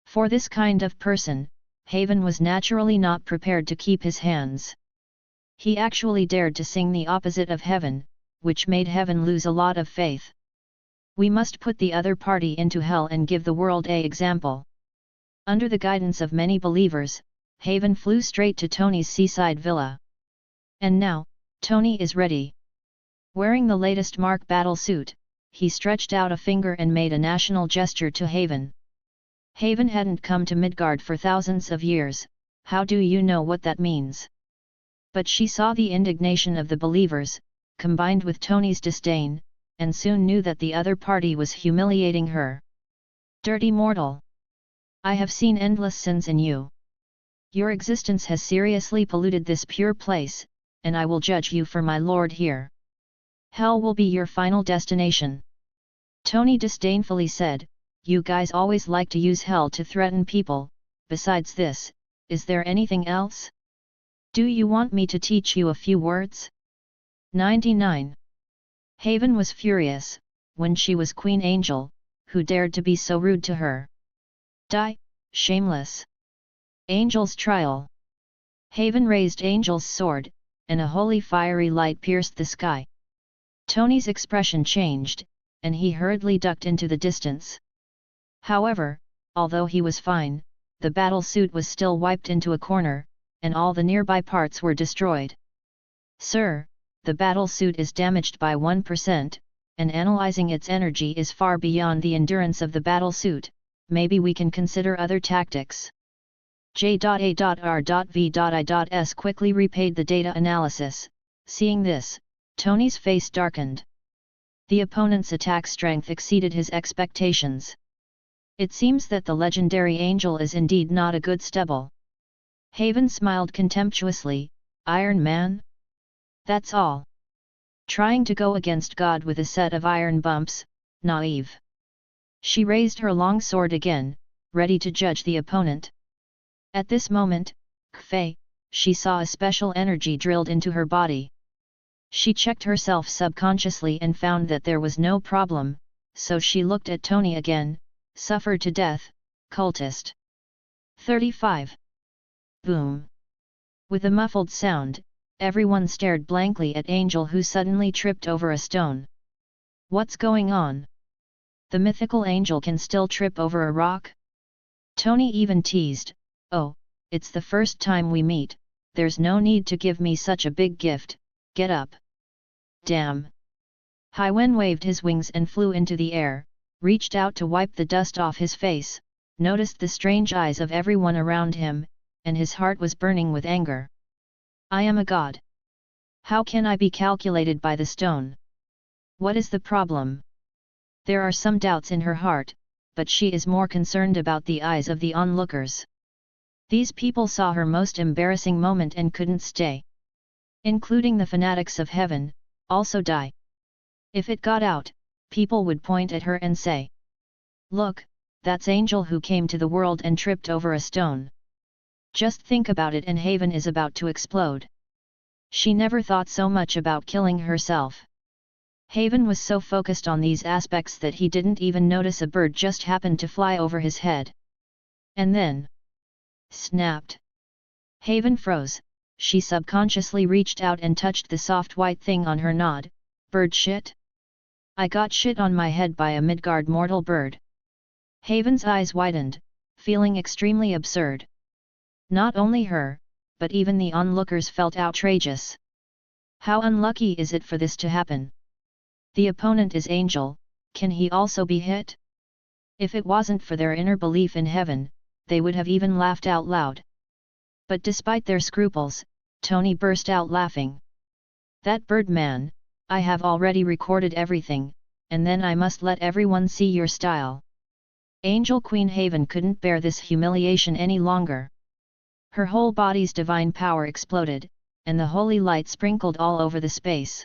For this kind of person, Haven was naturally not prepared to keep his hands. He actually dared to sing the opposite of heaven, which made heaven lose a lot of faith. We must put the other party into hell and give the world an example. Under the guidance of many believers, Haven flew straight to Tony's seaside villa. And now, Tony is ready. Wearing the latest Mark battle suit, he stretched out a finger and made a national gesture to Haven. Haven hadn't come to Midgard for thousands of years, how do you know what that means? But she saw the indignation of the believers, combined with Tony's disdain, and soon knew that the other party was humiliating her. "Dirty mortal! I have seen endless sins in you. Your existence has seriously polluted this pure place, and I will judge you for my lord here. Hell will be your final destination." Tony disdainfully said, "You guys always like to use hell to threaten people, besides this, is there anything else? Do you want me to teach you a few words?" 99. Haven was furious, when she was Queen Angel, who dared to be so rude to her. "Die, shameless!" Angel's trial. Haven raised Angel's sword, and a holy fiery light pierced the sky. Tony's expression changed, and he hurriedly ducked into the distance. However, although he was fine, the battle suit was still wiped into a corner, and all the nearby parts were destroyed. "Sir, the battle suit is damaged by 1%, and analyzing its energy is far beyond the endurance of the battle suit. Maybe we can consider other tactics." J.A.R.V.I.S quickly repaid the data analysis. Seeing this, Tony's face darkened. The opponent's attack strength exceeded his expectations. It seems that the legendary angel is indeed not a good stubble. Haven smiled contemptuously. Iron Man? That's all. Trying to go against God with a set of iron bumps, naive. She raised her long sword again, ready to judge the opponent. At this moment, she saw a special energy drilled into her body. She checked herself subconsciously and found that there was no problem, so she looked at Tony again. Suffered to death, cultist. 35. Boom. With a muffled sound, everyone stared blankly at Angel, who suddenly tripped over a stone. What's going on? The mythical angel can still trip over a rock? Tony even teased, "Oh, it's the first time we meet, there's no need to give me such a big gift, get up." Damn. Haiwen waved his wings and flew into the air, reached out to wipe the dust off his face, noticed the strange eyes of everyone around him, and his heart was burning with anger. I am a god. How can I be calculated by the stone? What is the problem? There are some doubts in her heart, but she is more concerned about the eyes of the onlookers. These people saw her most embarrassing moment and couldn't stay. Including the fanatics of heaven, also die. If it got out, people would point at her and say, "Look, that's Angel who came to the world and tripped over a stone." Just think about it and Haven is about to explode. She never thought so much about killing herself. Haven was so focused on these aspects that he didn't even notice a bird just happened to fly over his head. And then... snapped. Haven froze. She subconsciously reached out and touched the soft white thing on her nod. Bird shit? I got shit on my head by a Midgard mortal bird. Haven's eyes widened, feeling extremely absurd. Not only her, but even the onlookers felt outrageous. How unlucky is it for this to happen? The opponent is Angel, can he also be hit? If it wasn't for their inner belief in heaven, they would have even laughed out loud. But despite their scruples, Tony burst out laughing. That bird man, I have already recorded everything, and then I must let everyone see your style. Angel Queen Haven couldn't bear this humiliation any longer. Her whole body's divine power exploded, and the holy light sprinkled all over the space.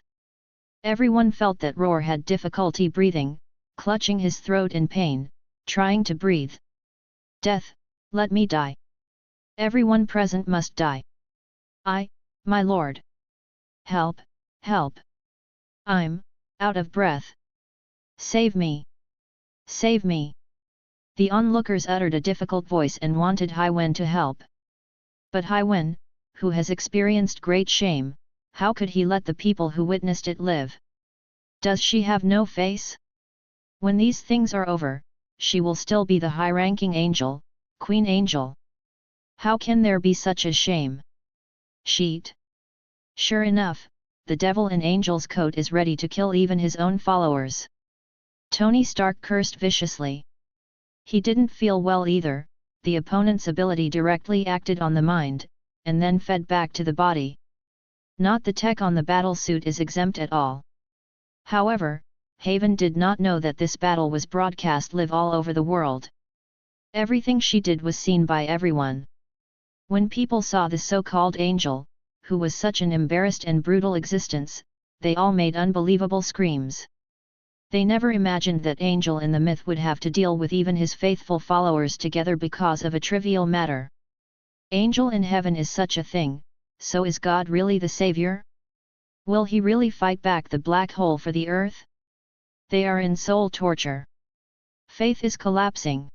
Everyone felt that Roar had difficulty breathing, clutching his throat in pain, trying to breathe. Death, let me die. Everyone present must die. My lord. Help, help. I'm out of breath. Save me. Save me. The onlookers uttered a difficult voice and wanted Haiwen to help. But Haiwen, who has experienced great shame, how could he let the people who witnessed it live? Does she have no face? When these things are over, she will still be the high-ranking angel, Queen Angel. How can there be such a shame? Sheet. Sure enough, the devil in Angel's coat is ready to kill even his own followers. Tony Stark cursed viciously. He didn't feel well either. The opponent's ability directly acted on the mind, and then fed back to the body. Not the tech on the battlesuit is exempt at all. However, Haven did not know that this battle was broadcast live all over the world. Everything she did was seen by everyone. When people saw the so-called angel, who was such an embarrassed and brutal existence, they all made unbelievable screams. They never imagined that Angel in the myth would have to deal with even his faithful followers together because of a trivial matter. Angel in heaven is such a thing, so is God really the savior? Will he really fight back the black hole for the earth? They are in soul torture. Faith is collapsing.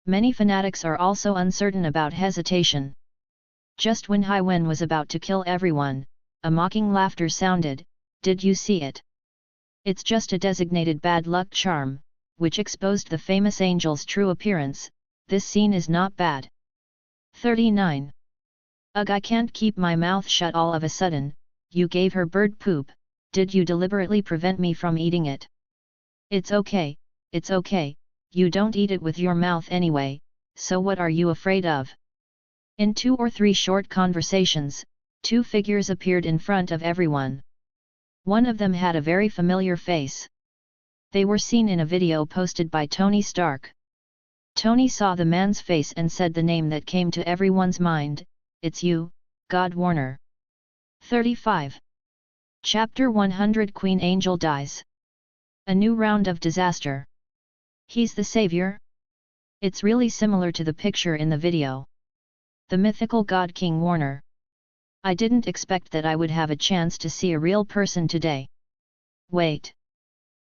Many fanatics are also uncertain about hesitation. Just when Haiwen was about to kill everyone, a mocking laughter sounded. Did you see it? It's just a designated bad luck charm, which exposed the famous angel's true appearance. This scene is not bad. 39. Ugh, I can't keep my mouth shut all of a sudden. You gave her bird poop. Did you deliberately prevent me from eating it? It's okay, you don't eat it with your mouth anyway, so what are you afraid of? In 2 or 3 short conversations, 2 figures appeared in front of everyone. One of them had a very familiar face. They were seen in a video posted by Tony Stark. Tony saw the man's face and said the name that came to everyone's mind, "It's you, God Warner." 35. Chapter 100 Queen Angel dies. A new round of disaster. He's the savior? It's really similar to the picture in the video. The mythical god King Warner. I didn't expect that I would have a chance to see a real person today. Wait.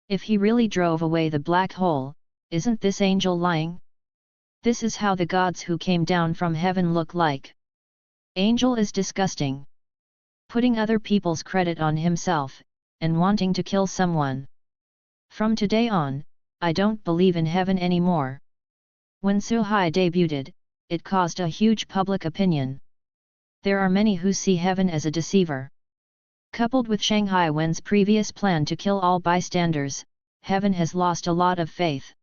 If he really drove away the black hole, isn't this angel lying? This is how the gods who came down from heaven look like. Angel is disgusting. Putting other people's credit on himself, and wanting to kill someone. From today on, I don't believe in heaven anymore. When Suhai debuted, it caused a huge public opinion. There are many who see heaven as a deceiver. Coupled with Shanghai Wen's previous plan to kill all bystanders, heaven has lost a lot of faith.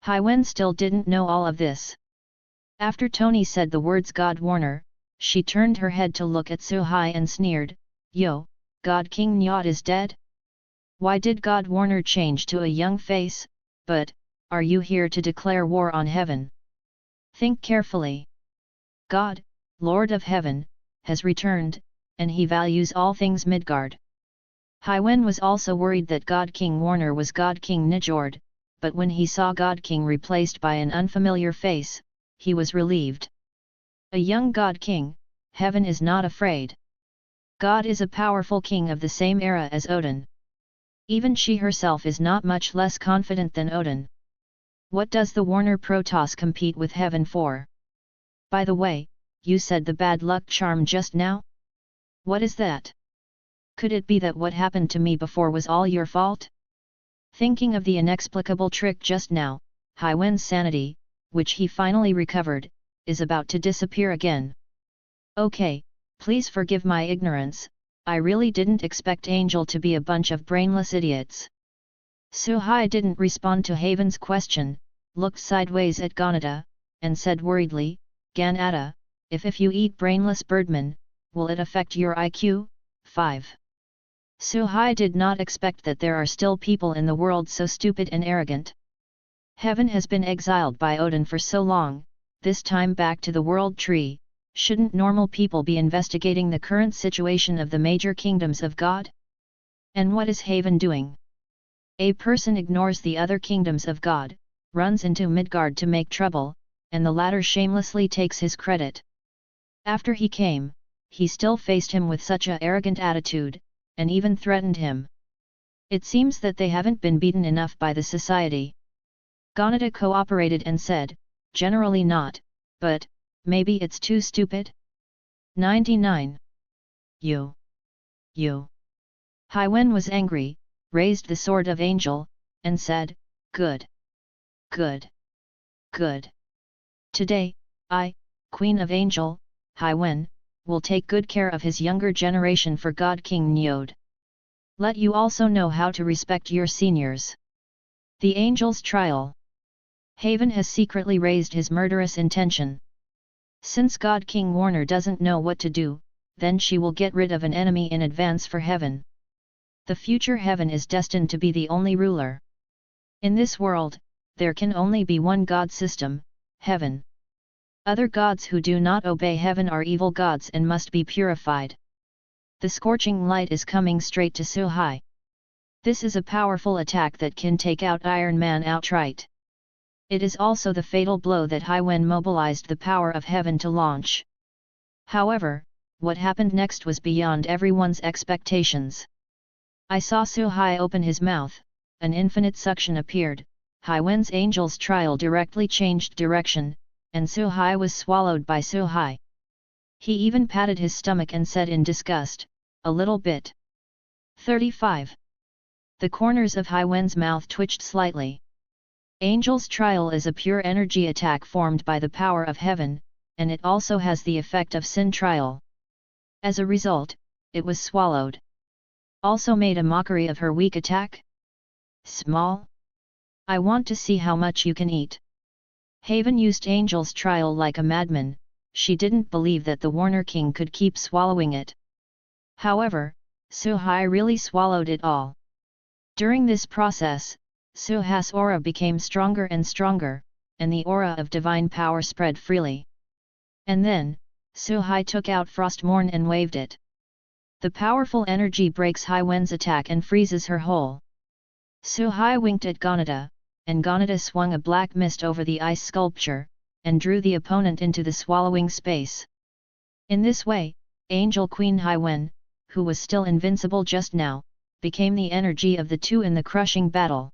Hai Wen still didn't know all of this. After Tony said the words God Warner, she turned her head to look at Suhai and sneered, "Yo, God King Nyat is dead? Why did God Warner change to a young face, but, are you here to declare war on heaven? Think carefully. God, Lord of Heaven, has returned, and he values all things Midgard." Hai Wen was also worried that God King Warner was God King Njord, but when he saw God King replaced by an unfamiliar face, he was relieved. A young God King, heaven is not afraid. God is a powerful king of the same era as Odin. Even she herself is not much less confident than Odin. What does the Warner Protoss compete with heaven for? By the way, you said the bad luck charm just now? What is that? Could it be that what happened to me before was all your fault? Thinking of the inexplicable trick just now, Hai Wen's sanity, which he finally recovered, is about to disappear again. Okay, please forgive my ignorance, I really didn't expect Angel to be a bunch of brainless idiots. Suhai didn't respond to Haven's question, looked sideways at Ganada, and said worriedly, "Ganada, if you eat brainless birdmen, will it affect your IQ?" 5. Suhai did not expect that there are still people in the world so stupid and arrogant. Heaven has been exiled by Odin for so long, this time back to the world tree, shouldn't normal people be investigating the current situation of the major kingdoms of God? And what is Haven doing? A person ignores the other kingdoms of God, runs into Midgard to make trouble, and the latter shamelessly takes his credit. After he came, he still faced him with such a arrogant attitude, and even threatened him. It seems that they haven't been beaten enough by the society. Ganada cooperated and said, "Generally not, but, maybe it's too stupid?" 99. You. Hai Wen was angry, raised the sword of Angel, and said, Good. Today, I, Queen of Angel, Hai Wen, will take good care of his younger generation for God King Njord. Let you also know how to respect your seniors. The Angel's trial. Haven has secretly raised his murderous intention. Since God King Warner doesn't know what to do, then she will get rid of an enemy in advance for Heaven. The future Heaven is destined to be the only ruler. In this world, there can only be one God system, Heaven. Other gods who do not obey Heaven are evil gods and must be purified. The scorching light is coming straight to Suhai. This is a powerful attack that can take out Iron Man outright. It is also the fatal blow that Hai Wen mobilized the power of Heaven to launch. However, what happened next was beyond everyone's expectations. I saw Suhai open his mouth, an infinite suction appeared, Hai Wen's Angel's trial directly changed direction, and Suhai was swallowed by Suhai. He even patted his stomach and said in disgust, "A little bit." 35. The corners of Hai Wen's mouth twitched slightly. Angel's trial is a pure energy attack formed by the power of Heaven, and it also has the effect of Sin trial. As a result, it was swallowed. Also made a mockery of her weak attack? Small? I want to see how much you can eat. Haven used Angel's trial like a madman, she didn't believe that the Warner King could keep swallowing it. However, Suhai really swallowed it all. During this process, Suha's aura became stronger and stronger, and the aura of divine power spread freely. And then, Suhai took out Frostmourne and waved it. The powerful energy breaks Haiwen's attack and freezes her whole. Suhai winked at Ganada, and Ganada swung a black mist over the ice sculpture, and drew the opponent into the swallowing space. In this way, Angel Queen Haiwen, who was still invincible just now, became the energy of the two in the crushing battle.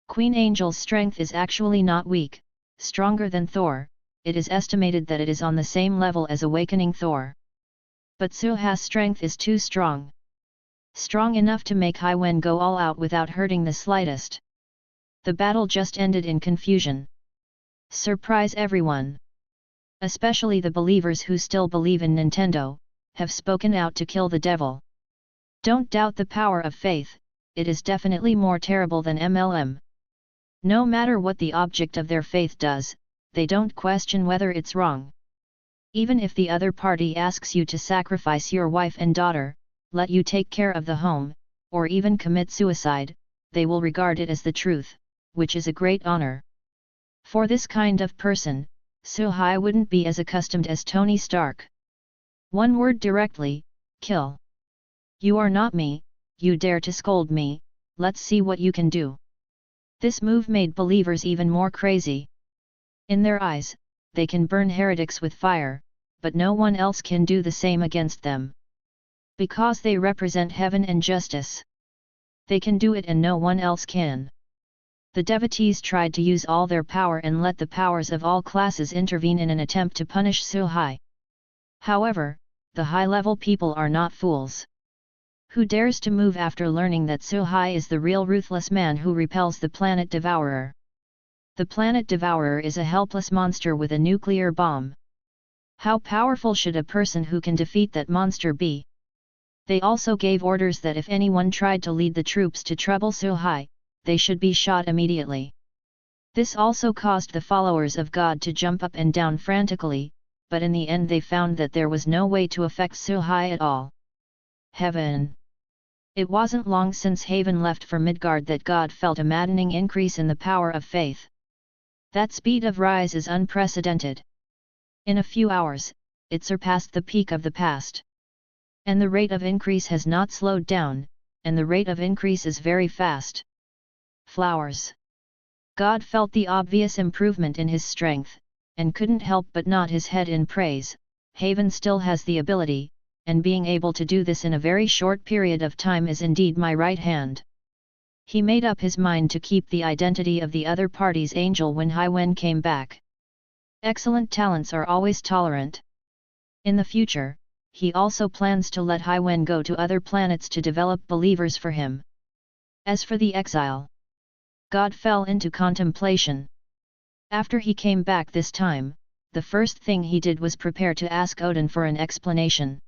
Queen Angel's strength is actually not weak, stronger than Thor. It is estimated that it is on the same level as Awakening Thor. But Suha's strength is too strong. Strong enough to make Haiwen go all out without hurting the slightest. The battle just ended in confusion. Surprise everyone! Especially the believers who still believe in Nintendo, have spoken out to kill the devil. Don't doubt the power of faith, it is definitely more terrible than MLM. No matter what the object of their faith does, they don't question whether it's wrong. Even if the other party asks you to sacrifice your wife and daughter, let you take care of the home, or even commit suicide, they will regard it as the truth, which is a great honor. For this kind of person, Suhai wouldn't be as accustomed as Tony Stark. One word directly, kill. You are not me, you dare to scold me, let's see what you can do. This move made believers even more crazy. In their eyes, they can burn heretics with fire, but no one else can do the same against them. Because they represent heaven and justice. They can do it and no one else can. The devotees tried to use all their power and let the powers of all classes intervene in an attempt to punish Suhai. However, the high-level people are not fools. Who dares to move after learning that Suhai is the real ruthless man who repels the Planet Devourer? The Planet Devourer is a helpless monster with a nuclear bomb. How powerful should a person who can defeat that monster be? They also gave orders that if anyone tried to lead the troops to trouble Suhai, they should be shot immediately. This also caused the followers of God to jump up and down frantically, but in the end they found that there was no way to affect Suhai at all. Heaven! It wasn't long since Haven left for Midgard that God felt a maddening increase in the power of faith. That speed of rise is unprecedented. In a few hours, it surpassed the peak of the past. And the rate of increase has not slowed down, and the rate of increase is very fast. Flowers. God felt the obvious improvement in his strength, and couldn't help but nod his head in praise. Haven still has the ability, and being able to do this in a very short period of time is indeed my right hand. He made up his mind to keep the identity of the other party's angel when Haiwen came back. Excellent talents are always tolerant. In the future, he also plans to let Haiwen go to other planets to develop believers for him. As for the exile, God fell into contemplation. After he came back this time, the first thing he did was prepare to ask Odin for an explanation.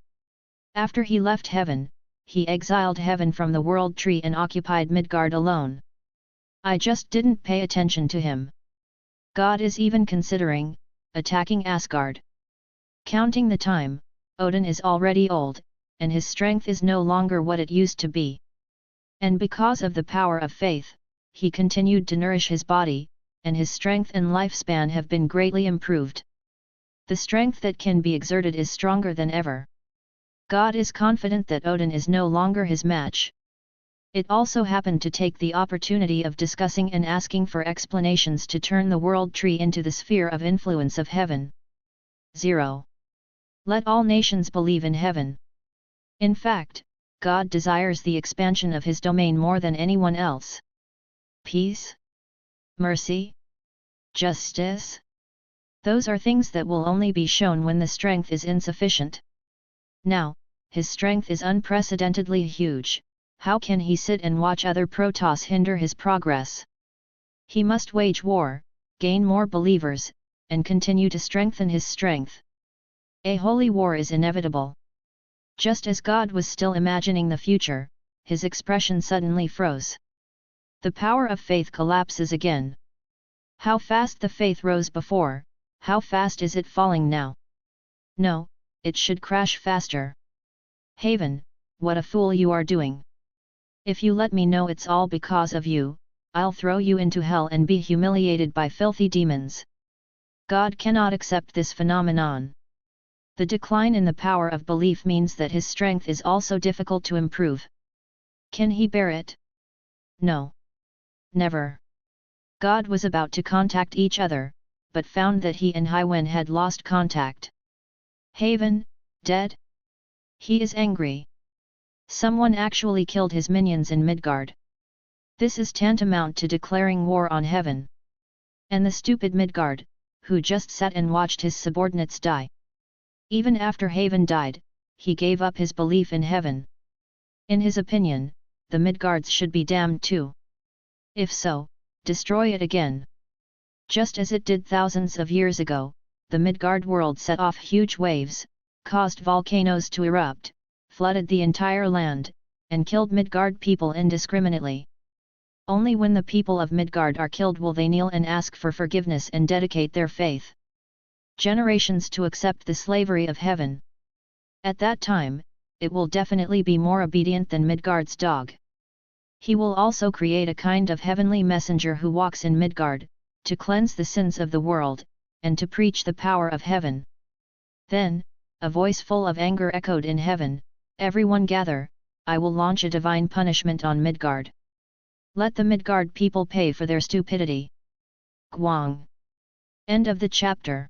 After he left heaven, he exiled heaven from the world tree and occupied Midgard alone. I just didn't pay attention to him. God is even considering attacking Asgard. Counting the time, Odin is already old, and his strength is no longer what it used to be. And because of the power of faith, he continued to nourish his body, and his strength and lifespan have been greatly improved. The strength that can be exerted is stronger than ever. God is confident that Odin is no longer his match. It also happened to take the opportunity of discussing and asking for explanations to turn the world tree into the sphere of influence of heaven. 0. Let all nations believe in heaven. In fact, God desires the expansion of his domain more than anyone else. Peace? Mercy? Justice? Those are things that will only be shown when the strength is insufficient. Now, his strength is unprecedentedly huge. How can he sit and watch other Protoss hinder his progress? He must wage war, gain more believers, and continue to strengthen his strength. A holy war is inevitable. Just as God was still imagining the future, his expression suddenly froze. The power of faith collapses again. How fast the faith rose before, how fast is it falling now? No, it should crash faster. Haven, what a fool you are doing. If you let me know it's all because of you, I'll throw you into hell and be humiliated by filthy demons. God cannot accept this phenomenon. The decline in the power of belief means that his strength is also difficult to improve. Can he bear it? No. Never. God was about to contact each other, but found that he and Hywen had lost contact. Haven, dead? He is angry. Someone actually killed his minions in Midgard. This is tantamount to declaring war on heaven. And the stupid Midgard, who just sat and watched his subordinates die. Even after Haven died, he gave up his belief in heaven. In his opinion, the Midgards should be damned too. If so, destroy it again. Just as it did thousands of years ago, the Midgard world set off huge waves, caused volcanoes to erupt, flooded the entire land, and killed Midgard people indiscriminately. Only when the people of Midgard are killed will they kneel and ask for forgiveness and dedicate their faith. Generations to accept the slavery of heaven. At that time, it will definitely be more obedient than Midgard's dog. He will also create a kind of heavenly messenger who walks in Midgard, to cleanse the sins of the world, and to preach the power of heaven. Then, a voice full of anger echoed in heaven, "Everyone gather, I will launch a divine punishment on Midgard. Let the Midgard people pay for their stupidity." Guang. End of the chapter.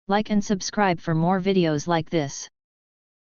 Like and subscribe for more videos like this.